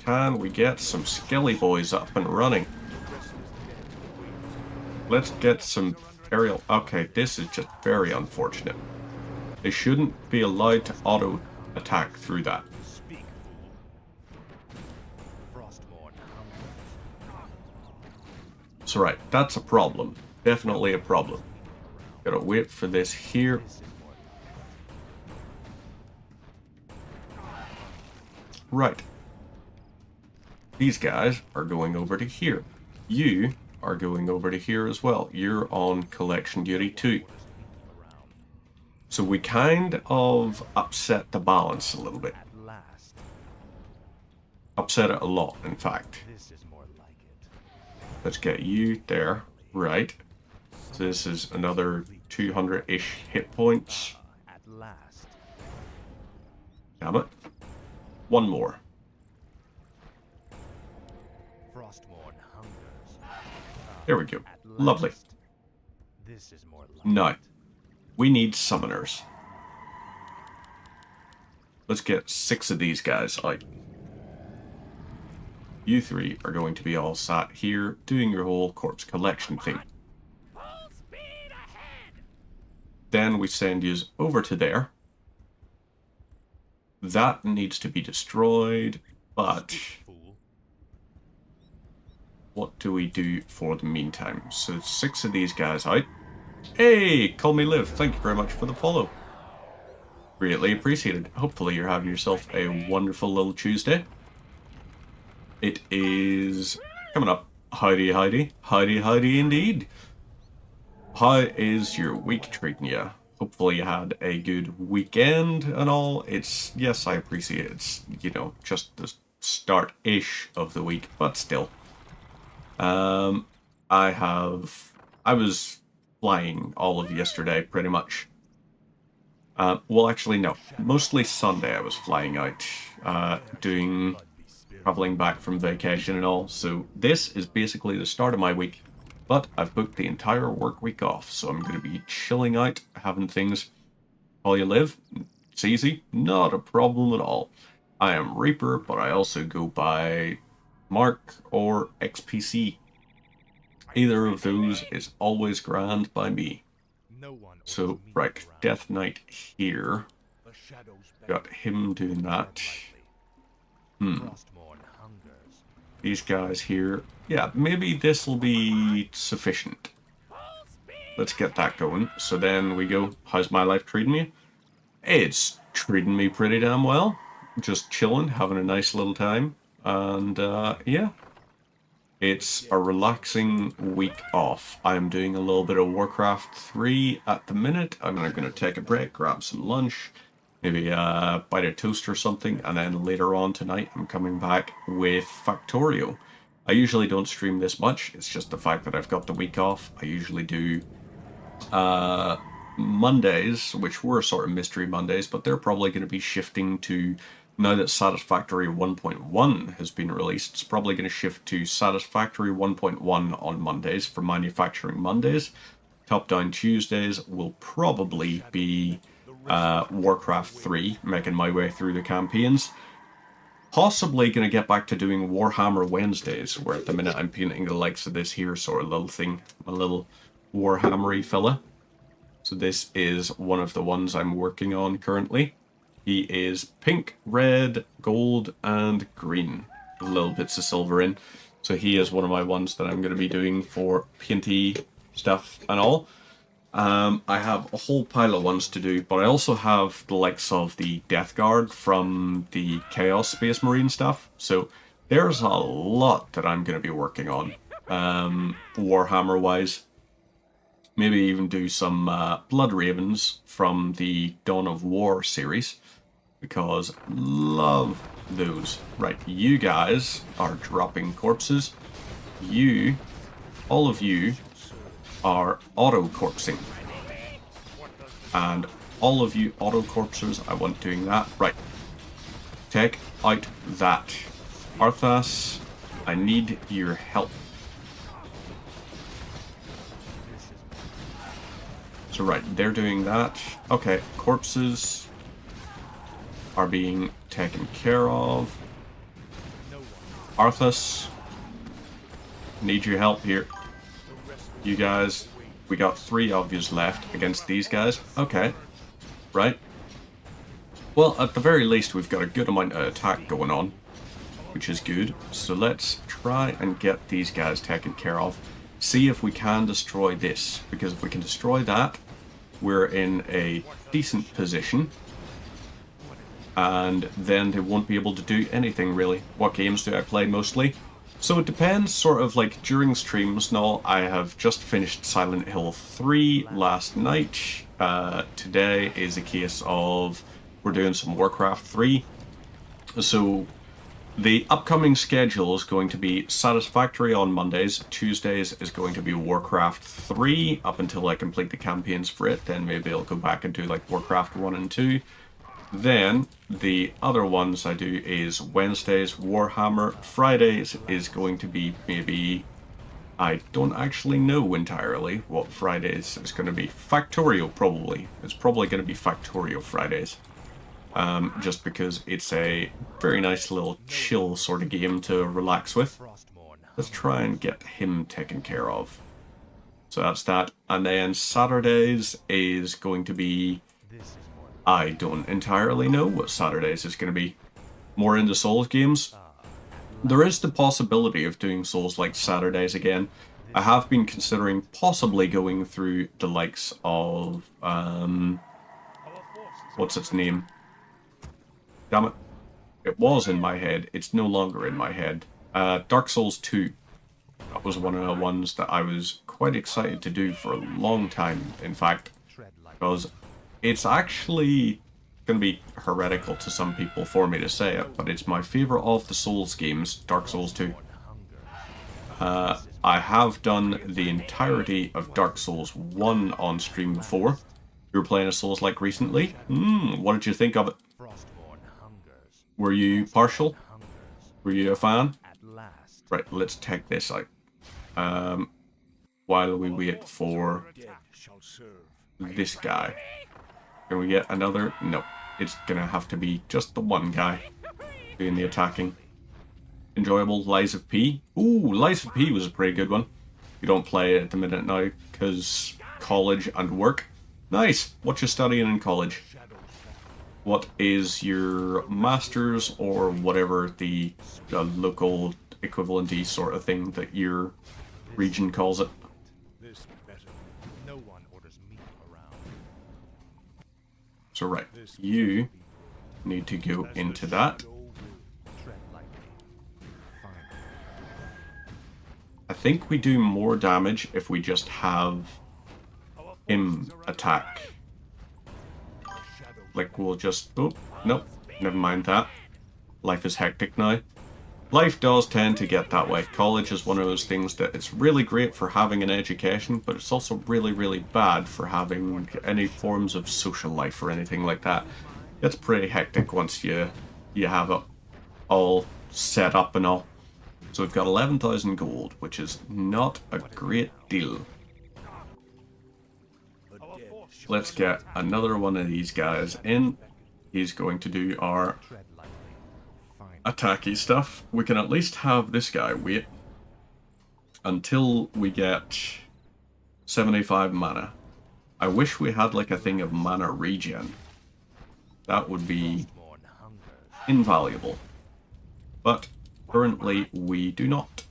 Can we get some skelly boys up and running? Let's get some aerial... Okay, this is just very unfortunate. They shouldn't be allowed to auto-attack through that. So right, that's a problem. Definitely a problem. Gotta wait for this here. Right. These guys are going over to here. You are going over to here as well. You're on collection duty too. So we kind of upset the balance a little bit. Upset it a lot, in fact. Let's get you there. Right. So this is another 200-ish hit points. Damn it. One more. There we go. Lovely. Now, we need summoners. Let's get 6 of these guys out. You 3 are going to be all sat here doing your whole corpse collection thing. Then we send you over to there. That needs to be destroyed, but what do we do for the meantime? So 6 of these guys out. Hey, call me Liv. Thank you very much for the follow. Greatly appreciated. Hopefully you're having yourself a wonderful little Tuesday. It is coming up. Howdy, howdy. Howdy, howdy indeed. How is your week treating you? Hopefully you had a good weekend and all. It's, yes, I appreciate it. It's, you know, just the start-ish of the week, but still. I was flying all of yesterday, pretty much. Well, actually, no. Mostly Sunday I was flying out, traveling back from vacation and all. So this is basically the start of my week. But I've booked the entire work week off, so I'm going to be chilling out, having things. While you live, It's easy, not a problem at all. I am Reaper, but I also go by Mark or XPC. Either of those is always grand by me. So, right, Death Knight here. Got him doing that. These guys here. Yeah, maybe this will be sufficient. Let's get that going. So then we go, how's my life treating me? It's treating me pretty damn well. Just chilling, having a nice little time. And yeah. It's a relaxing week off. I'm doing a little bit of Warcraft 3 at the minute. I'm going to take a break, grab some lunch, maybe bite a toast or something, and then later on tonight I'm coming back with Factorio. I usually don't stream this much, it's just the fact that I've got the week off. I usually do Mondays, which were sort of mystery Mondays, but they're probably going to be shifting to, now that Satisfactory 1.1 has been released, it's probably going to shift to Satisfactory 1.1 on Mondays for Manufacturing Mondays. Top-down Tuesdays will probably be Warcraft 3, making my way through the campaigns. Possibly going to get back to doing Warhammer Wednesdays, where at the minute I'm painting the likes of this here sort of little thing, a little Warhammery fella. So this is one of the ones I'm working on currently. He is pink, red, gold, and green. Little bits of silver in. So he is one of my ones that I'm going to be doing for painty stuff and all. I have a whole pile of ones to do, but I also have the likes of the Death Guard from the Chaos Space Marine stuff. So there's a lot that I'm going to be working on, Warhammer-wise. Maybe even do some Blood Ravens from the Dawn of War series, because love those. Right, you guys are dropping corpses. You, all of you, are auto-corpsing. And all of you auto-corpsers, I want doing that. Right, take out that. Arthas, I need your help. So right, they're doing that. Okay, corpses are being taken care of. Arthas, need your help here. You guys, we got 3 of yous left against these guys. Okay, right. Well, at the very least, we've got a good amount of attack going on, which is good. So let's try and get these guys taken care of. See if we can destroy this, because if we can destroy that, we're in a decent position, and then they won't be able to do anything really. What games do I play mostly? So it depends, sort of like during streams and all. I have just finished Silent Hill 3 last night. Today is a case of we're doing some Warcraft 3. So the upcoming schedule is going to be Satisfactory on Mondays. Tuesdays is going to be Warcraft 3 up until I complete the campaigns for it. Then maybe I'll go back and do like Warcraft 1 and 2. Then the other ones I do is Wednesdays Warhammer. Fridays is going to be maybe, I don't actually know entirely what Fridays is going to be. Factorio probably. It's probably going to be Factorio Fridays. Just because it's a very nice little chill sort of game to relax with. Let's try and get him taken care of. So that's that. And then Saturdays is going to be, I don't entirely know what Saturdays is going to be. More into Souls games. There is the possibility of doing Souls-like Saturdays again. I have been considering possibly going through the likes of, what's its name? Damn it. It was in my head. It's no longer in my head. Dark Souls 2. That was one of the ones that I was quite excited to do for a long time, in fact. Because it's actually going to be heretical to some people for me to say it, but it's my favourite of the Souls games, Dark Souls 2. I have done the entirety of Dark Souls 1 on stream before. You were playing a Souls-like recently? What did you think of it? Were you partial? Were you a fan? Right, let's take this out. While we wait for this guy. Can we get another? No. it's gonna have to be just the one guy doing the attacking. Enjoyable, Lies of P. Ooh, Lies of P was a pretty good one. You don't play it at the minute now because college and work. Nice. What you studying in college? What is your master's or whatever the local equivalency sort of thing that your region calls it? This better. No one orders me around. So right, you need to go into that. I think we do more damage if we just have him attack. Like we'll just... Oh, nope, never mind that. Life is hectic now. Life does tend to get that way. College is one of those things that it's really great for having an education, but it's also really, really bad for having any forms of social life or anything like that. It's pretty hectic once you have it all set up and all. So we've got 11,000 gold, which is not a great deal. Let's get another one of these guys in. He's going to do our attacky stuff. We can at least have this guy wait until we get 75 mana. I wish we had like a thing of mana regen. That would be invaluable. But currently we do not.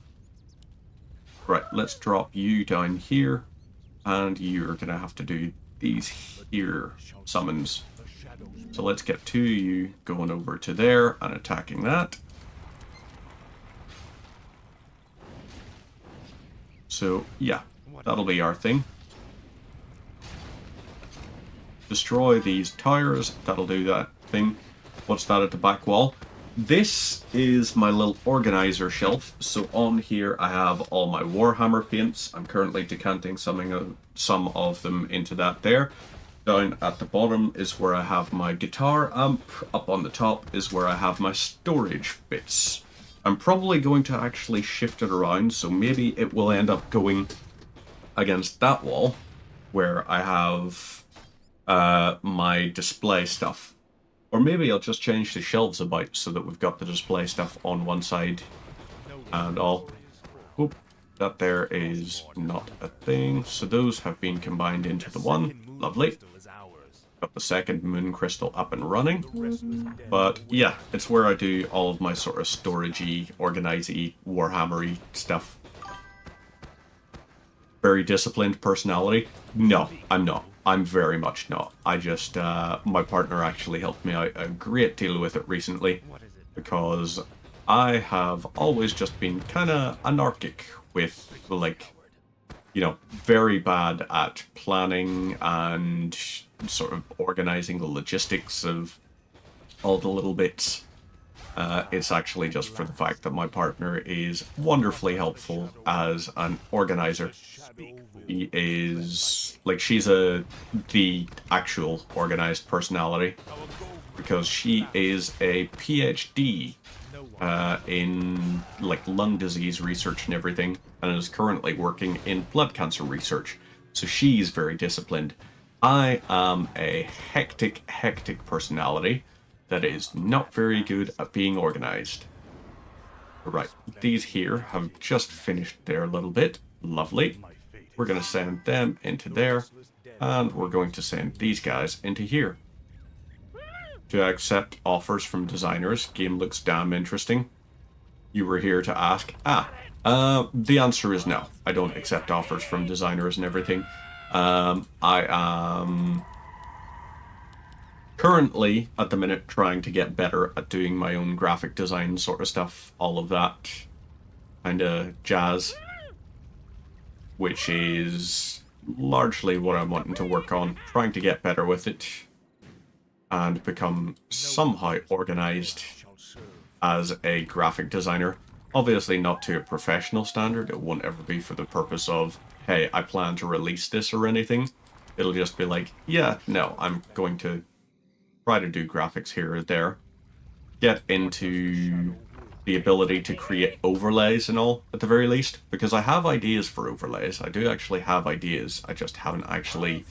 Right, let's drop you down here, and you're gonna have to do these here summons. So let's get two of you going over to there and attacking that. So yeah, that'll be our thing. Destroy these tires, that'll do that thing. What's that at the back wall? This is my little organizer shelf. So on here I have all my Warhammer paints. I'm currently decanting some of them into that there. Down at the bottom is where I have my guitar amp. Up on the top is where I have my storage bits. I'm probably going to actually shift it around, so maybe it will end up going against that wall where I have my display stuff. Or maybe I'll just change the shelves about so that we've got the display stuff on one side and all. Oop, that there is not a thing. So those have been combined into the one. Lovely. Got the second moon crystal up and running. But yeah, it's where I do all of my sort of storagey, organizey, Warhammery stuff. Very disciplined personality? No, I'm not. I'm very much not. I just, my partner actually helped me out a great deal with it recently, because I have always just been kind of anarchic with, like, you know, very bad at planning and sort of organizing the logistics of all the little bits. It's actually just for the fact that my partner is wonderfully helpful as an organizer. She is, like, she's the actual organized personality, because she is a PhD in, like, lung disease research and everything, and is currently working in blood cancer research. So she's very disciplined. I am a hectic personality that is not very good at being organized. Right, these here have just finished their little bit. Lovely. We're going to send them into there, and we're going to send these guys into here. To accept offers from designers. Game looks damn interesting. You were here to ask. The answer is no. I don't accept offers from designers and everything. I am currently, at the minute, trying to get better at doing my own graphic design sort of stuff. All of that kind of jazz. Which is largely what I'm wanting to work on. Trying to get better with it. And become somehow organized as a graphic designer. Obviously not to a professional standard. It won't ever be for the purpose of, hey, I plan to release this or anything. It'll just be like, yeah, no, I'm going to try to do graphics here or there. Get into the ability to create overlays and all, at the very least. Because I have ideas for overlays. I do actually have ideas. I just haven't actually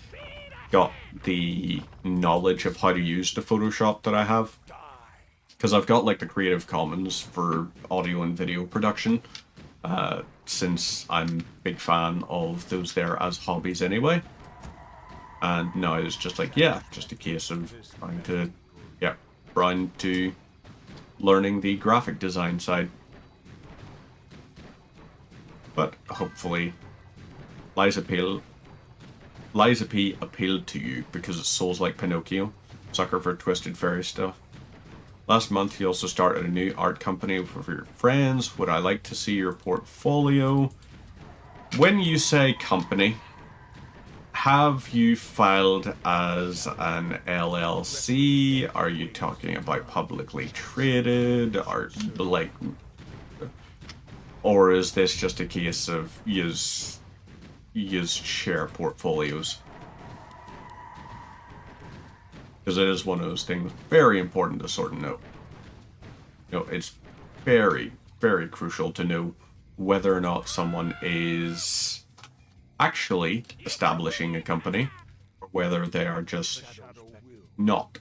got the knowledge of how to use the Photoshop that I have. Because I've got like the Creative Commons for audio and video production, since I'm a big fan of those there as hobbies anyway. And now it's just like, yeah, just a case of trying to get around to learning the graphic design side. But hopefully Liza P appealed to you because it's souls like Pinocchio, sucker for twisted fairy stuff. Last month you also started a new art company with your friends. Would I like to see your portfolio? When you say company, have you filed as an LLC? Are you talking about publicly traded? Or is this just a case of yous share portfolios? Because it is one of those things very important to sort of know. You know, it's very, very crucial to know whether or not someone is actually establishing a company, or whether they are just not.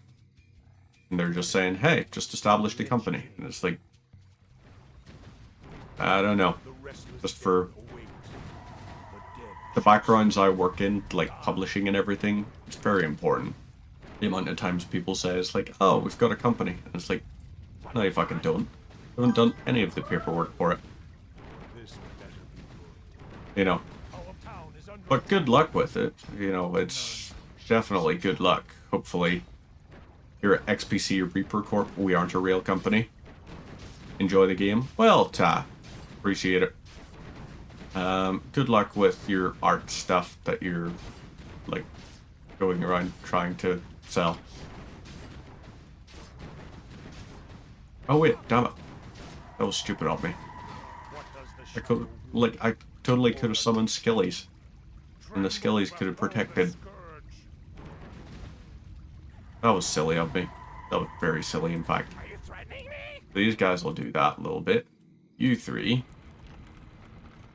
And they're just saying, hey, just established a company. And it's like, I don't know. Just for the backgrounds I work in, like publishing and everything, it's very important. The amount of times people say, it's like, oh, we've got a company. And it's like, no, you fucking don't. You haven't done any of the paperwork for it. You know. But good luck with it. You know, it's definitely good luck. Hopefully, here at XPC Reaper Corp, we aren't a real company. Enjoy the game. Well, appreciate it. Good luck with your art stuff that you're, like, going around trying to sell. Oh wait, damn it. That was stupid of me. I totally could have summoned Skillies. And the Skillies could have protected. That was silly of me. That was very silly, in fact. These guys will do that a little bit. You three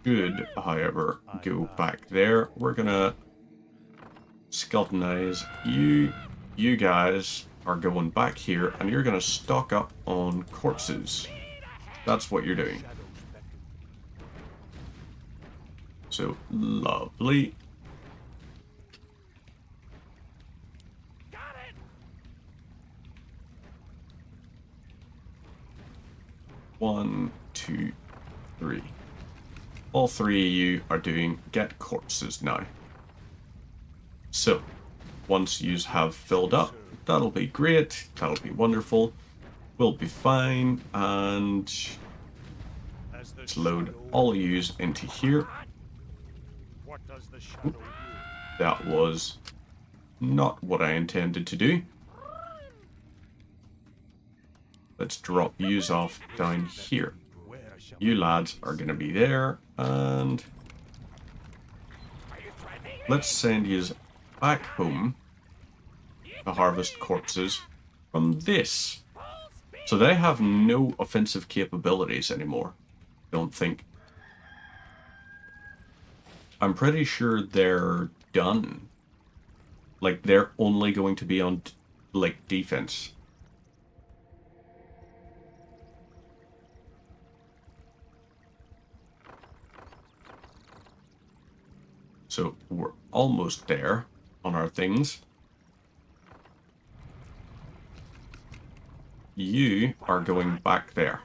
should, however, go back there. We're gonna skeletonize you. You guys are going back here, and you're gonna stock up on corpses. That's what you're doing. So, lovely. One, two, three. All three of you are doing get corpses now. So, once you have filled up, that'll be great, that'll be wonderful, we'll be fine, and let's load all of yous into here. Oop. That was not what I intended to do. Let's drop yous off down here. You lads are going to be there, and let's send yous back home to harvest corpses from this. So they have no offensive capabilities anymore, don't think. I'm pretty sure they're done. Like, they're only going to be on, like, defense. So we're almost there on our things. You are going back there.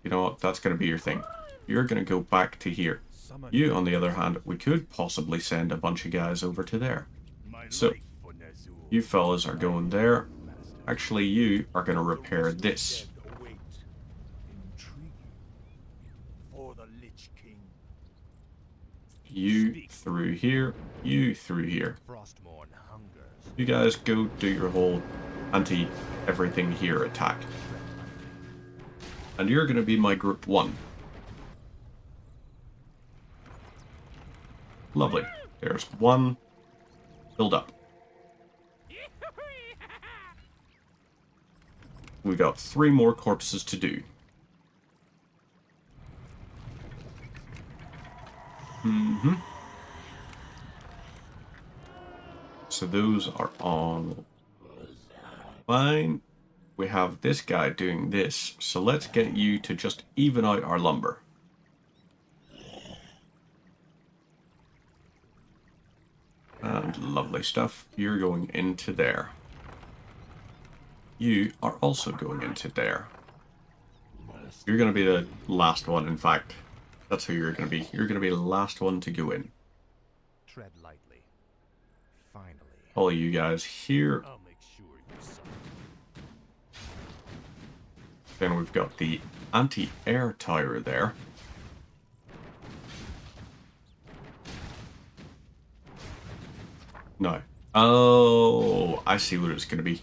You know what? That's going to be your thing. You're going to go back to here. You, on the other hand, we could possibly send a bunch of guys over to there. So, you fellas are going there. Actually, you are going to repair this. You through here. You through here. You guys go do your whole anti-everything here attack. And you're going to be my group 1. Lovely. There's 1. Build up. We got 3 more corpses to do. So those are on fine. We have this guy doing this. So let's get you to just even out our lumber. And lovely stuff. You're going into there. You are also going into there. You're going to be the last one, in fact. That's who you're going to be. You're going to be the last one to go in. Tread lightly. Finally. All of you guys here. I'll make sure you suffer. Then we've got the anti-air tower there. No. Oh, I see what it's going to be.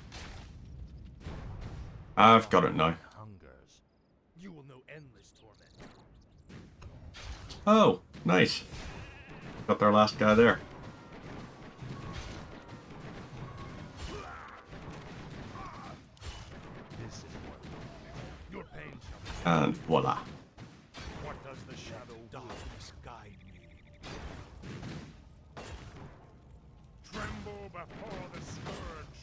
I've got it now. Hungers. You will know endless torment. Oh, nice. Got their last guy there. This is what your pain shall be. And voila. What does the shadow darkness guide me? Tremble before the scourge.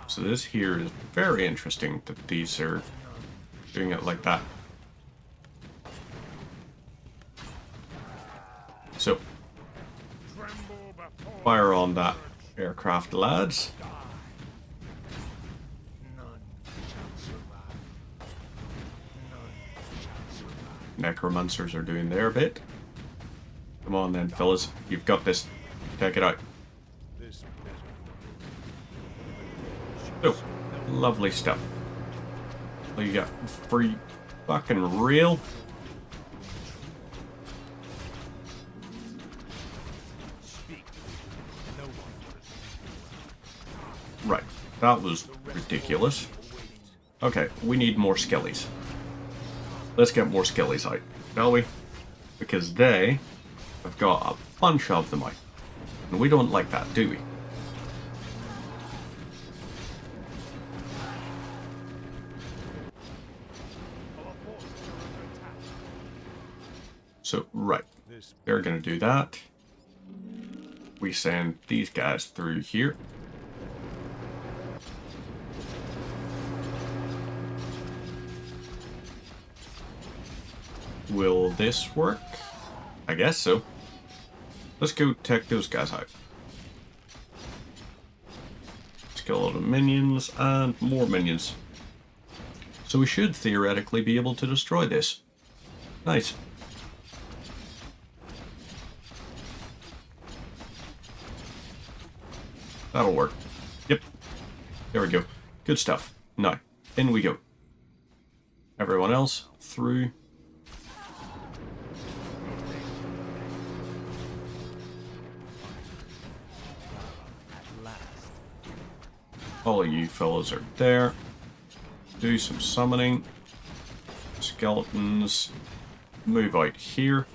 So this here is very interesting that these are doing it like that. So, fire on that aircraft, lads. Necromancers are doing their bit. Come on then, fellas. You've got this. Take it out. Oh, lovely stuff. What you got? Free fucking real? Right. That was ridiculous. Okay, we need more skellies. Let's get more skellies out, shall we? Because they have got a bunch of them out. And we don't like that, do we? So, right. They're going to do that. We send these guys through here. Will this work? I guess so. Let's go take those guys out. Skeleton minions and more minions. So we should theoretically be able to destroy this. Nice. That'll work. Yep. There we go. Good stuff. Now, in we go. Everyone else, through. All of you fellas are there. Do some summoning. Skeletons. Move out here.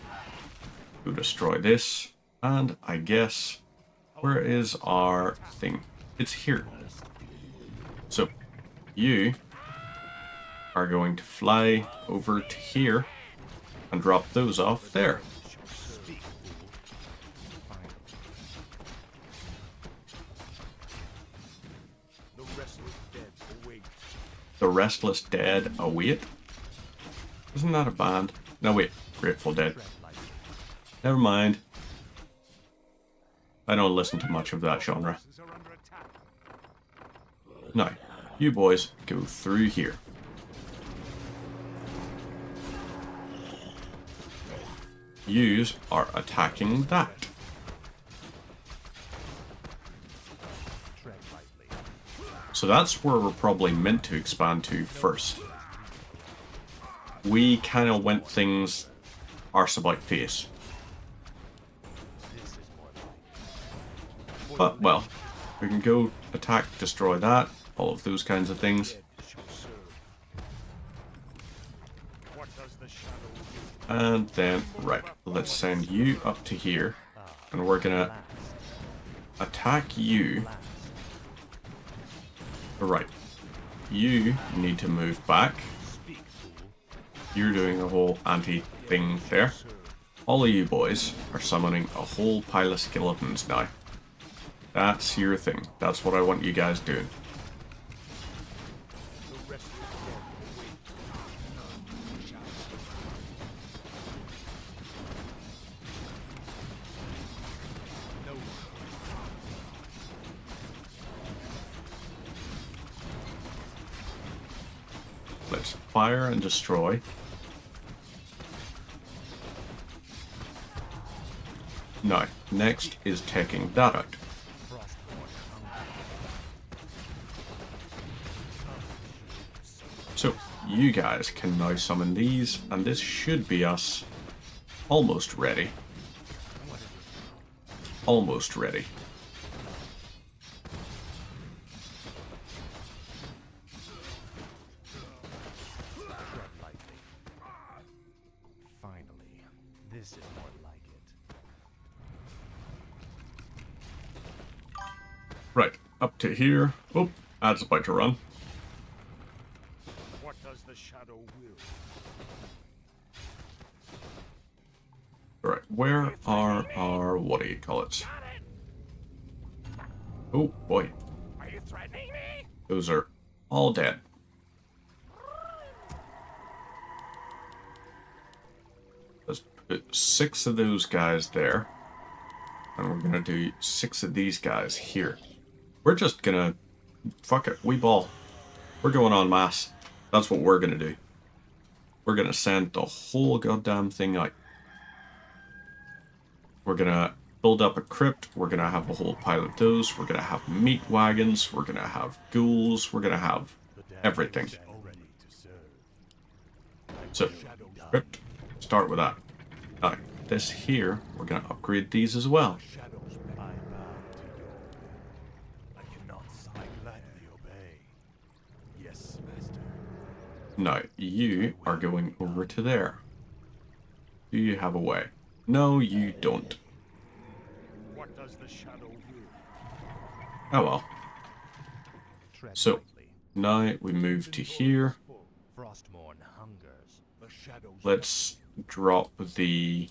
Go destroy this. And I guess... where is our thing? It's here. So, you are going to fly over to here and drop those off there. The Restless Dead await? Isn't that a band? No, wait. Grateful Dead. Never mind. I don't listen to much of that genre. Now, you boys go through here. Yous are attacking that. So that's where we're probably meant to expand to first. We kind of went things arse about face. But, well, we can go attack, destroy that, all of those kinds of things. And then, right, let's send you up to here. And we're gonna attack you. Right. You need to move back. You're doing a whole anti-thing there. all of you boys are summoning a whole pile of skeletons now. That's your thing. That's what I want you guys doing. Let's fire and destroy. Now, next is taking that out. So, you guys can now summon these, and this should be us almost ready. Almost ready. Finally, this is more like it. Right, up to here. Oh, Ad's about to run. What does the shadow will? Right, where are our, what do you call it? Oh boy. Are you threatening me? Those are all dead. Let's put 6 of those guys there. And we're gonna do 6 of these guys here. We're just gonna, fuck it, we ball. We're going en masse. That's what we're gonna do. We're gonna send the whole goddamn thing out. We're gonna build up a crypt. We're gonna have a whole pile of those. We're gonna have meat wagons. We're gonna have ghouls. We're gonna have everything. So, crypt, start with that. Now, this here, we're gonna upgrade these as well. Now, you are going over to there. Do you have a way? No, you don't. What does the shadow will? Oh well. So, now we move to here. Let's drop the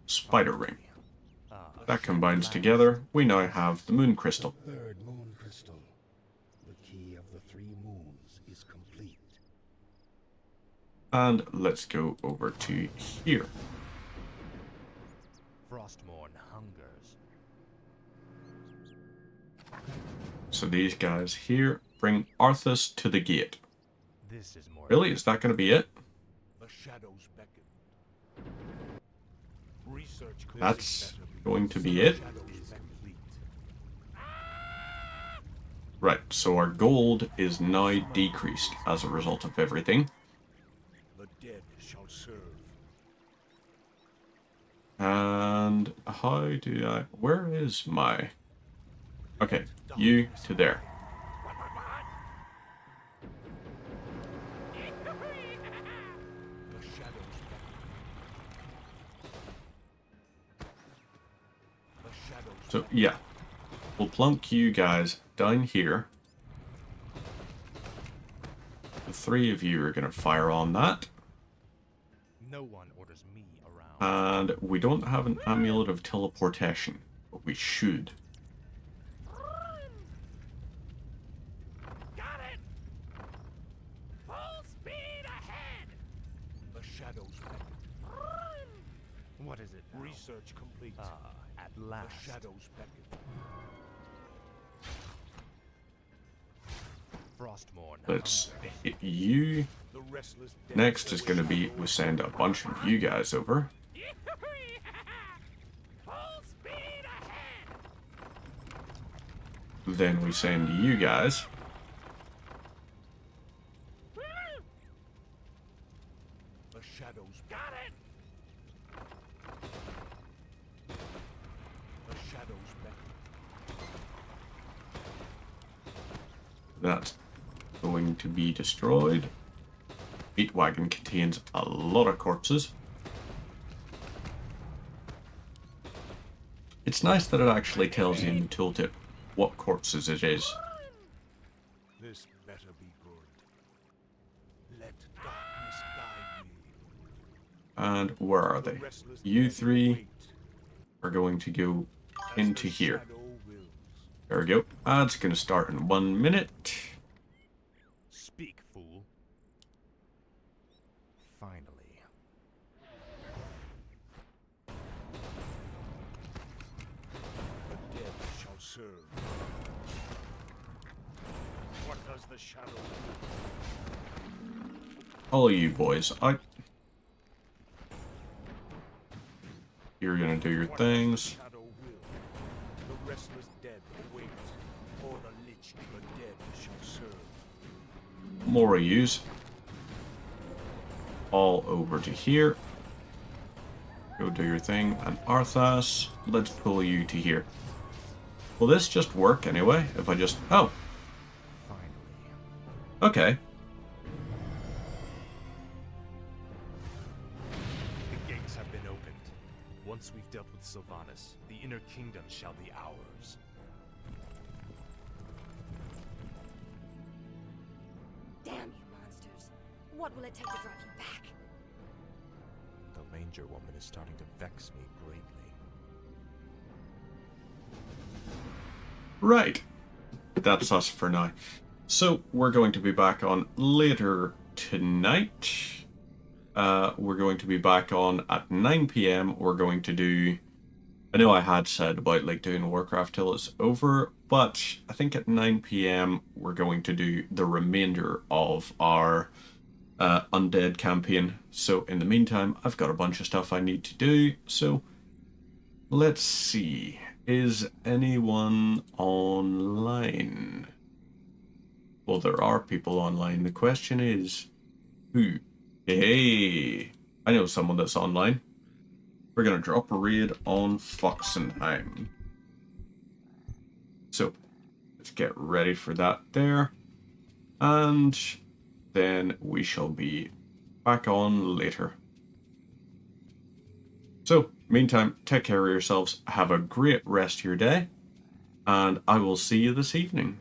spider ring. That combines together. We now have the moon crystal. Third moon crystal. The key of the 3 moons is complete. And let's go over to here. Frostmourne hungers. So these guys here bring Arthas to the gate. This is more. Really? Is that going to be it? The shadows beckon. Research. That's going to be it? Right, so our gold is now decreased as a result of everything. The dead shall serve. And how do I... Where is my... Okay, you to there. So, yeah. We'll plunk you guys down here. The 3 of you are going to fire on that. No one orders me around. And we don't have an amulet of teleportation, but we should. Got it. Full speed ahead. The shadows beckon. What is it now? Research complete. At last. The shadows beckon. Frostmourne. Let's hit you. The restless dead. Next is going to be we send a bunch of you guys over. Full speed ahead. Then we send you guys. The shadows got it. The shadows beckon. That's going to be destroyed. Meat wagon contains a lot of corpses. It's nice that it actually tells you in the tooltip what corpses it is. This better be good. Let darkness guide And where are they? You three are going to go into here. There we go. It's going to start in 1 minute. Speak, fool. Finally. The dead shall serve. What does the shadow do? All you boys, you're going to do your things. The restless dead await, or the lich the dead shall serve. More of yous. All over to here. Go do your thing. And Arthas, let's pull you to here. Will this just work anyway? If I just... Oh. Okay. The gates have been opened. Once we've dealt with Sylvanas, the inner kingdom shall be ours. Damn you monsters. What will it take to drive you back? The Ranger woman is starting to vex me greatly. Right. That's us for now. So, we're going to be back on later tonight. We're going to be back on at 9 PM. We're going to do... I know I had said about like doing Warcraft till it's over, but I think at 9 PM we're going to do the remainder of our Undead campaign. So in the meantime, I've got a bunch of stuff I need to do. So let's see. Is anyone online? Well, there are people online. The question is, who? Hey, I know someone that's online. We're going to drop a raid on Foxenheim. So, let's get ready for that there. And then we shall be back on later. So, meantime, take care of yourselves. Have a great rest of your day. And I will see you this evening.